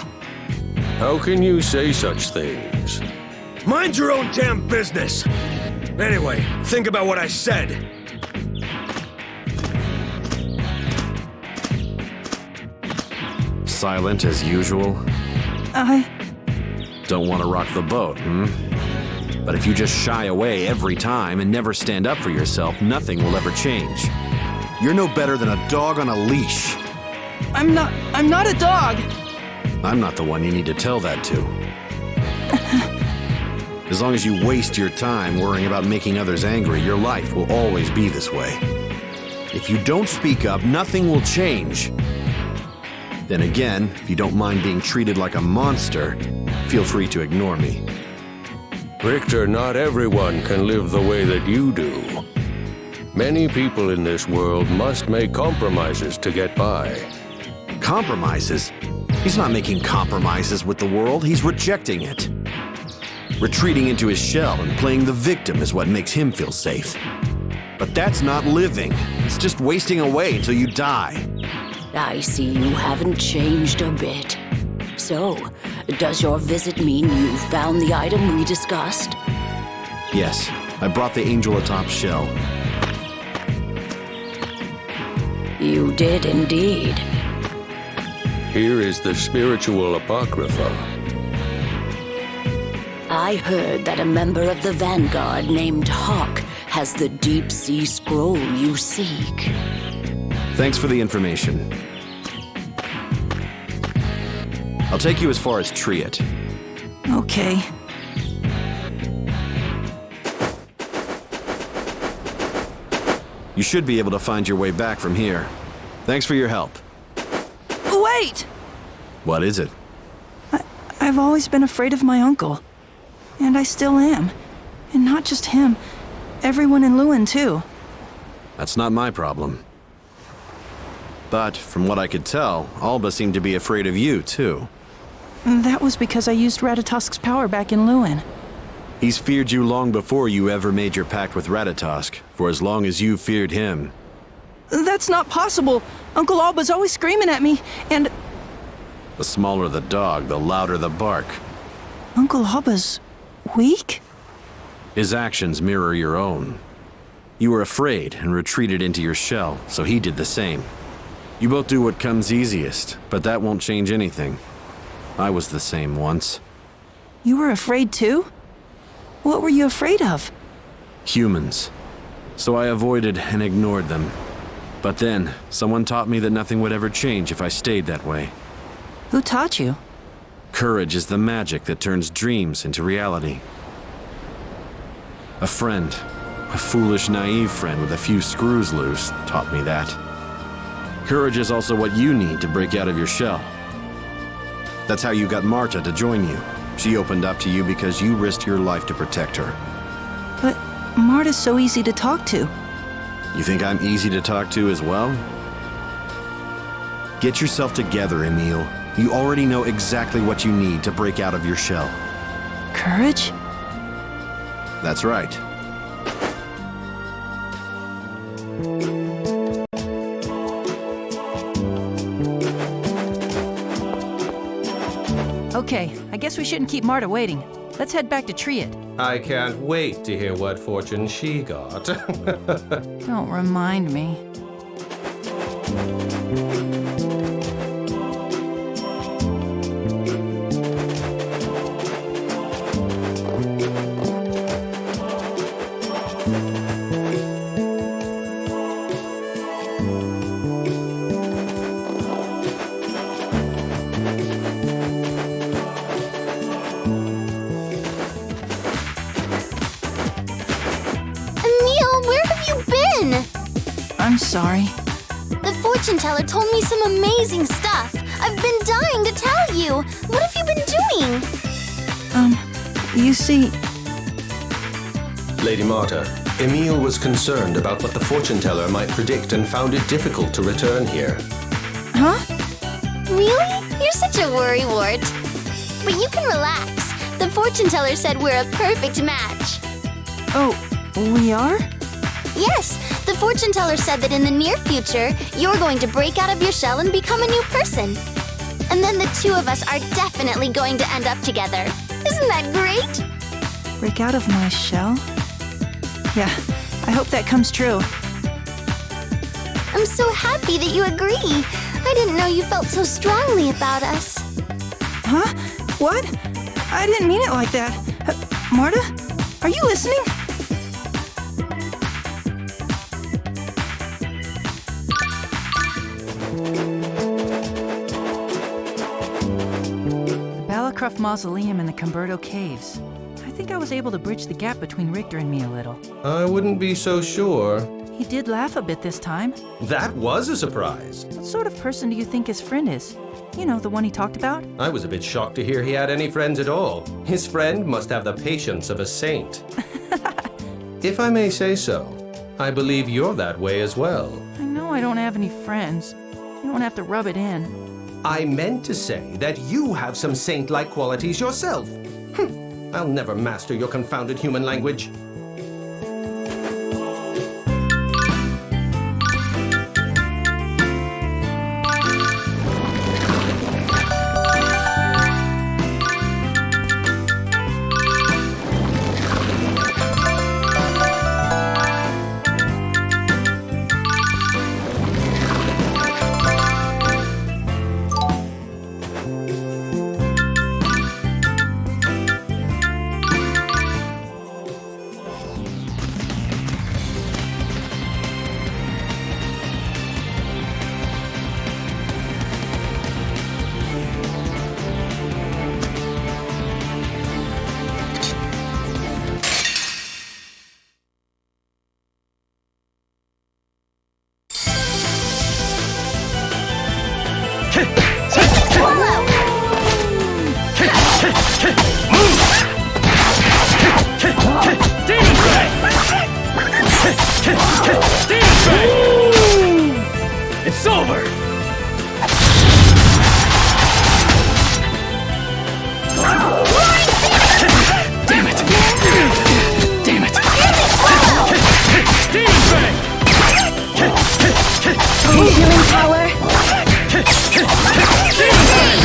How can you say such things? Mind your own damn business. Anyway, think about what I said. Silent as usual? Don't want to rock the boat, But if you just shy away every time and never stand up for yourself, nothing will ever change. You're no better than a dog on a leash. I'm not a dog. I'm not the one you need to tell that to. As long as you waste your time worrying about making others angry, your life will always be this way. If you don't speak up, nothing will change. Then again, if you don't mind being treated like a monster, feel free to ignore me. Richter, not everyone can live the way that you do. Many people in this world must make compromises to get by. Compromises? He's not making compromises with the world, he's rejecting it. Retreating into his shell and playing the victim is what makes him feel safe. But that's not living. It's just wasting away until you die. I see you haven't changed a bit. So, does your visit mean you found the item we discussed? Yes, I brought the angel atop shell. You did indeed. Here is the spiritual apocrypha. I heard that a member of the Vanguard named Hawk has the deep sea scroll you seek. Thanks for the information. I'll take you as far as Triet. Okay. You should be able to find your way back from here. Thanks for your help. Wait! What is it? I've always been afraid of my uncle. And I still am. And not just him. Everyone in Lewin, too. That's not my problem. But from what I could tell, Alba seemed to be afraid of you, too. That was because I used Ratatosk's power back in Lewin. He's feared you long before you ever made your pact with Ratatosk, for as long as you feared him. That's not possible! Uncle Alba's always screaming at me, and... The smaller the dog, the louder the bark. Uncle Alba's... weak? His actions mirror your own. You were afraid and retreated into your shell, so he did the same. You both do what comes easiest, but that won't change anything. I was the same once. You were afraid too? What were you afraid of? Humans. So I avoided and ignored them. But then, someone taught me that nothing would ever change if I stayed that way. Who taught you? Courage is the magic that turns dreams into reality. A friend, a foolish, naive friend with a few screws loose, taught me that. Courage is also what you need to break out of your shell. That's how you got Marta to join you. She opened up to you because you risked your life to protect her. But Marta's so easy to talk to. You think I'm easy to talk to as well? Get yourself together, Emil. You already know exactly what you need to break out of your shell. Courage? That's right. Okay, I guess we shouldn't keep Marta waiting. Let's head back to Triet. I can't wait to hear what fortune she got. Don't remind me. I'm sorry. The fortune teller told me some amazing stuff. I've been dying to tell you. What have you been doing? You see... Lady Marta, Emile was concerned about what the fortune teller might predict and found it difficult to return here. Huh? Really? You're such a worrywart. But you can relax. The fortune teller said we're a perfect match. Oh, we are? Yes, the fortune teller said that in the near future, you're going to break out of your shell and become a new person. And then the two of us are definitely going to end up together. Isn't that great? Break out of my shell? Yeah, I hope that comes true. I'm so happy that you agree. I didn't know you felt so strongly about us. Huh? What? I didn't mean it like that. Marta? Are you listening? Ballancroft Mausoleum and the Camberto Caves. I think I was able to bridge the gap between Richter and me a little. I wouldn't be so sure. He did laugh a bit this time. That was a surprise. What sort of person do you think his friend is? You know, the one he talked about? I was a bit shocked to hear he had any friends at all. His friend must have the patience of a saint. If I may say so, I believe you're that way as well. I know I don't have any friends. You don't have to rub it in. I meant to say that you have some saint-like qualities yourself. I'll never master your confounded human language. It's over! Damn it! Damn it! Steam Fang! Healing power! Steam Fang!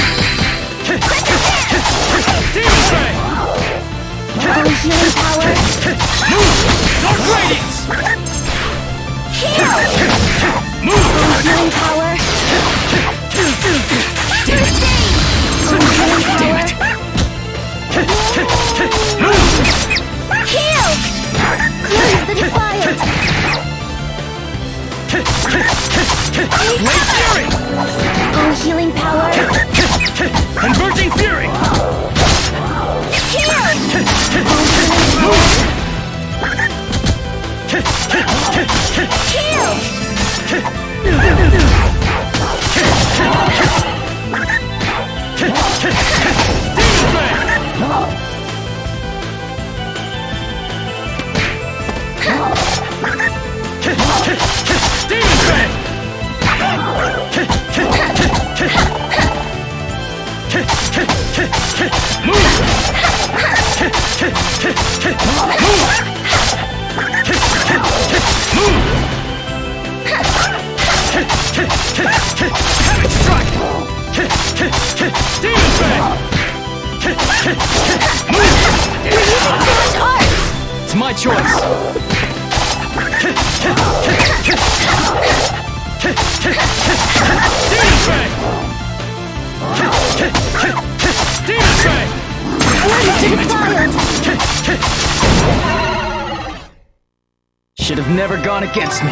Steam Fang! Healing power! Dark Radiance! Heal! Healing power! Damn it! Heal! Cleanse the defiant! Blade Fury! Healing power! Converging Fury! Heal! It's my choice. Should have never gone against me.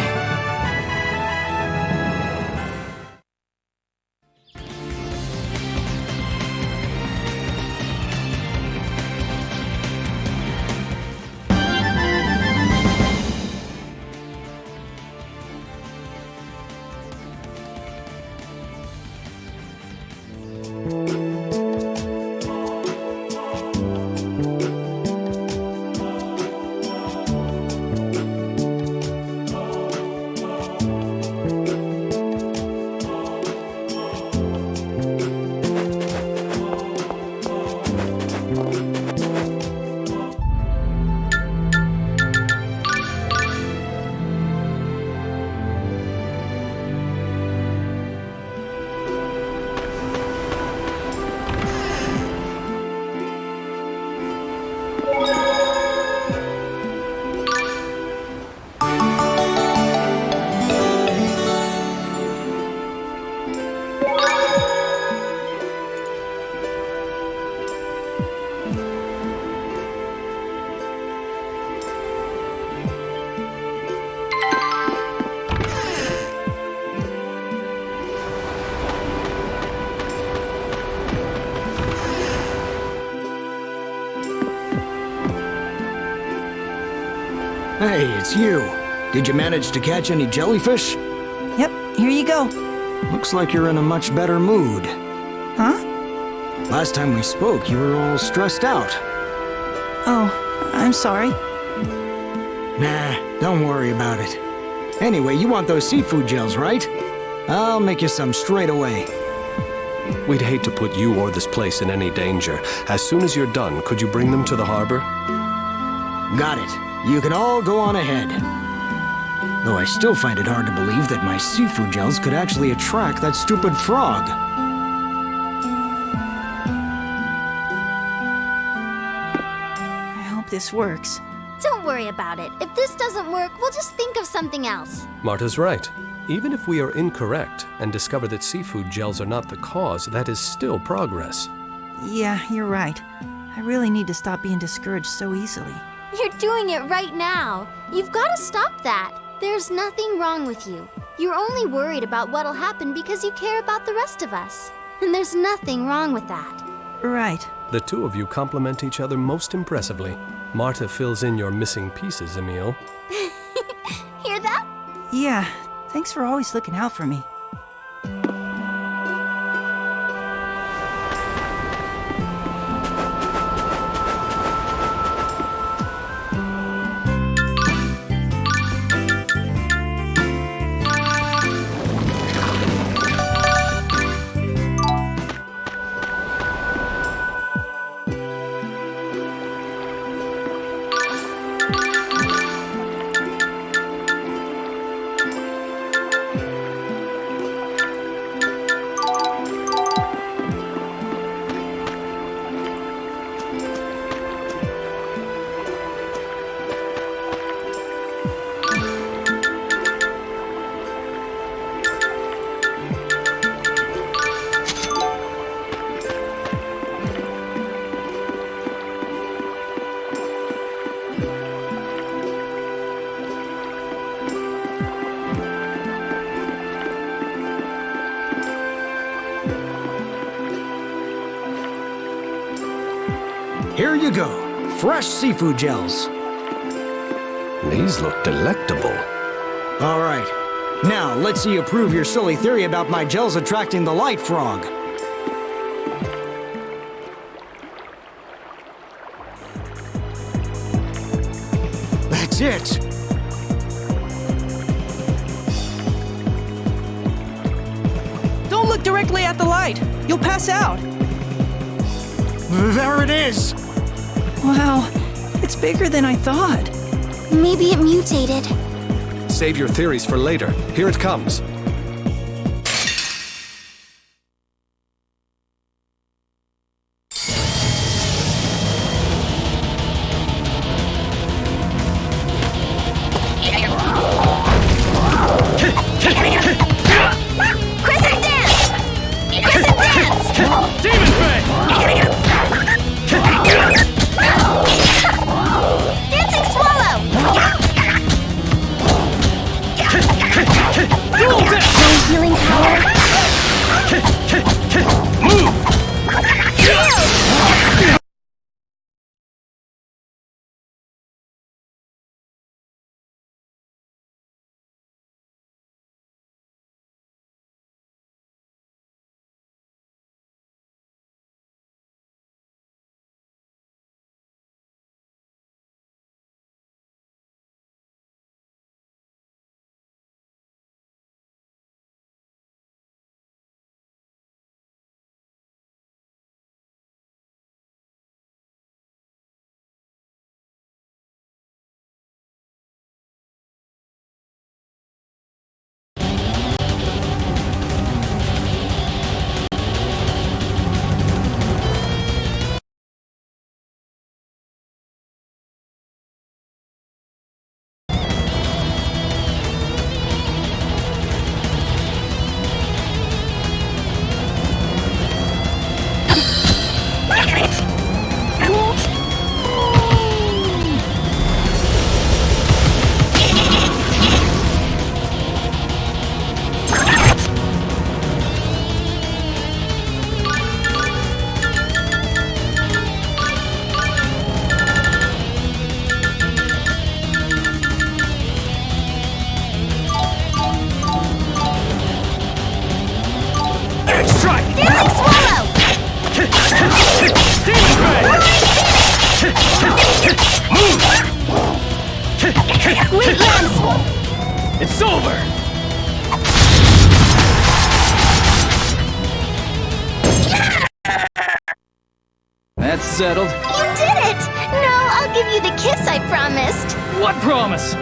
Hey, it's you. Did you manage to catch any jellyfish? Yep, here you go. Looks like you're in a much better mood. Huh? Last time we spoke, you were all stressed out. Oh, I'm sorry. Nah, don't worry about it. Anyway, you want those seafood gels, right? I'll make you some straight away. We'd hate to put you or this place in any danger. As soon as you're done, could you bring them to the harbor? Got it. You can all go on ahead. Though I still find it hard to believe that my seafood gels could actually attract that stupid frog. I hope this works. Don't worry about it. If this doesn't work, we'll just think of something else. Marta's right. Even if we are incorrect and discover that seafood gels are not the cause, that is still progress. Yeah, you're right. I really need to stop being discouraged so easily. You're doing it right now. You've got to stop that. There's nothing wrong with you. You're only worried about what'll happen because you care about the rest of us. And there's nothing wrong with that. Right. The two of you complement each other most impressively. Marta fills in your missing pieces, Emil. Hear that? Yeah, thanks for always looking out for me. Here you go. Fresh seafood gels. These look delectable. All right. Now, let's see you prove your silly theory about my gels attracting the light frog. That's it. Don't look directly at the light. You'll pass out. There it is. Wow, it's bigger than I thought. Maybe it mutated. Save your theories for later. Here it comes. Crescent dance! Crescent dance! Demon Fang! Dancing swallow! Dual Perfect strike! Dancing swallow! Demon ray! Move! Great lance! It's over! That's settled. You did it! No, I'll give you the kiss I promised. What promise?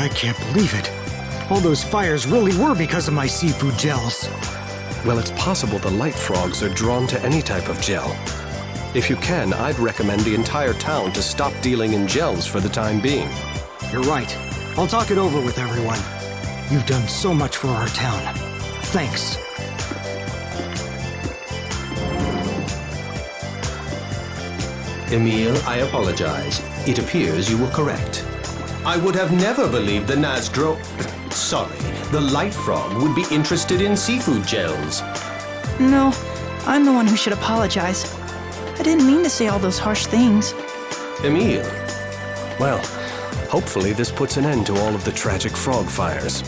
I can't believe it. All those fires really were because of my seafood gels. Well, it's possible the light frogs are drawn to any type of gel. If you can, I'd recommend the entire town to stop dealing in gels for the time being. You're right. I'll talk it over with everyone. You've done so much for our town. Thanks. Emile, I apologize. It appears you were correct. I would have never believed the the light frog would be interested in seafood gels. No, I'm the one who should apologize. I didn't mean to say all those harsh things. Emile. Well, hopefully this puts an end to all of the tragic frog fires.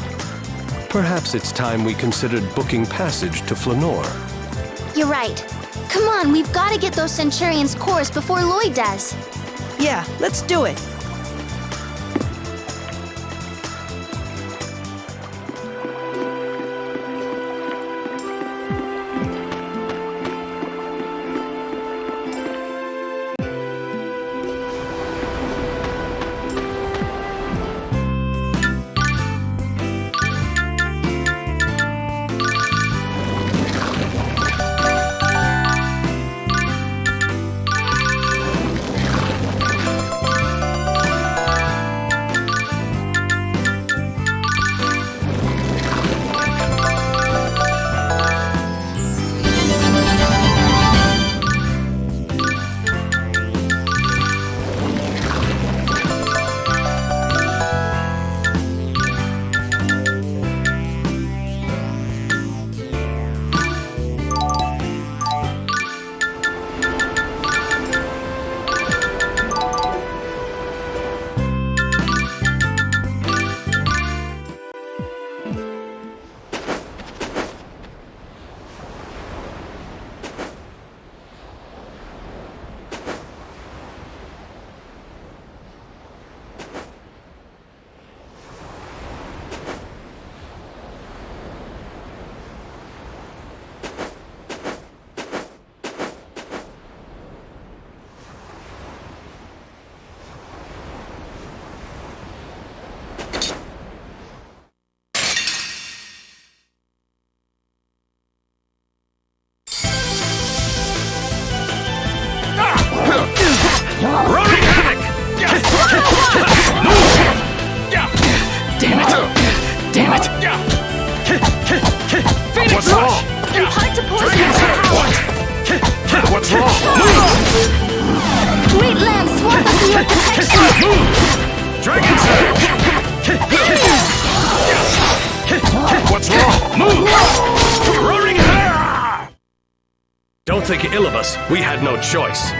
Perhaps it's time we considered booking passage to Flanor. You're right. Come on, we've got to get those Centurions' cores before Lloyd does. Yeah, let's do it. Running havoc! Damn it! Damn it! Phoenix What's Rush! wrong? I'm hard to poison Dragon with Surge! power. What's wrong? Great lance, swap us in your protection. Dragon Surge! What's wrong? Move! Roaring havoc! Don't think ill of us. We had no choice.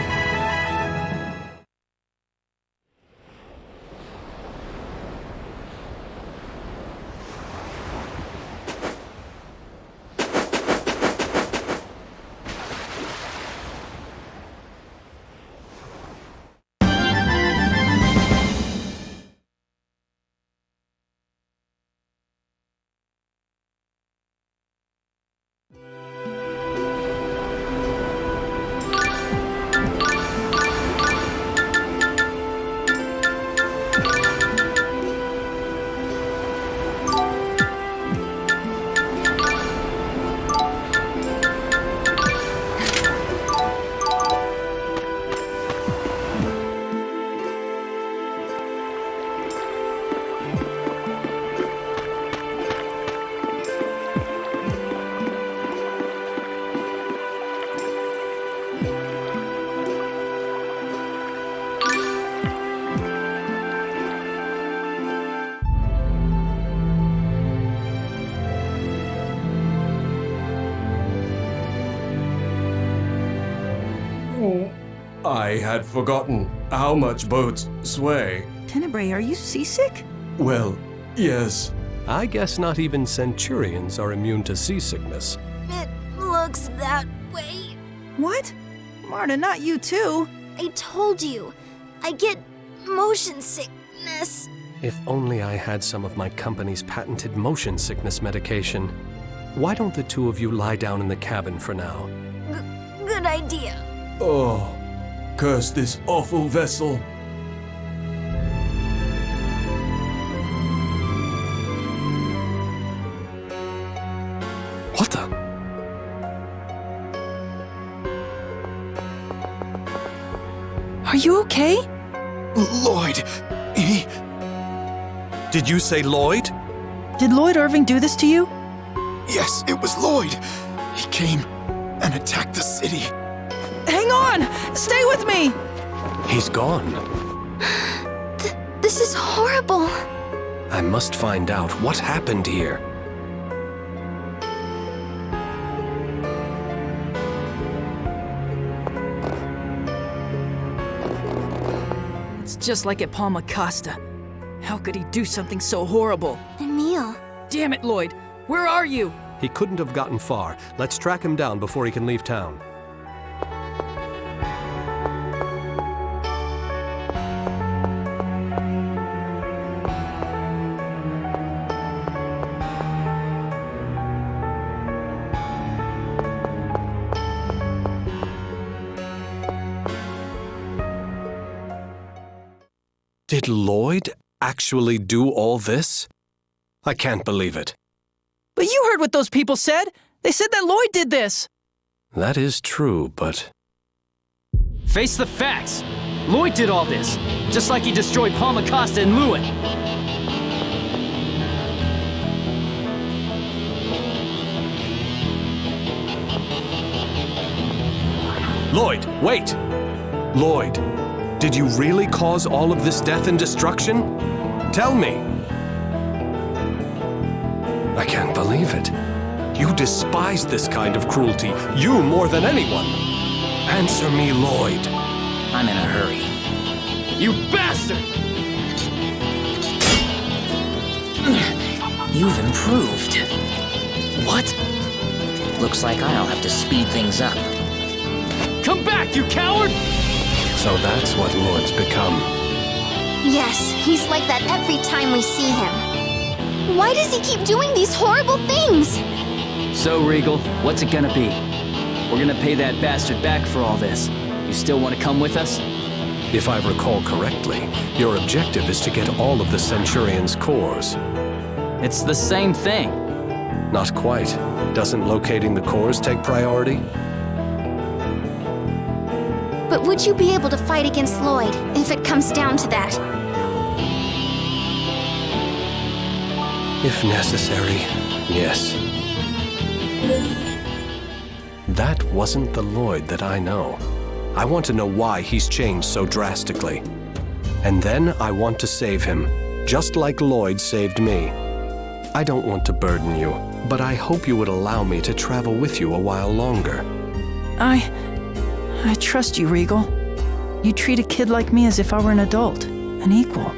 I had forgotten how much boats sway. Tenebrae, are you seasick? Well, yes. I guess not even centurions are immune to seasickness. It looks that way. What? Marta, not you too. I told you. I get motion sickness. If only I had some of my company's patented motion sickness medication. Why don't the two of you lie down in the cabin for now? Good idea. Oh, curse this awful vessel. What the? Are you okay? Lloyd, he... Did you say Lloyd? Did Lloyd Irving do this to you? Yes, it was Lloyd. He came and attacked the city. Hang on! Stay with me! He's gone. This is horrible. I must find out what happened here. It's just like at Palma Costa. How could he do something so horrible? Emil. Damn it, Lloyd! Where are you? He couldn't have gotten far. Let's track him down before he can leave town. Did Lloyd actually do all this? I can't believe it. But you heard what those people said! They said that Lloyd did this! That is true, but... Face the facts! Lloyd did all this, just like he destroyed Palma Costa and Lewin. Lloyd, wait! Lloyd, did you really cause all of this death and destruction? Tell me! I can't believe it. You despise this kind of cruelty. You more than anyone. Answer me, Lloyd. I'm in a hurry. You bastard! You've improved. What? Looks like I'll have to speed things up. Come back, you coward! So that's what Lloyd's become. Yes, he's like that every time we see him. Why does he keep doing these horrible things? So, Regal, what's it gonna be? We're gonna pay that bastard back for all this. You still want to come with us? If I recall correctly, your objective is to get all of the Centurion's cores. It's the same thing. Not quite. Doesn't locating the cores take priority? But would you be able to fight against Lloyd if it comes down to that? If necessary, yes. That wasn't the Lloyd that I know. I want to know why he's changed so drastically. And then I want to save him, just like Lloyd saved me. I don't want to burden you, but I hope you would allow me to travel with you a while longer. I trust you, Regal. You treat a kid like me as if I were an adult, an equal.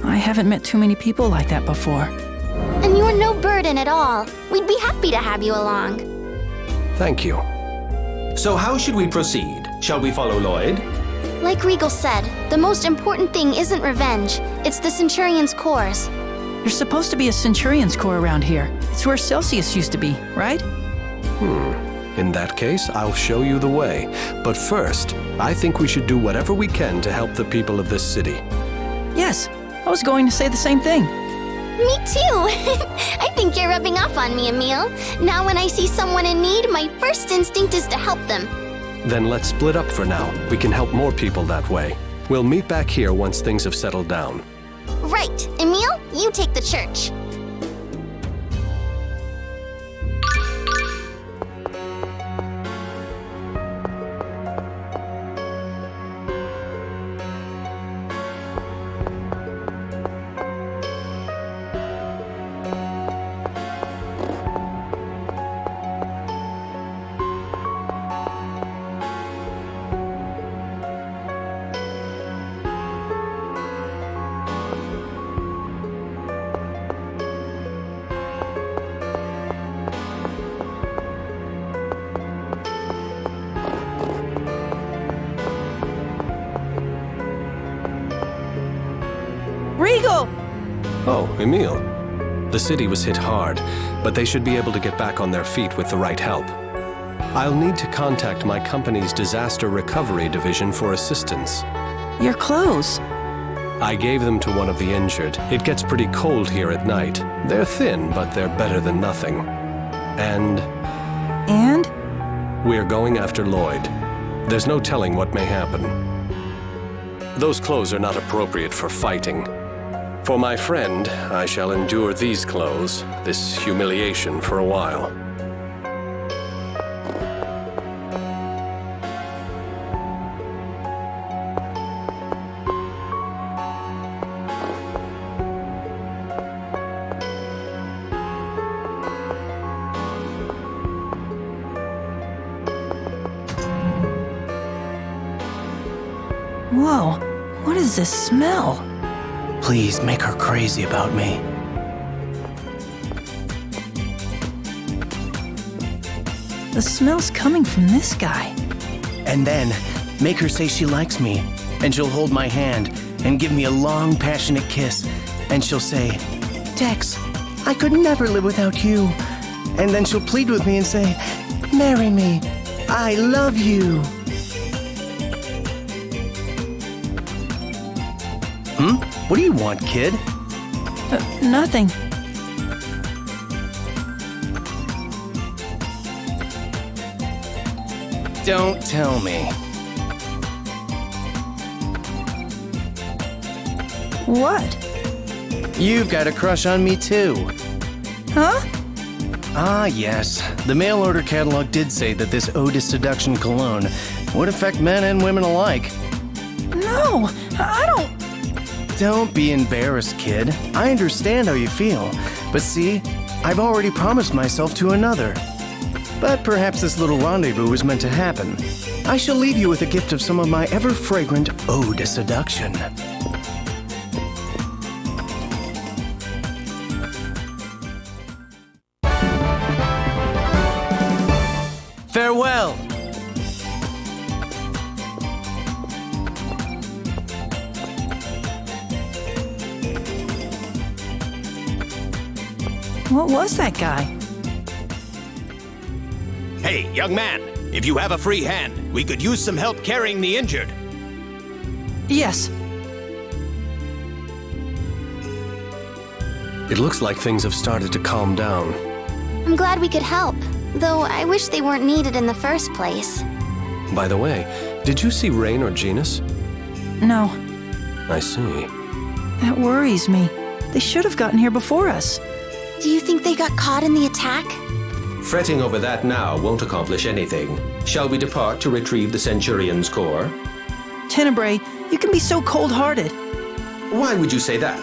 I haven't met too many people like that before. And you're no burden at all. We'd be happy to have you along. Thank you. So how should we proceed? Shall we follow Lloyd? Like Regal said, the most important thing isn't revenge. It's the Centurion's cores. There's supposed to be a Centurion's Corps around here. It's where Celsius used to be, right? In that case, I'll show you the way. But first, I think we should do whatever we can to help the people of this city. Yes, I was going to say the same thing. Me too! I think you're rubbing off on me, Emil. Now when I see someone in need, my first instinct is to help them. Then let's split up for now. We can help more people that way. We'll meet back here once things have settled down. Right. Emil, you take the church. Emil. The city was hit hard, but they should be able to get back on their feet with the right help. I'll need to contact my company's disaster recovery division for assistance. Your clothes. I gave them to one of the injured. It gets pretty cold here at night. They're thin, but they're better than nothing. And? We're going after Lloyd. There's no telling what may happen. Those clothes are not appropriate for fighting. For my friend, I shall endure these clothes, this humiliation for a while. Whoa, what is this smell? Please make her crazy about me. The smell's coming from this guy. And then, make her say she likes me, and she'll hold my hand and give me a long, passionate kiss, and she'll say, Tex, I could never live without you. And then she'll plead with me and say, marry me. I love you. What do you want, kid? Nothing. Don't tell me. What? You've got a crush on me too. Huh? Ah, yes. The mail order catalog did say that this Ode to Seduction cologne would affect men and women alike. No, I don't... Don't be embarrassed, kid. I understand how you feel. But see, I've already promised myself to another. But perhaps this little rendezvous was meant to happen. I shall leave you with a gift of some of my ever-fragrant Ode to Seduction. Farewell! What was that guy? Hey, young man, if you have a free hand, we could use some help carrying the injured. Yes. It looks like things have started to calm down. I'm glad we could help, though I wish they weren't needed in the first place. By the way, did you see Rain or Genus? No. I see. That worries me. They should have gotten here before us. Do you think they got caught in the attack? Fretting over that now won't accomplish anything. Shall we depart to retrieve the Centurion's core? Tenebrae, you can be so cold-hearted. Why would you say that?